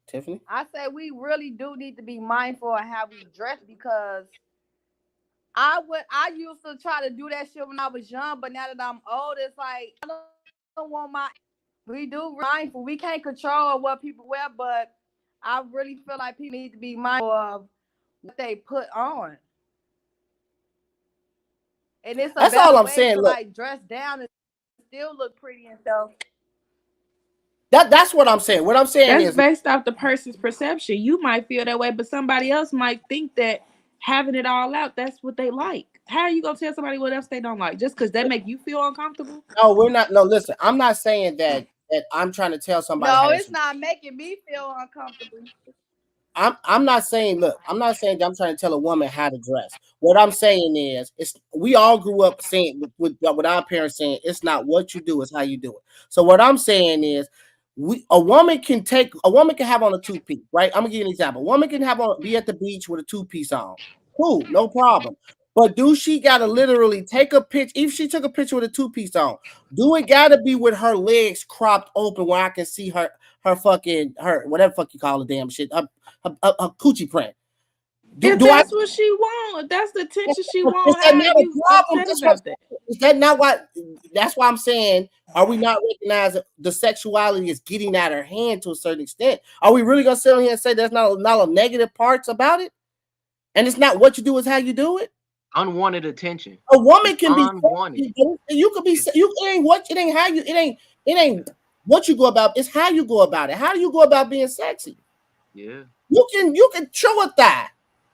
Tiffany? I say we really do need to be mindful of how we dress, because I used to try to do that shit when I was young, but now that I'm old, it's like I don't want we do mindful. We can't control what people wear, but I really feel like people need to be mindful of what they put on. And it's that's all I'm saying. Look, like dress down and still look pretty and stuff. That's what I'm saying. What I'm saying is based off the person's perception. You might feel that way, but somebody else might think that having it all out, that's what they like. How are you gonna tell somebody what else they don't like just because that make you feel uncomfortable? No, we're not. No, listen, I'm not saying that I'm trying to tell somebody. No, it's not making me feel uncomfortable. I'm not saying, look, I'm not saying that I'm trying to tell a woman how to dress. What I'm saying is, we all grew up saying with our parents saying it's not what you do, it's how you do it. So what I'm saying is, a woman can have on a two-piece, right? I'm gonna give you an example. A woman can be at the beach with a two-piece on. Cool, no problem. But do she gotta literally take a picture? If she took a picture with a two-piece on, do it gotta be with her legs cropped open where I can see her whatever fuck you call the damn shit, her coochie print? That's what she wants, if that's the attention she wants, is that not what? That's why I'm saying, are we not recognizing the sexuality is getting out of hand to a certain extent? Are we really gonna sit here and say there's not a negative parts about it, and it's not what you do, is how you do it? Unwanted attention. A woman can be unwanted. You could be. It ain't how you. It ain't what you go about. It's how you go about it. How do you go about being sexy? Yeah. You can show a thigh,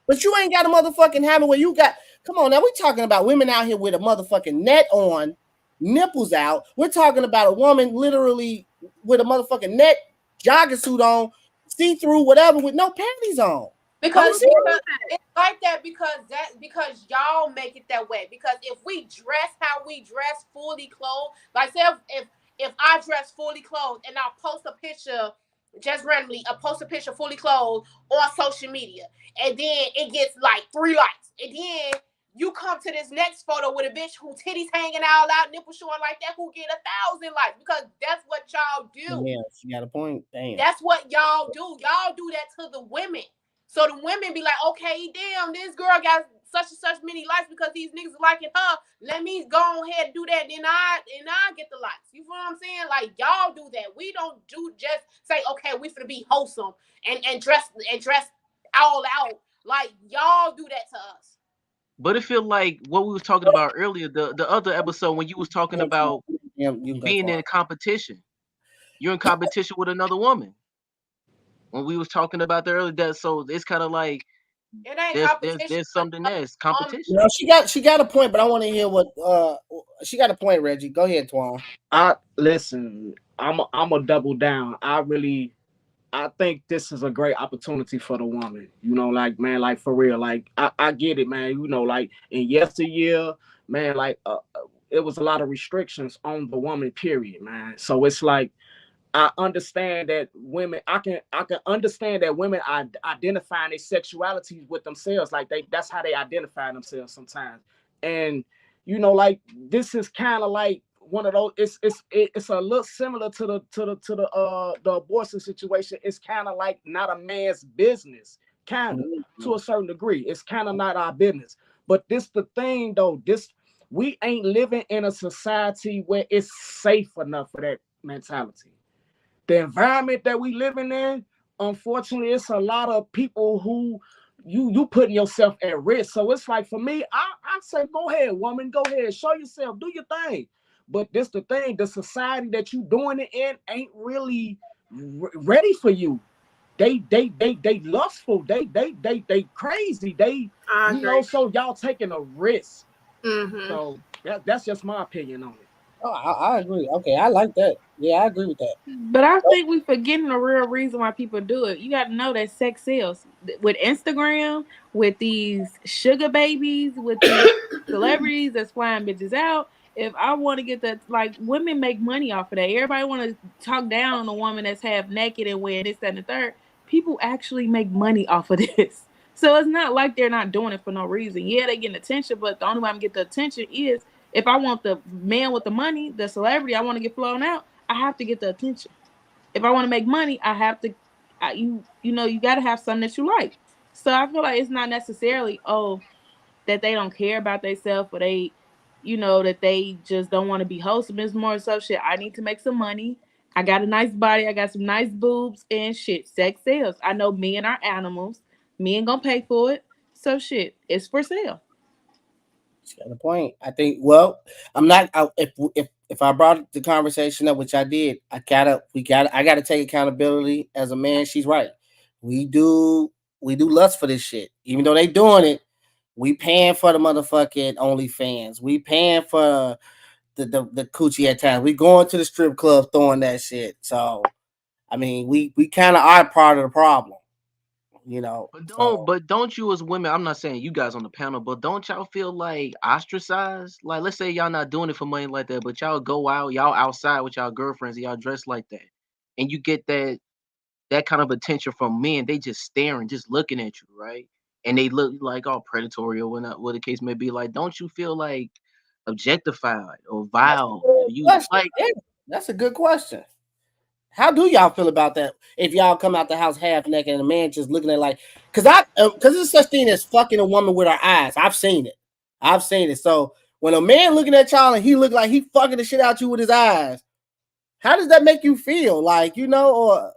but you ain't got a motherfucking habit where you got. Come on, now we're talking about women out here with a motherfucking net on, nipples out. We're talking about a woman literally with a motherfucking net jogging suit on, see-through, whatever, with no panties on. Because it's like that because y'all make it that way. Because if we dress how we dress, fully clothed, like say if I dress fully clothed and I post a picture just randomly, fully clothed on social media, and then it gets like 3 likes, and then you come to this next photo with a bitch who titties hanging all out, nipples showing like that, who get 1,000 likes, because that's what y'all do. Yeah, she got a point. Damn. That's what y'all do. Y'all do that to the women. So the women be like, okay, damn, this girl got such and such many likes because these niggas are liking her. Let me go ahead and do that, and I get the likes. You feel what I'm saying? Like, y'all do that. We don't do just say, okay, we finna be wholesome and dress all out. Like, y'all do that to us. But it feel like what we was talking about earlier, the other episode when you was talking about being in competition. You're in competition with another woman. When we was talking about that earlier, so it's kind of like there's something that's competition. No, she got a point, but I want to hear what she got a point, Reggie. Go ahead, Twan. Listen, I'm a double down. I think this is a great opportunity for the woman. You know, like, man, like for real, like I get it, man. You know, like in yesteryear, man, like it was a lot of restrictions on the woman, period, man. So it's like I understand that women, I can understand that women are identifying their sexuality with themselves, like that's how they identify themselves sometimes. And you know, like this is kind of like one of those. It's a little similar to the abortion situation. It's kind of like not a man's business, kind of to a certain degree. It's kind of not our business. But this the thing though. We ain't living in a society where it's safe enough for that mentality. The environment that we living in, unfortunately, it's a lot of people who you putting yourself at risk. So it's like for me, I say, go ahead, woman, go ahead, show yourself, do your thing. But this the thing, the society that you doing it in ain't really ready for you. They lustful, they crazy, you know. So y'all taking a risk. So that's just my opinion on it. Oh, I agree. Okay, I like that. Yeah, I agree with that. But I think we forgetting the real reason why people do it. You got to know that sex sells. With Instagram, with these sugar babies, with these celebrities that's flying bitches out. If I want to get that, like, women make money off of that. Everybody want to talk down on a woman that's half naked and wearing this, that, and the third. People actually make money off of this. So it's not like they're not doing it for no reason. Yeah, they getting attention, but the only way I'm getting the attention is if I want the man with the money, the celebrity, I want to get flown out, I have to get the attention. If I want to make money, I have to, you got to have something that you like. So I feel like it's not necessarily, that they don't care about themselves or they, that they just don't want to be wholesome. It's more so shit, I need to make some money. I got a nice body. I got some nice boobs and shit. Sex sells. I know men are animals. Men gonna pay for it. So shit, it's for sale. She's got a point. I think. Well, I'm not. If I brought the conversation up, which I did, I gotta take accountability as a man. She's right. We do lust for this shit. Even though they doing it, we paying for the motherfucking OnlyFans. We paying for the coochie at times. We going to the strip club throwing that shit. So, I mean, we kind of are part of the problem. But don't you as women, I'm not saying you guys on the panel, but don't y'all feel like ostracized? Like, let's say y'all not doing it for money like that, but y'all go out, y'all outside with y'all girlfriends, and y'all dress like that, and you get that kind of attention from men. They just staring, just looking at you, right? And they look like all predatory or what the case may be. Like, don't you feel like objectified or vile? That's a good question. How do y'all feel about that? If y'all come out the house half naked and a man just looking at because there's such thing as fucking a woman with her eyes. I've seen it. So when a man looking at y'all and he look like he fucking the shit out you with his eyes, how does that make you feel? Like, or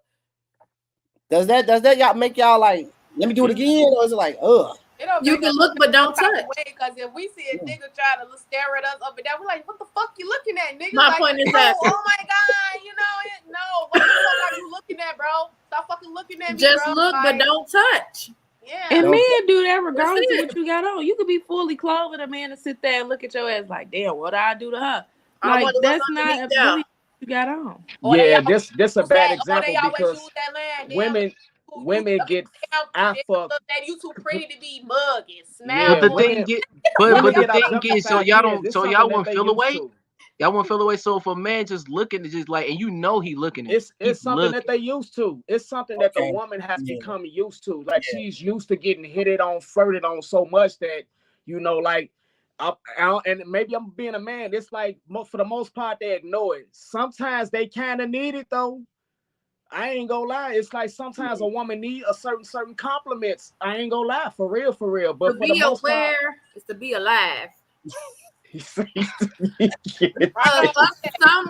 does that y'all make y'all like, let me do it again? Or is it like, ugh? You can look but don't touch. Because if we see a nigga trying to stare at us up and down, we're like, what the fuck you looking at, nigga? My point is that. Oh my God, no. What the fuck are you looking at, bro? Stop fucking looking at me, just bro. Look, but don't touch. Yeah. And men do that regardless of what you got on. You could be fully clothed and a man to sit there and look at your ass like, damn, what I do to her? Like, that's not really what you got on. Yeah, this a bad example because women get I fuck. That you too pretty to be mugging. Smell. But the thing is, so y'all won't feel away. Y'all won't feel away. So if a man just looking, just like, and he looking at it's something that they used to. It's something that the woman has become used to. Like she's used to getting hit on, flirted on so much that and maybe I'm being a man. It's like for the most part they ignore it. Sometimes they kind of need it though. I ain't gonna lie. It's like sometimes a woman need a certain compliments. I ain't gonna lie, for real. But to be aware is to be alive. Some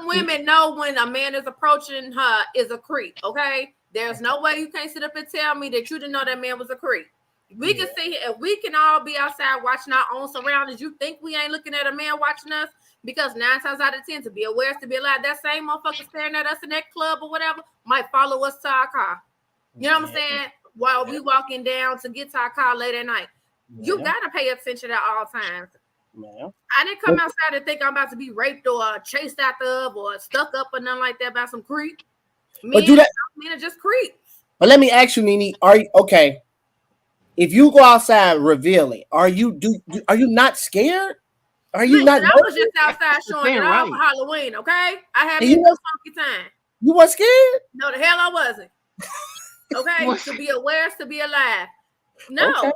women know when a man is approaching her is a creep. Okay, there's no way you can't sit up and tell me that you didn't know that man was a creep. We can see if we can all be outside watching our own surroundings. You think we ain't looking at a man watching us? Because 9 times out of 10, to be aware is to be alive. That same motherfucker staring at us in that club or whatever might follow us to our car. You know what I'm saying? While we walking down to get to our car late at night. You gotta pay attention at all times. I didn't come outside and think I'm about to be raped or chased after or stuck up or nothing like that by some creep. Men are just creeps. But let me ask you, Nene, are you okay? If you go outside revealing, are you not scared? Are you Listen, not? I was just outside showing it off for Halloween, okay? I had me a funky time. You weren't scared? No, the hell I wasn't. Okay, to be aware, to be alive. No, Okay.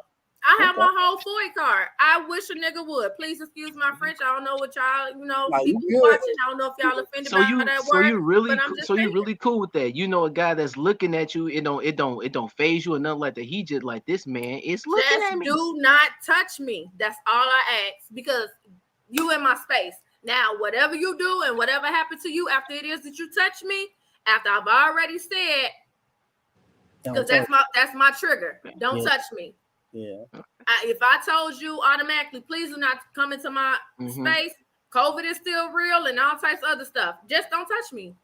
I have my whole FOIA card. I wish a nigga would. Please excuse my French. I don't know what y'all, people watching. I don't know if y'all offended by that word. So you really cool with that? You know, a guy that's looking at you, it don't phase you or nothing like that. He just like, this man is looking at me. Do not touch me. That's all I ask, because you in my space. Now, whatever you do and whatever happened to you after it is that you touch me, after I've already said, because that's my trigger. Don't touch me. Yeah. If I told you automatically, please do not come into my space. COVID is still real and all types of other stuff. Just don't touch me.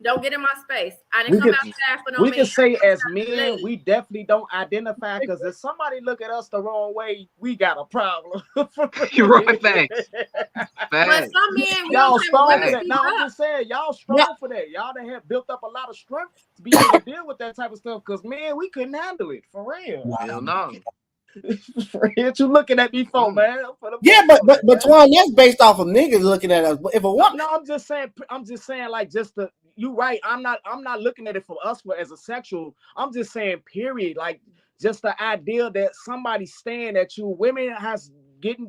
Don't get in my space. I didn't come outside for no We man. can say as men, we definitely don't identify, because if somebody look at us the wrong way, we got a problem. You're right, thanks. But some men, y'all strong for that. No, I'm just saying, y'all strong for that. Y'all done have built up a lot of strength to be able to deal with that type of stuff. Because man, we couldn't handle it for real. Hell no. For real, you looking at me for man? Yeah, but Twan, that's based off of niggas looking at us. But if a woman, no, I'm just saying, like, you right. I'm not looking at it for us as a sexual. I'm just saying, period. Like, just the idea that somebody staring at you, women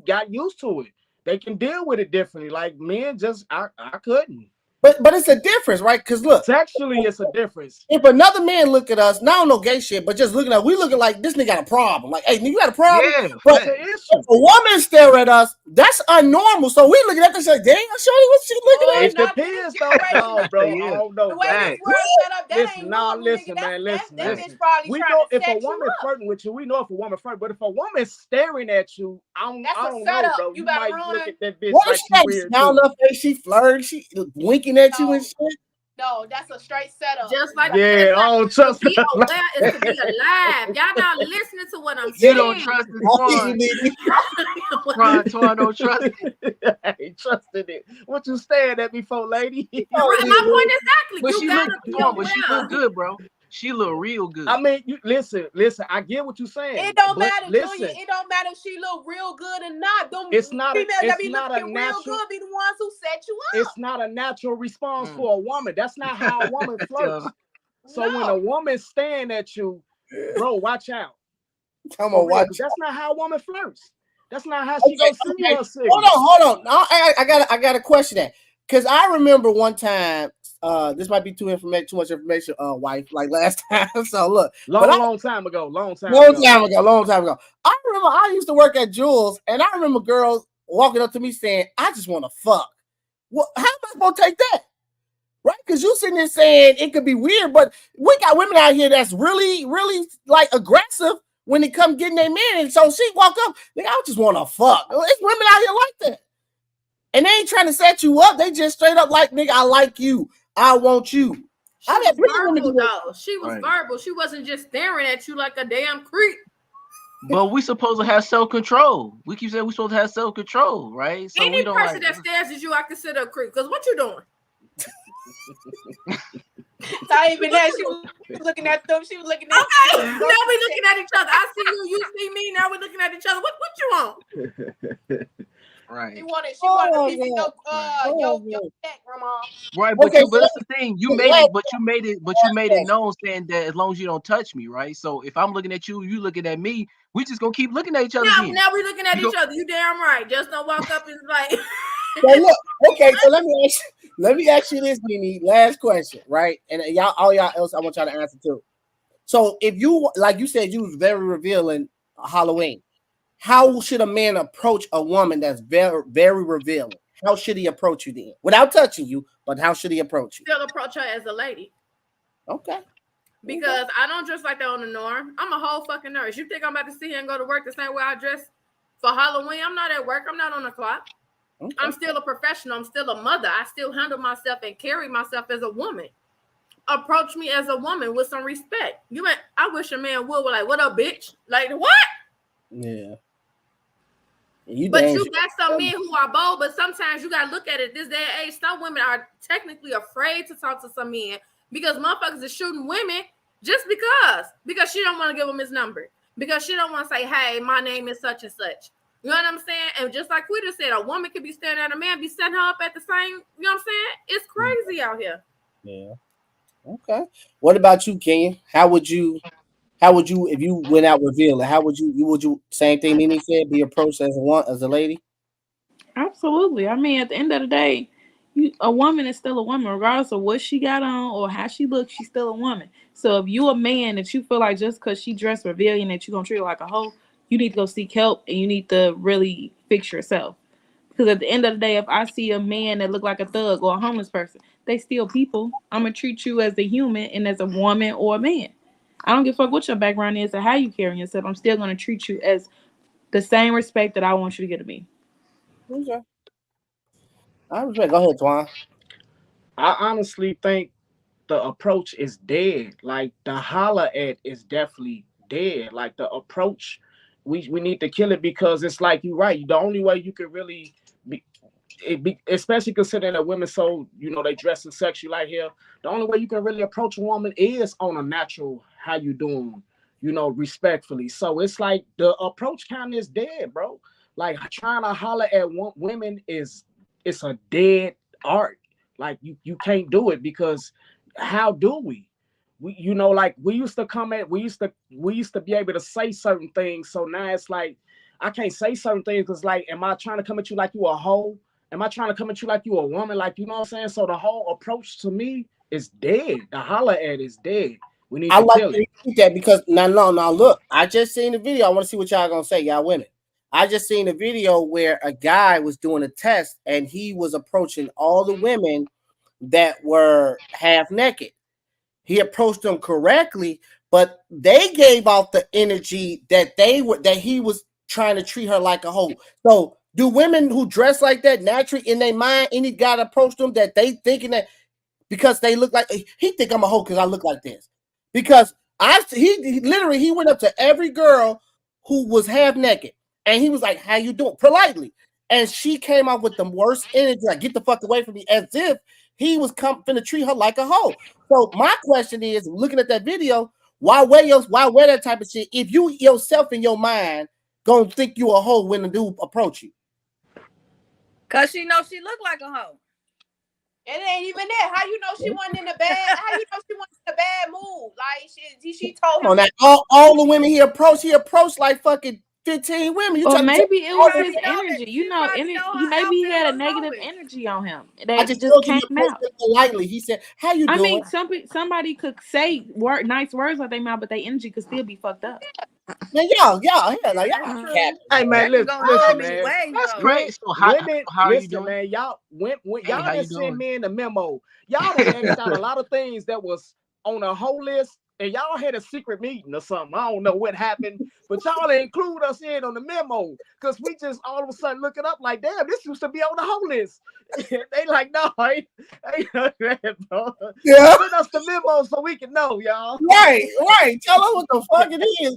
got used to it. They can deal with it differently. Like men, I couldn't. But it's a difference, right? Because look, sexually, it's a difference. If another man look at us, not no gay shit, but just looking at, we looking like this nigga got a problem. Like, hey, you got a problem? Yeah, but if a woman stare at us, that's unnormal. So we looking at this like, damn, shorty, what she looking at? It depends, though. No, bro. Yeah. I don't know. The way this world set up, that ain't normal, listen, nigga. man, listen. That bitch probably We trying know to if a set you woman up. flirting with you, we know if a woman flirting. But if a woman's staring at you, I don't know, setup. bro. You You better might run. look at that bitch What like if she she got a weird smile on too. her face? She flirting, she winking at you and shit. No, that's a straight setup. Just like Yeah, I don't trust to be her. aware is to be alive. Y'all not listening to what I'm You saying. don't trust this Twan. Twan don't trust it. I ain't trusting it. What you staring at me for, lady? My point exactly. But You she gotta look, be Twan, but she aware. look good, bro. She look real good. I mean, you listen. I get what you're saying. It don't but matter, listen, Junior. It don't matter if she look real good or not. Them It's not a- females that it's be not a looking real natural- good be the ones who set you up. it's not a natural response for a woman. That's not how a woman flirts. So when a woman's staring at you, bro, watch out. Come For on, real, watch. 'cause that's not how a woman flirts. That's not how she gonna send you her signal. Hold on. No, I got to question that, because I remember one time. This might be too much information, wife. Like last time. So look, Long time ago. Long time ago. I remember I used to work at Jules, and I remember girls walking up to me saying, "I just want to fuck." Well, how am I supposed to take that? Right? Because you sitting there saying it could be weird, but we got women out here that's really, really like aggressive when it comes getting their man. And so she walk up, nigga, I just want to fuck. It's women out here like that. And they ain't trying to set you up. They just straight up like, nigga, I like you. I want you. She was verbal, though. She was verbal. She wasn't just staring at you like a damn creep. But we supposed to have self-control. We keep saying we supposed to have self-control, right? So Any we don't person like. that stares at you, I consider a creep. Because what you doing? Not even that. She was looking at them. She was looking at Okay, now we looking at each other. I see you, you see me. Now we're looking at each other. What you want? Right. She wanted to be your neck, grandma. Right, but Okay, but that's the thing. You made it known saying that as long as you don't touch me, right? So if I'm looking at you, you looking at me, we just gonna keep looking at each other. Now we're looking at each other. You damn right. Just don't walk up and like. So look, okay, so let me ask you this, Mimi. Last question, right? And all y'all else, I want y'all to answer too. So if you, like you said, you was very revealing Halloween. How should a man approach a woman that's very, very revealing? How should he approach you then? Without touching you, but how should he approach you? Still approach her as a lady. Okay. Because I don't dress like that on the norm. I'm a whole fucking nurse. You think I'm about to sit here and go to work the same way I dress for Halloween? I'm not at work. I'm not on the clock. Okay. I'm still a professional. I'm still a mother. I still handle myself and carry myself as a woman. Approach me as a woman with some respect. I wish a man would like, what up, bitch? Like, what? Yeah. But you got some men who are bold, but sometimes you gotta look at it this day and age. Some women are technically afraid to talk to some men because motherfuckers are shooting women just because she don't want to give him his number, because she don't want to say, hey, my name is such and such. You know what I'm saying? And just like we just said, a woman could be staring at a man, be setting her up at the same, you know what I'm saying? It's crazy out here. Yeah. Okay. What about you, Kenya? How would you, if you went out revealing, how would you same thing Nene said, be approached as a lady? Absolutely. I mean, at the end of the day, a woman is still a woman, regardless of what she got on or how she looks. She's still a woman. So if you a man that you feel like just because she dressed revealing that you gonna treat her like a hoe, you need to go seek help and you need to really fix yourself. Because at the end of the day, if I see a man that look like a thug or a homeless person, they still people. I'm gonna treat you as a human and as a woman or a man. I don't give a fuck what your background is or how you carry yourself. I'm still gonna treat you as the same respect that I want you to get to me. Okay. I respect. Go ahead, Twan. I honestly think the approach is dead. Like the holler at is definitely dead. Like the approach, we need to kill it because it's like you're right. The only way you can really especially considering that women so they dress and sexy like here. The only way you can really approach a woman is on a natural, how you doing, respectfully. So it's like the approach kind of is dead, bro. Like trying to holler at women it's a dead art. Like you can't do it because how do we? We used to be able to say certain things. So now it's like I can't say certain things because like, am I trying to come at you like you a hoe? Am I trying to come at you like you a woman? Like, you know what I'm saying? So the whole approach to me is dead. The holler at is dead. We need to kill it. That because now look, I just seen the video. I want to see what y'all gonna say, y'all women. I just seen a video where a guy was doing a test and he was approaching all the women that were half naked. He approached them correctly, but they gave off the energy that he was trying to treat her like a hoe. So do women who dress like that naturally in their mind, any guy approach them that they thinking that because they look like he think I'm a hoe because I look like this? Because he literally went up to every girl who was half naked and he was like, "How you doing?" politely, and she came out with the worst energy, like "Get the fuck away from me," as if he was finna treat her like a hoe. So my question is, looking at that video, why wear that type of shit if you yourself in your mind gonna think you a hoe when the dude approach you? Cause she knows she look like a hoe. It ain't even that. How you know she wasn't in a bad? How you know she wasn't in a bad mood? Like she told him. On that, all the women he approached like fucking 15 women. Or maybe it was his energy. Maybe he had a negative energy on him that just came out politely. He said, "How you doing?" I mean, somebody could say nice words like they mouth, but their energy could still be fucked up. Man, y'all, hey man, listen, man. That's great. So how are you doing, man? Y'all just sent me in the memo. Y'all X'd out a lot of things that was on a whole list, and y'all had a secret meeting or something. I don't know what happened, but y'all include us in on the memo because we just all of a sudden look it up like, damn, this used to be on the whole list. They like, no, ain't that, bro. Yeah. Send us the memo so we can know, y'all. Right. Tell us what the fuck it is.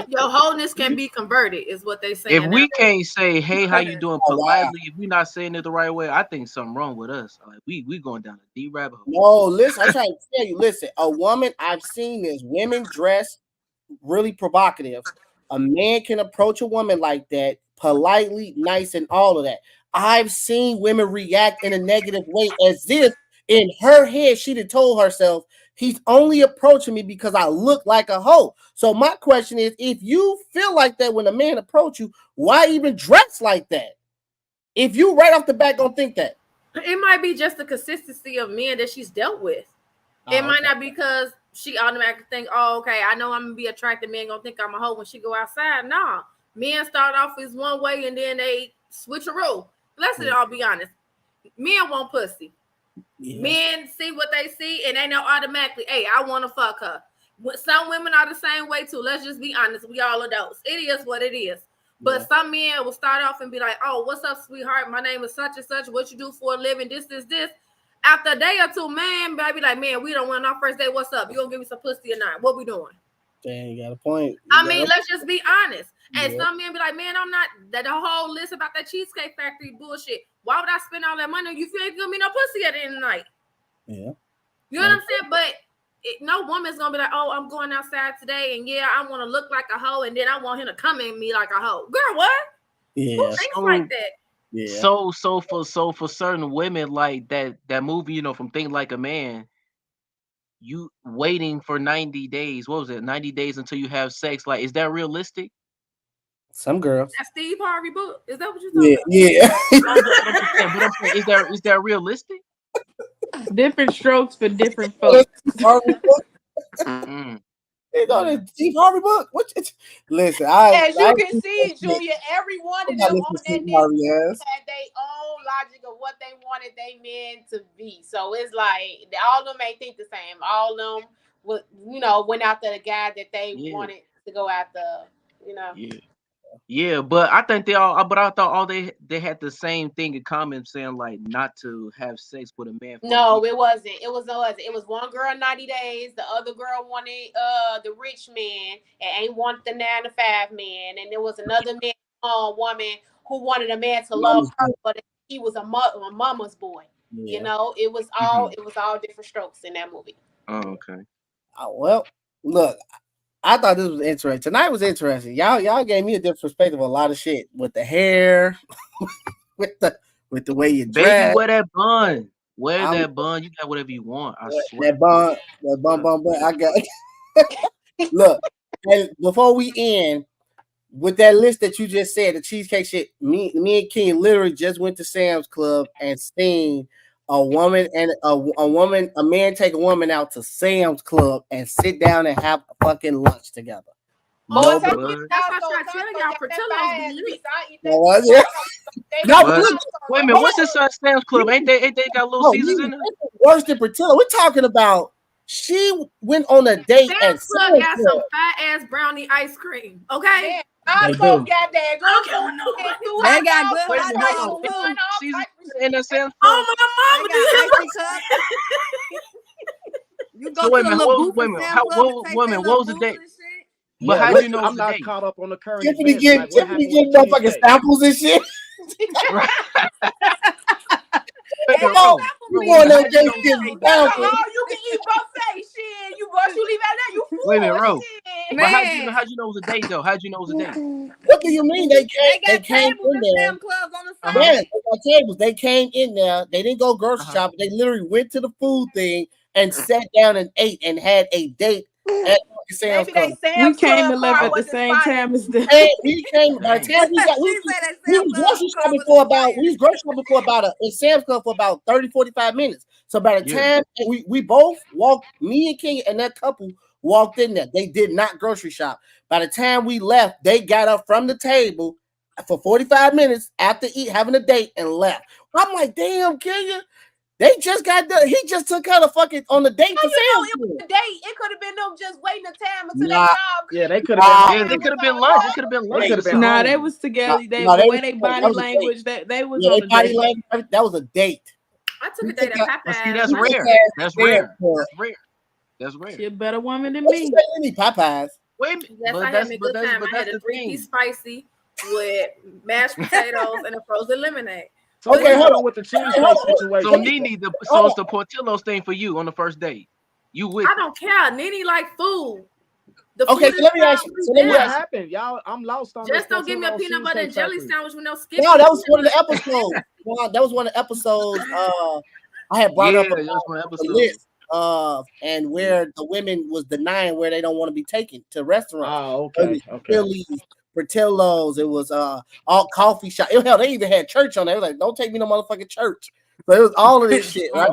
Your wholeness can be converted, is what they say. If we can't say, "Hey, how you doing?" politely, if we're not saying it the right way, I think something wrong with us. Like we going down a deep rabbit hole. No, listen, I'm trying to tell you. Listen, a woman, I've seen this. Women dress really provocative. A man can approach a woman like that, politely, nice, and all of that. I've seen women react in a negative way as if in her head she'd have told herself, "He's only approaching me because I look like a hoe." So my question is, if you feel like that when a man approach you, why even dress like that? If you right off the bat gonna think that. It might be just the consistency of men that she's dealt with. It might not be because she automatically think, "Oh, okay, I know I'm gonna be attracted. Men gonna think I'm a hoe when she go outside." Nah, men start off as one way and then they switch a role. Let's all be honest. Men want pussy. Yeah. Men see what they see and they know automatically, "Hey, I want to fuck her." Some women are the same way too. Let's just be honest. We all adults. It is what it is. But some men will start off and be like, "Oh, what's up, sweetheart? My name is such and such. What you do for a living? This. After a day or two, man, I be like, "Man, we don't want our first day. What's up? You gonna give me some pussy or not? What we doing?" Dang, you got a point. Let's just be honest. And some men be like, "Man, I'm not that the whole list about that Cheesecake Factory bullshit. Why would I spend all that money if you ain't giving me no pussy at the end of the night?" Yeah. You know what I'm saying? But no woman's gonna be like, oh, I'm going outside today, and yeah, I want to look like a hoe, and then I want him to come at me like a hoe. Girl, what? Yeah. Who thinks like that? Yeah. So for certain women, like that movie, from Think Like a Man, you waiting for 90 days. What was it? 90 days until you have sex. Like, is that realistic? Some girls. That Steve Harvey book. Is that what you're talking about? Yeah. But I'm saying, is that realistic? Different strokes for different folks. It's on the Steve Harvey book. Listen, as you can see, Junior, every one of them on that Steve list Harvey had their own logic of what they wanted they men to be. So it's like all of them ain't think the same. All of them, went after the guy that they wanted to go after. Yeah, but I think I thought all they had the same thing in common, saying like not to have sex with a man. No, it wasn't. It was one girl 90 days. The other girl wanted the rich man and ain't want the 9 to 5 man. And there was another woman who wanted a man to love her, but he was a mama's boy. Yeah. It was all different strokes in that movie. Oh, okay. Oh, well, look, I thought this was interesting. Tonight was interesting. Y'all gave me a different perspective of a lot of shit with the hair, with the way you dress. Baby, wear that bun. That bun. You got whatever you want. I swear. That bun. I got. Look, and before we end with that list that you just said, the cheesecake shit. Me and King literally just went to Sam's Club and seen a man take a woman out to Sam's Club and sit down and have a fucking lunch together. Boy, That's why I tell y'all Portillo's be lit. Wait a minute, what's this Sam's Club? Ain't they got Little Caesars in it? Worse than Portillo. We're talking about she went on a date at Sam's Club got some fat ass brownie ice cream. Okay. I go got that. They got good hot dogs too. In the Sam's Club. Oh my mama, you go to the little booth in Sam's Club and take what was the date? But Yeah, how do you know I'm not date? caught up on the current Tiffany events. get motherfucking samples and shit. Come on, you going on date getting samples. You can eat buffet shit. You leave out there. You Wait a minute, Ro. shit. But how'd you know it was a date though? How'd you know it was a date? What do you mean they came tables in there? Sam's Clubs on the side. Yeah, they got tables. They came in there. They didn't go grocery shopping. They literally went to the food thing and sat down and ate and had a date at Sam's Club. We came and left at the same time as them. We came by the time we was grocery shopping for about in Sam's Club for about 30-45 minutes. So by the time we both walked, me and King and that couple walked in there. They did not grocery shop. By the time we left, they got up from the table for 45 minutes after having a date and left. I'm like, damn, Kenya. They just got done. He just took her fucking on the date for Sam's It was a date. It could have been them just waiting a time until Nah. they job. Yeah, they could have been. They could have been lunch. It could have been lunch. Nah, they was together. The way they body language, they was on the body date. language. That was a date. I took a date at Popeyes. See, that's rare. That's rare. That's rare. She a better woman than What me. you say, any Popeyes? Wait, Yes, I had a good time. I had a 3-piece spicy with mashed potatoes and a frozen lemonade. So Okay, hold on. with the cheesecake situation. So Nene, so it's the Portillo's thing for you on the first date. You with? I don't care. Nene like food. The Okay, food so let me ask you. So let me What ask happened, y'all? I'm lost on. Just this don't give me a Portillo's peanut butter and Cheesecake jelly Factory. sandwich with no you. skipping. No, that was one of the episodes. That was one of the episodes. I had brought up that was about one the episode. list and where the women was denying where they don't want to be taken to restaurants. Oh, It was Phillies, Portillo's. It was all coffee shop. Hell, they even had church on there. It was like, don't take me to motherfucking church. So it was all of this shit, right?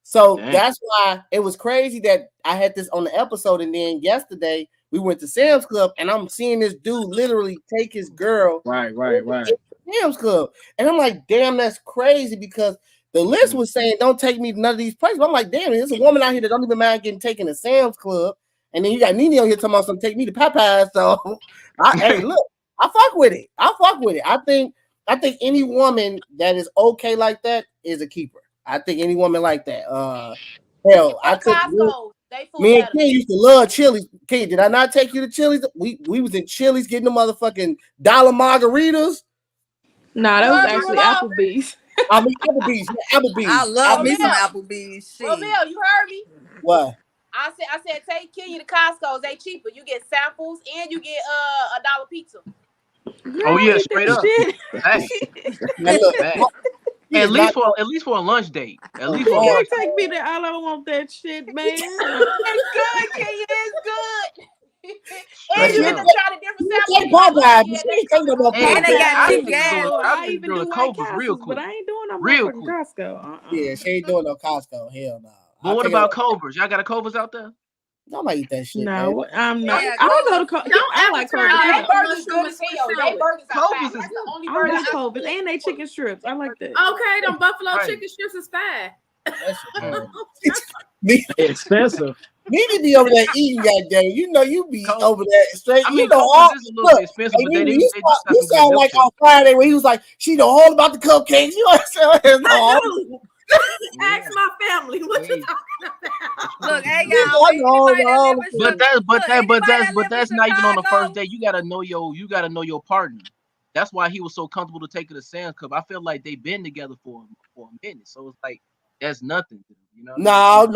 So that's why it was crazy that I had this on the episode, and then yesterday we went to Sam's Club, and I'm seeing this dude literally take his girl Right. to Sam's Club, and I'm like, damn, that's crazy because the list was saying don't take me to none of these places. But I'm like, damn, there's a woman out here that don't even mind getting taken to Sam's Club, and then you got Nene on here talking about some take me to Popeyes. So, hey, look, I fuck with it. I think any woman that is okay like that is a keeper. I think any woman like that. Hell, I took me and King used to love Chili's. King, did I not take you to Chili's? We was in Chili's getting the motherfucking dollar margaritas. Nah, that was actually Applebee's. I mean Applebee's. I love me some Applebee's. Shit. Romeo, you heard me? What? I said take Kenya to Costco. They cheaper. You get samples and you get $1 pizza. Oh yeah, straight up. At least for a lunch date. At least for a lunch. Take me there. I don't want that shit, man. It's good, Kenya. It's good. And you get to try the different samples. And they got cheap gas. I even do Cobras real quick. But I ain't doing no real fucking Costco. Yeah, she ain't doing no Costco. Hell no. But what about Cobras? Y'all got a Cobras out there? Nobody eat that shit. No, man. I'm not. I don't go to Cobras. I like Cobras. They burgers good as hell. They burgers are fine. That's the only I burger like Cobras and they chicken strips. I like that. Okay, them buffalo chicken strips is fine. Expensive. Me to be over there eating, goddamn. You know, you be over there straight. I mean, you know, all is a little expensive, but you sound like on Friday when he was like, she know all about the cupcakes. You know what I'm saying? Ask my family what you talking about. Look, hey y'all. But that's not even on the first day. You gotta know your partner. That's why he was so comfortable to take her to Sam's Club. I feel like they've been together for a minute, so it's like that's nothing. You know? No.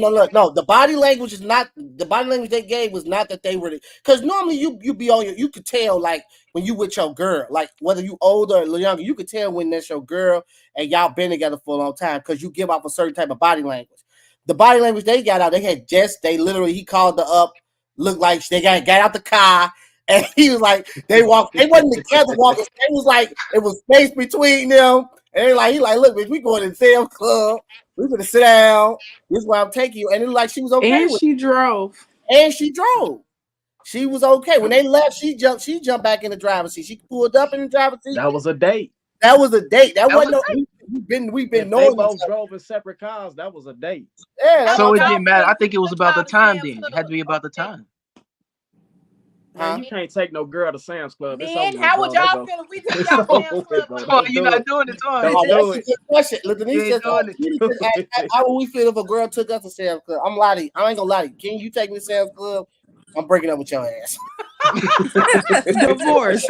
Look, no. The body language is not the body language they gave was not that they were because normally you be on you could tell like when you with your girl, like whether you older or younger, you could tell when that's your girl and y'all been together for a long time because you give off a certain type of body language. The body language they got out, he called her up, looked like they got out the car. And he was like, they wasn't together walking. It was like it was space between them. And he like, look, bitch, we going to the Sam's Club. We gonna sit down. This is where I'm taking you. And it was like she was okay. And she drove. She was okay. When they left, she jumped back in the driver's seat. She pulled up in the driver's seat. That was a date. That wasn't no. We've been knowing. They both drove in separate cars. That was a date. Yeah. So it didn't matter. I think it was about the time. Then it had to be about the time. Man, you can't take no girl to Sam's Club. Then how would y'all feel if we took y'all to Sam's Club? Oh, you're not doing it, Toy. That's a good question. Look, how would we feel if a girl took us to Sam's Club? I ain't gonna lie to you. Can you take me to Sam's Club? I'm breaking up with your ass. Divorce.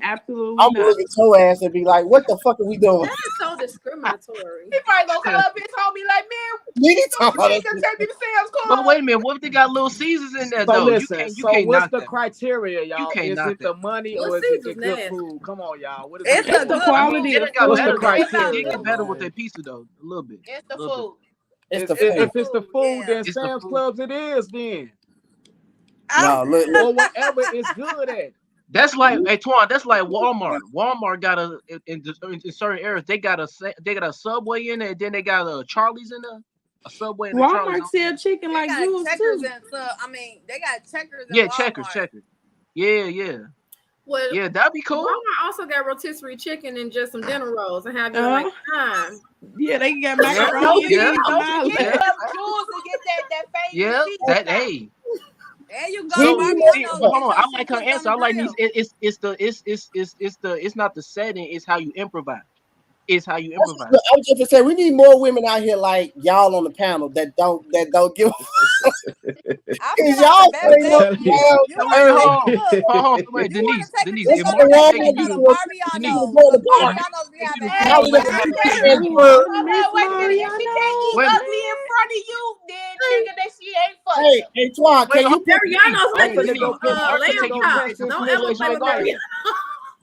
Absolutely. I'm looking at your ass and be like, what the fuck are we doing? That is so discriminatory. He probably gonna call up his homie like, man, you can take me to Sam's Club. But wait a minute, what if they got Little Caesars in there So though? listen, you can't what's knock the that. criteria, y'all? can't Is knock it the money or is it the good food? Come on, y'all. What is It's the quality of food. What's the criteria? It get better with their pizza though, a little bit. It's the food. It's the food. If it's the food, then It's the Sam's food. Clubs it is then. No, look. Or whatever it's good at. That's like, hey Twan, that's like Walmart. Walmart got in certain areas they got a Subway in there, and then they got a Charlie's in there. A Subway. And Walmart sell chicken like They you got Checkers too. they got Checkers. Yeah, Walmart. Checkers. Yeah. Well, Yeah, that'd be cool. Walmart also got rotisserie chicken and just some dinner rolls and have you Uh-huh. like time. Yeah, they got Yeah. macaroni. Yeah. Don't forget them jewels to get that famous Yeah, cheese. that hey. There you go. So, Mario's hold on, I some like her chicken answer. on I the like grill. these. It's not the setting. It's how you improvise. It's how you improvise. I was just gonna say we need more women out here like y'all on the panel that don't give. Cause y'all say Hold on, wait, Denise. Denise, It's if the Mark wrong taking you to Mariano. Mariano's be having wait a minute. If she can't eat Wait. ugly in front of you, then nigga, that she ain't fucking. Hey, Twan, can you Mariano's like I'm finna the go put- I'm finna lamb go chops. Texas Don't Nigga ever play with Mariano. Mariano.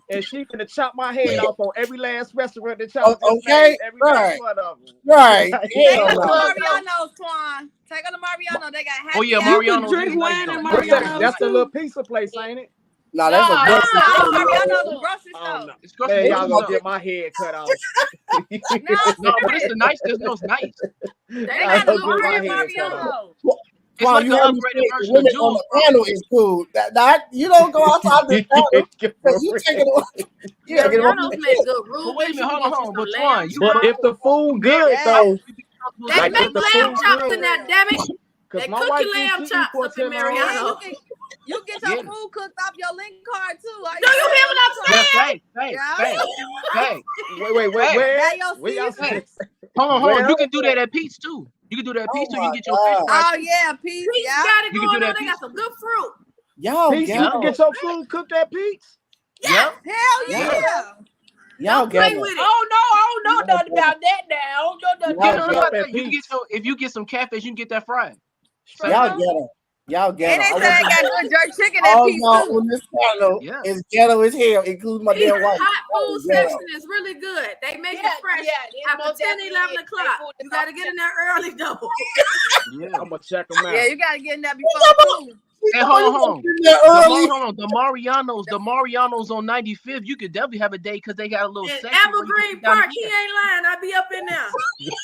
And she finna chop my head off on every last restaurant that y'all just Okay, named, every last right. one of them. Right. Take Hell her to no. Mariano's, Twan. Take her to Mariano. They got happy Oh yeah, hour. Mariano's drink is nice, wine though. and What's Mariano's that? That's the too. little pizza place, ain't it? No, that's a No, grocery No, store. Mariano's a grocery Oh, store. no. It's grocery Man, y'all store. gonna get my head cut off. No, but it's the nice. It's nice. They I got don't a get my line head cut off. Mariano. It's Twan, like you the heard me upgraded say version of women on Jules, the panel is cool. You don't go outside the panel. You take it away. You gotta get them Mariano's off make the good But rules. wait a minute, hold on. But Twan, you But if the food good though, They like make if the lamb food chops good, in that, damn it. cause They my cook wife your thinks lamb she eat chops for up in 10 hours. Mariano. You get your food cooked off your link card too. Do you hear what I'm Yeah, saying? thanks. Wait, That your where y'all season. Hold on. Where? You can do that at Pete's too. You can do that at Pete's too. You can get your fish God. fries. Oh yeah, Pete. Pete's Yeah. got it You can going do on. that They got some good fruit. Y'all Pete's, you got can get your food cooked at Pete's. Yep. Hell yeah. Y'all Don't play get with it. Oh no, I don't know nothing about that now. You get some catfish, you can get that fried. Y'all get it. Y'all get And it. they said they got good jerk chicken at All Peace y'all too. on this panel is ghetto as hell, including my Peace damn wife. hot food Ghetto. section is really good. They make Yeah, it fresh yeah, after 10, 11 o'clock. You got to get in there early, though. Yeah, I'm gonna check them out. Yeah, you gotta get in there before 2. Hey, hold on. The Marianos on 95th. You could definitely have a day because they got a little section. Evergreen Park, he ain't lying. I be up in there.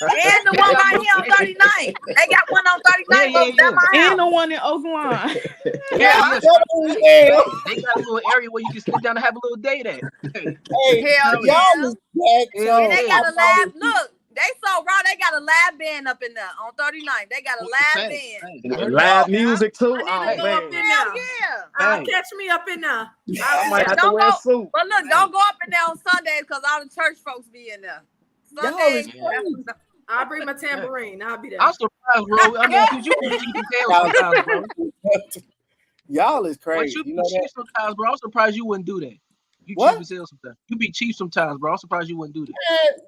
And the one right here on 39. They got one on 39. And the one in Oakland. Yeah. They got a little area where you can sit down and have a little date at. Hell yeah. And they got a lab. Look, they so raw. They got a live band up in there on 39. They got a live band. And live music too. I need to go up in there. Yeah. Catch me up in there. I might have to wear a suit. But look, don't go up in there on Sundays because all the church folks be in there. Sundays. I'll bring my tambourine. I'll be there. I'm surprised, bro. I mean, because you can cheap as hell sometimes, bro. Y'all is But crazy. you You be know cheap that? sometimes, bro. I'm surprised you wouldn't do that. You What? cheap as hell sometimes. You be cheap sometimes, bro. I'm surprised you wouldn't do that.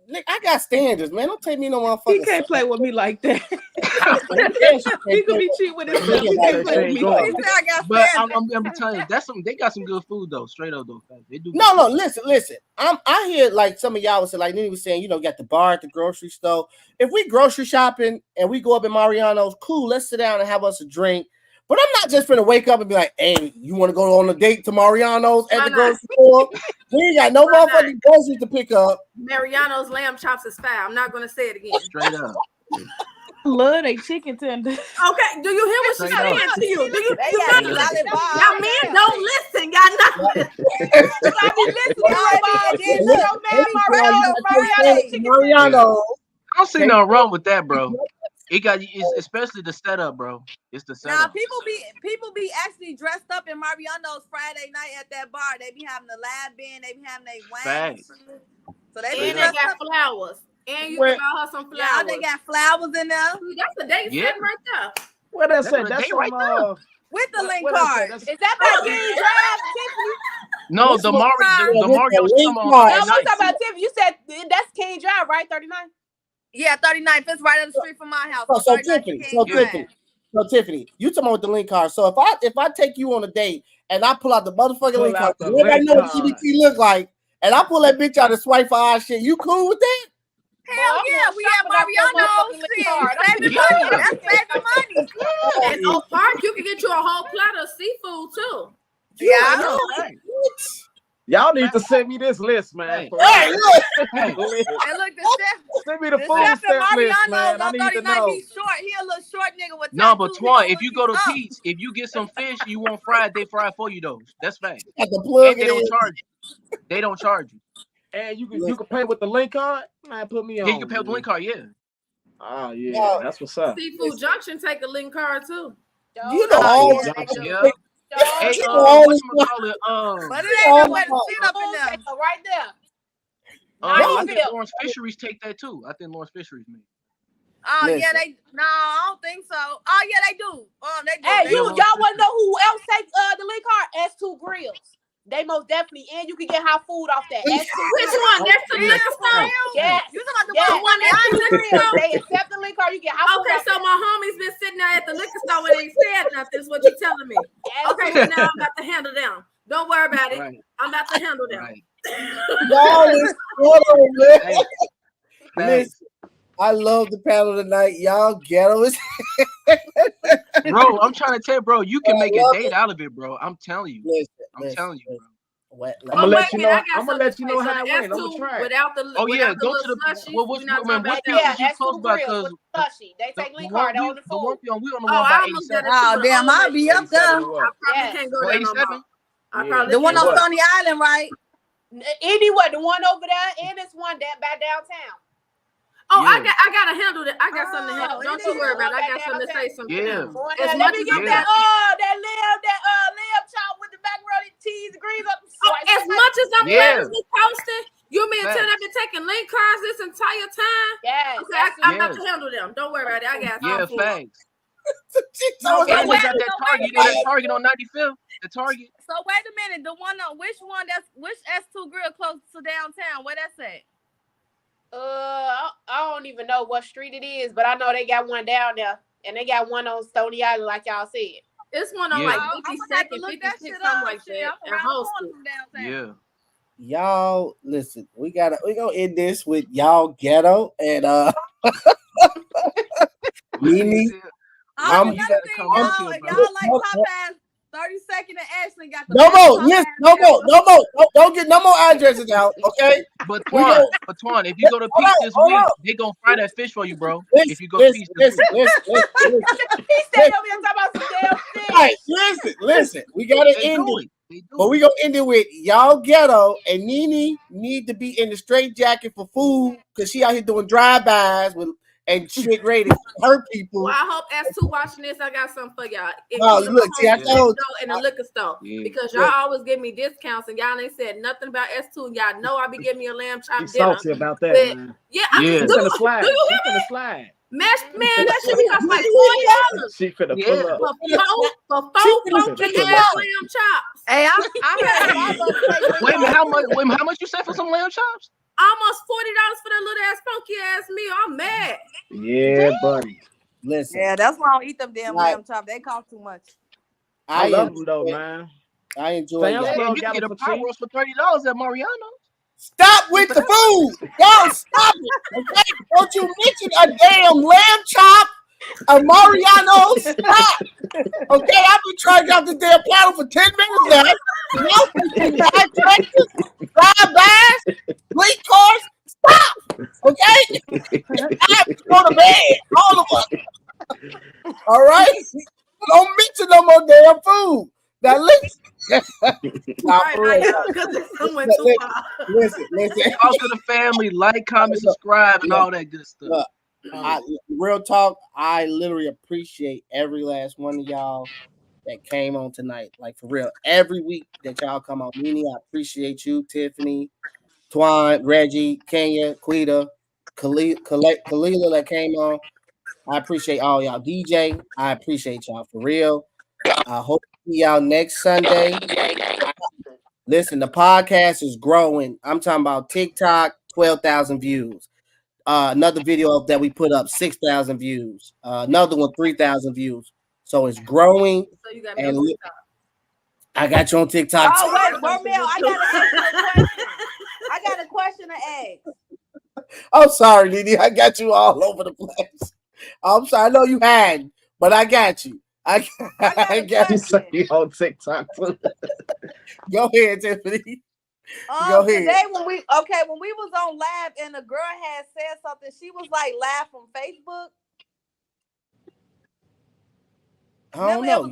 Man, I got standards, man. Don't take me no motherfucker. He can't play with me like that. He could be cheap with himself. He can't play with me like that. But I'm telling you, they got some good food though. Straight up though, they do. No, listen. I hear like some of y'all was like Nene was saying, you know, got the bar at the grocery store. If we grocery shopping and we go up in Mariano's, cool. Let's sit down and have us a drink. But I'm not just gonna wake up and be like, hey, you want to go on a date to Mariano's at the grocery store? We ain't got no motherfucking groceries to pick up. Mariano's lamb chops is foul. I'm not gonna say it again. Straight up. Love they chicken tenders. Okay, do you hear what she's Straight saying up. to you? Do you They you got got solid bars. y'all men don't listen, got nothing. Mariano. I don't see nothing wrong with that, bro. It got it's especially the setup, bro. It's the Now setup. people be actually dressed up in Mariano's Friday night at that bar. They be having the live band. They be having their wings. Facts. So they And be they dressed got up. flowers. And you Where- can buy her some flowers. Yeah, they got flowers in there See, that's a date Yeah. setting right there. What that say? That's That's right from there. with the link what that say? card. That's- Is that about King Drive, Tiffany? No, the Mario link come on. card. No, at we night. talking about Tiffany. You said that's King Drive, right? 39. Yeah, 39th. It's right up the street from my house. So 39th Tiffany, King Drive. so Tiffany, you talking about the link card. So if I take you on a date and I pull out the motherfucking link card, out the everybody link know what card. TBT look like, and I pull that bitch out and swipe for our shit, you cool with that? Hell yeah, we at Mariano's. Saving Yeah. money. That's saving money. And Oak Park, you can get you a whole platter of seafood too. Yeah. Y'all need to send me this list, man. For Hey, real. look. And look, the chef. Send me the The food chef at stamp list, Mariano's man. I on need to 39. know. He's short. He a little short nigga with No, but tattoos. Twan, He if you gonna go look to you up. Pete's, if you get some fish, you want fried, they fry it for you though. That's fact. Got the plug And they don't in. charge you. They don't charge you. And you can pay with the link card. Man, put me on. Yeah, you can pay with the link card. Yeah. Oh yeah, No. that's what's up. Seafood Junction take a link card too. You know all Yeah, they do. Yeah. Hey, all whatchamacallit, But it ain't nowhere to sit up in there. Right there. I think Lawrence Fisheries take that too. I think Lawrence Fisheries made. Oh yeah, Listen. no, I don't think so. Oh yeah, they do. They do. Hey, They y'all do. want to know who else take the link card? S2 Grills. They most definitely, and you can get hot food off that. S2 Which one? That's the liquor store? Yes. You talking about the Yes. one that's the liquor store? They accept the link card. You get hot food. Okay, off so that. my homie's been sitting there at the liquor store and ain't said nothing, is what you're telling me. Okay, so now I'm about to handle them. Don't worry about it. Right. I'm about to handle them. Right. y'all is hold on, man. Hey, Listen, I love the panel tonight. Y'all ghetto as bro, I'm trying to tell you, bro, you can I make a love date out of it, bro. I'm telling you. listen, telling you, bro. What? I'm gonna Oh, let wait you a know. minute, I got I'm gonna let you know something how to it say. went. I'm So gonna try it. Without the Oh yeah, without go the to little the slushy, what we're not talking man, about what that. places you S2 close by? Grills Cause with the slushy. They take link the one card on the the one food. we on the Oh, one I by almost got 87. into Oh an damn, old I'll be lady. up there. I probably Yes. can't go Oh, there no 87? more. I Yeah. probably The one can't on go. Stony Island, right? Anyway, the one over there, and this one by downtown. Oh, Yeah. I gotta handle it. I got something to handle. Oh, Don't it you is. worry about it. I Okay, got something to say. Something. Yeah. Going As there, much let me as get I'm Yeah. that lamb chop with the macaroni cheese and greens up. as much as I'm Yeah. planning to posting, you mean Facts. tell I've been taking link cards this entire time? Yes. Okay, I'm about Yes. to handle them. Don't worry about it. I got Yeah, some food. facts. No, it was at that Target. You know that Target on 95th? The Target. So wait a minute. The one on which S2 Grill close to downtown? Where that's at? I don't even know what street it is, but I know they got one down there, and they got one on Stony Island, like y'all said. It's one on like 52nd, 56, something like that. And Holston. Yeah. Y'all listen. We gonna end this with y'all ghetto and Mimi. Y'all like Top Ass 32nd and Ashland got the no more. Don't get no more addresses out, okay? But Twan, if you go to Peach this week, they gonna fry that fish for you, bro. If you go to Peach this week. He said over here talking about some damn fish. Right, listen. We gotta end it. But we gonna end it with y'all ghetto and Nene need to be in the straight jacket for food because she out here doing drive-bys and shit ready to hurt people. Well, I hope S2 watching this. I got something for y'all. Look, see, I told in the liquor store because y'all always give me discounts and y'all ain't said nothing about S2. And y'all know I be giving me a lamb chop dinner. Salty about that, man. Yeah, I'm She's do gonna slide. you She's hear me? gonna slide. That shit be cost like $40. She finna pull up. For four funky ass lamb chops. Hey, I heard Wait a minute, how much you said for some lamb chops? Almost $40 for that little ass funky ass meal. I'm mad. Yeah, buddy. Listen. Yeah, that's why I don't eat them damn lamb chops. They cost too much. I love them though, man. I enjoy it. You can get a pot roast for $30 at Mariano. Stop with the food. Y'all stop it. Okay? Don't you mention a damn lamb chop, a Mariano. Stop. Okay, I've been trying to get off the damn platter for 10 minutes now. Drive-bys, fleet cars. Stop. Okay? Stop. Go to bed. All of us. All right? Don't mention no more damn food. Now listen. Listen. Talk to the family, like, comment, subscribe, and all that good stuff. Look, real talk, I literally appreciate every last one of y'all that came on tonight. Like for real, every week that y'all come on. Nene, I appreciate you, Tiffany, Twan, Reggie, Kenya, Quita, Kalila that came on. I appreciate all y'all. DJ, I appreciate y'all for real. I hope to see y'all next Sunday. Listen, the podcast is growing. I'm talking about TikTok, 12,000 views. Another video that we put up, 6,000 views. Another one, 3,000 views. So it's growing. So you got and I got you on TikTok. Oh, wait, Romeo, I got a question to ask. I'm sorry, Nene. I got you all over the place. I'm sorry. I know you had, but I got you. I got you on TikTok. Go ahead, Tiffany. Go ahead. Today when we was on live and the girl had said something, she was like live from Facebook. I don't know.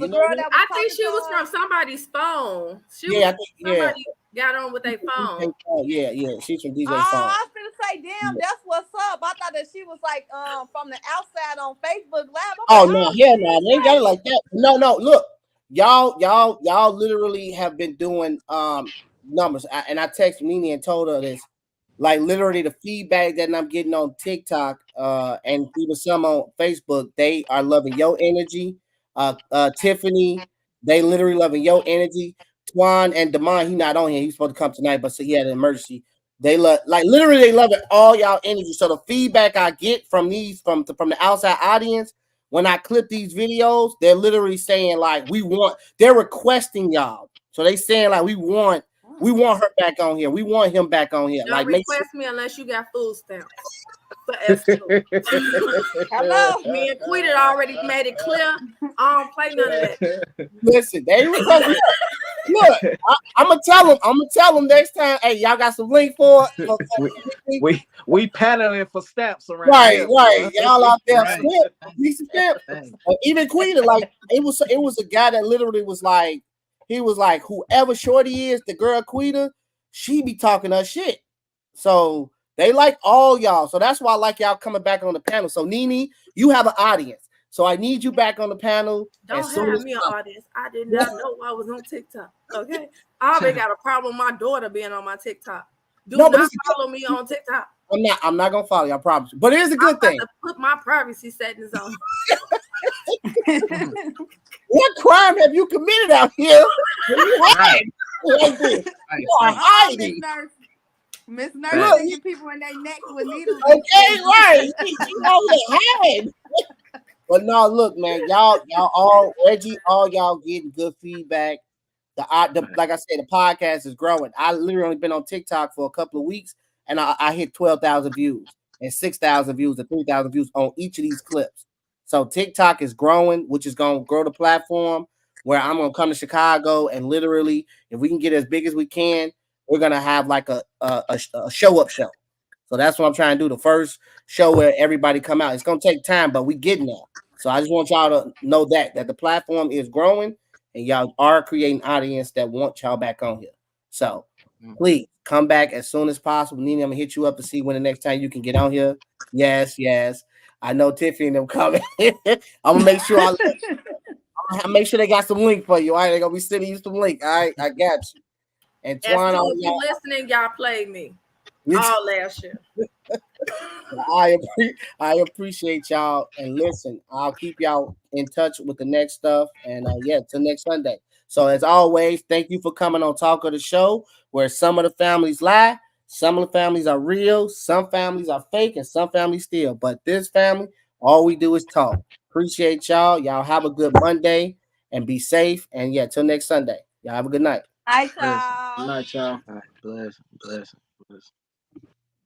I think she was from somebody's phone. Somebody got on with their phone. Yeah, she's from DJ's phone. I was gonna say, damn, that's what's up. I thought that she was like from the outside on Facebook Live. No, they ain't got it like that. No, look, y'all literally have been doing numbers, and I texted Nene and told her this. Like literally, the feedback that I'm getting on TikTok, and even some on Facebook, they are loving your energy. Tiffany, they literally loving your energy. Twan and Damon, he not on here. He's supposed to come tonight, but so he had an emergency. They love, like literally, they love it all y'all energy. So the feedback I get from the outside audience when I clip these videos, they're literally saying like they're requesting y'all. So they saying like we want her back on here. We want him back on here. Don't like request me unless you got food stamps. Hello, me and Quita already made it clear. I don't play none of that. Listen, they request. Look, I'm gonna tell them next time. Hey, y'all got some link for it? We paneling for stamps around. Right. Y'all out there stamp. Even Quita, like it was a guy that literally was like, he was like, whoever Shorty is, the girl Quita, she be talking her shit. So they like all y'all. So that's why I like y'all coming back on the panel. So Nene, you have an audience. So I need you back on the panel. Don't have me an audience. I did not know I was on TikTok. Okay. I already got a problem with my daughter being on my TikTok. Not follow me on TikTok. I'm not gonna follow you, I promise you. But it is a good thing. To put my privacy settings on. What crime have you committed out here? You hide like this. You are hiding. Miss Nurse sticking people in their necks with needles. Okay, right. You over there hiding. But no, look, man, y'all all Reggie, all y'all getting good feedback. The like I said, the podcast is growing. I literally only been on TikTok for a couple of weeks, and I hit 12,000 views and 6,000 views and 3,000 views on each of these clips. So TikTok is growing, which is going to grow the platform where I'm going to come to Chicago and literally, if we can get as big as we can, we're going to have like a show up show. So that's what I'm trying to do. The first show where everybody come out. It's going to take time, but we getting there. So I just want y'all to know that the platform is growing and y'all are creating audience that want y'all back on here. So please come back as soon as possible. Nene, I'm going to hit you up to see when the next time you can get on here. Yes. I know Tiffany and them coming. I'm gonna make sure make sure they got some link for you. All right, they're gonna be sending you some link. All right, I got you. And Twan, if you listening, y'all played me all last year. I appreciate y'all, and listen, I'll keep y'all in touch with the next stuff. And till next Sunday. So as always, thank you for coming on Talk of the Show, where some of the families lie. Some of the families are real, some families are fake, and some families steal. But this family, all we do is talk. Appreciate y'all. Y'all have a good Monday and be safe. And till next Sunday. Y'all have a good night. Night, y'all. Night, y'all. Bless.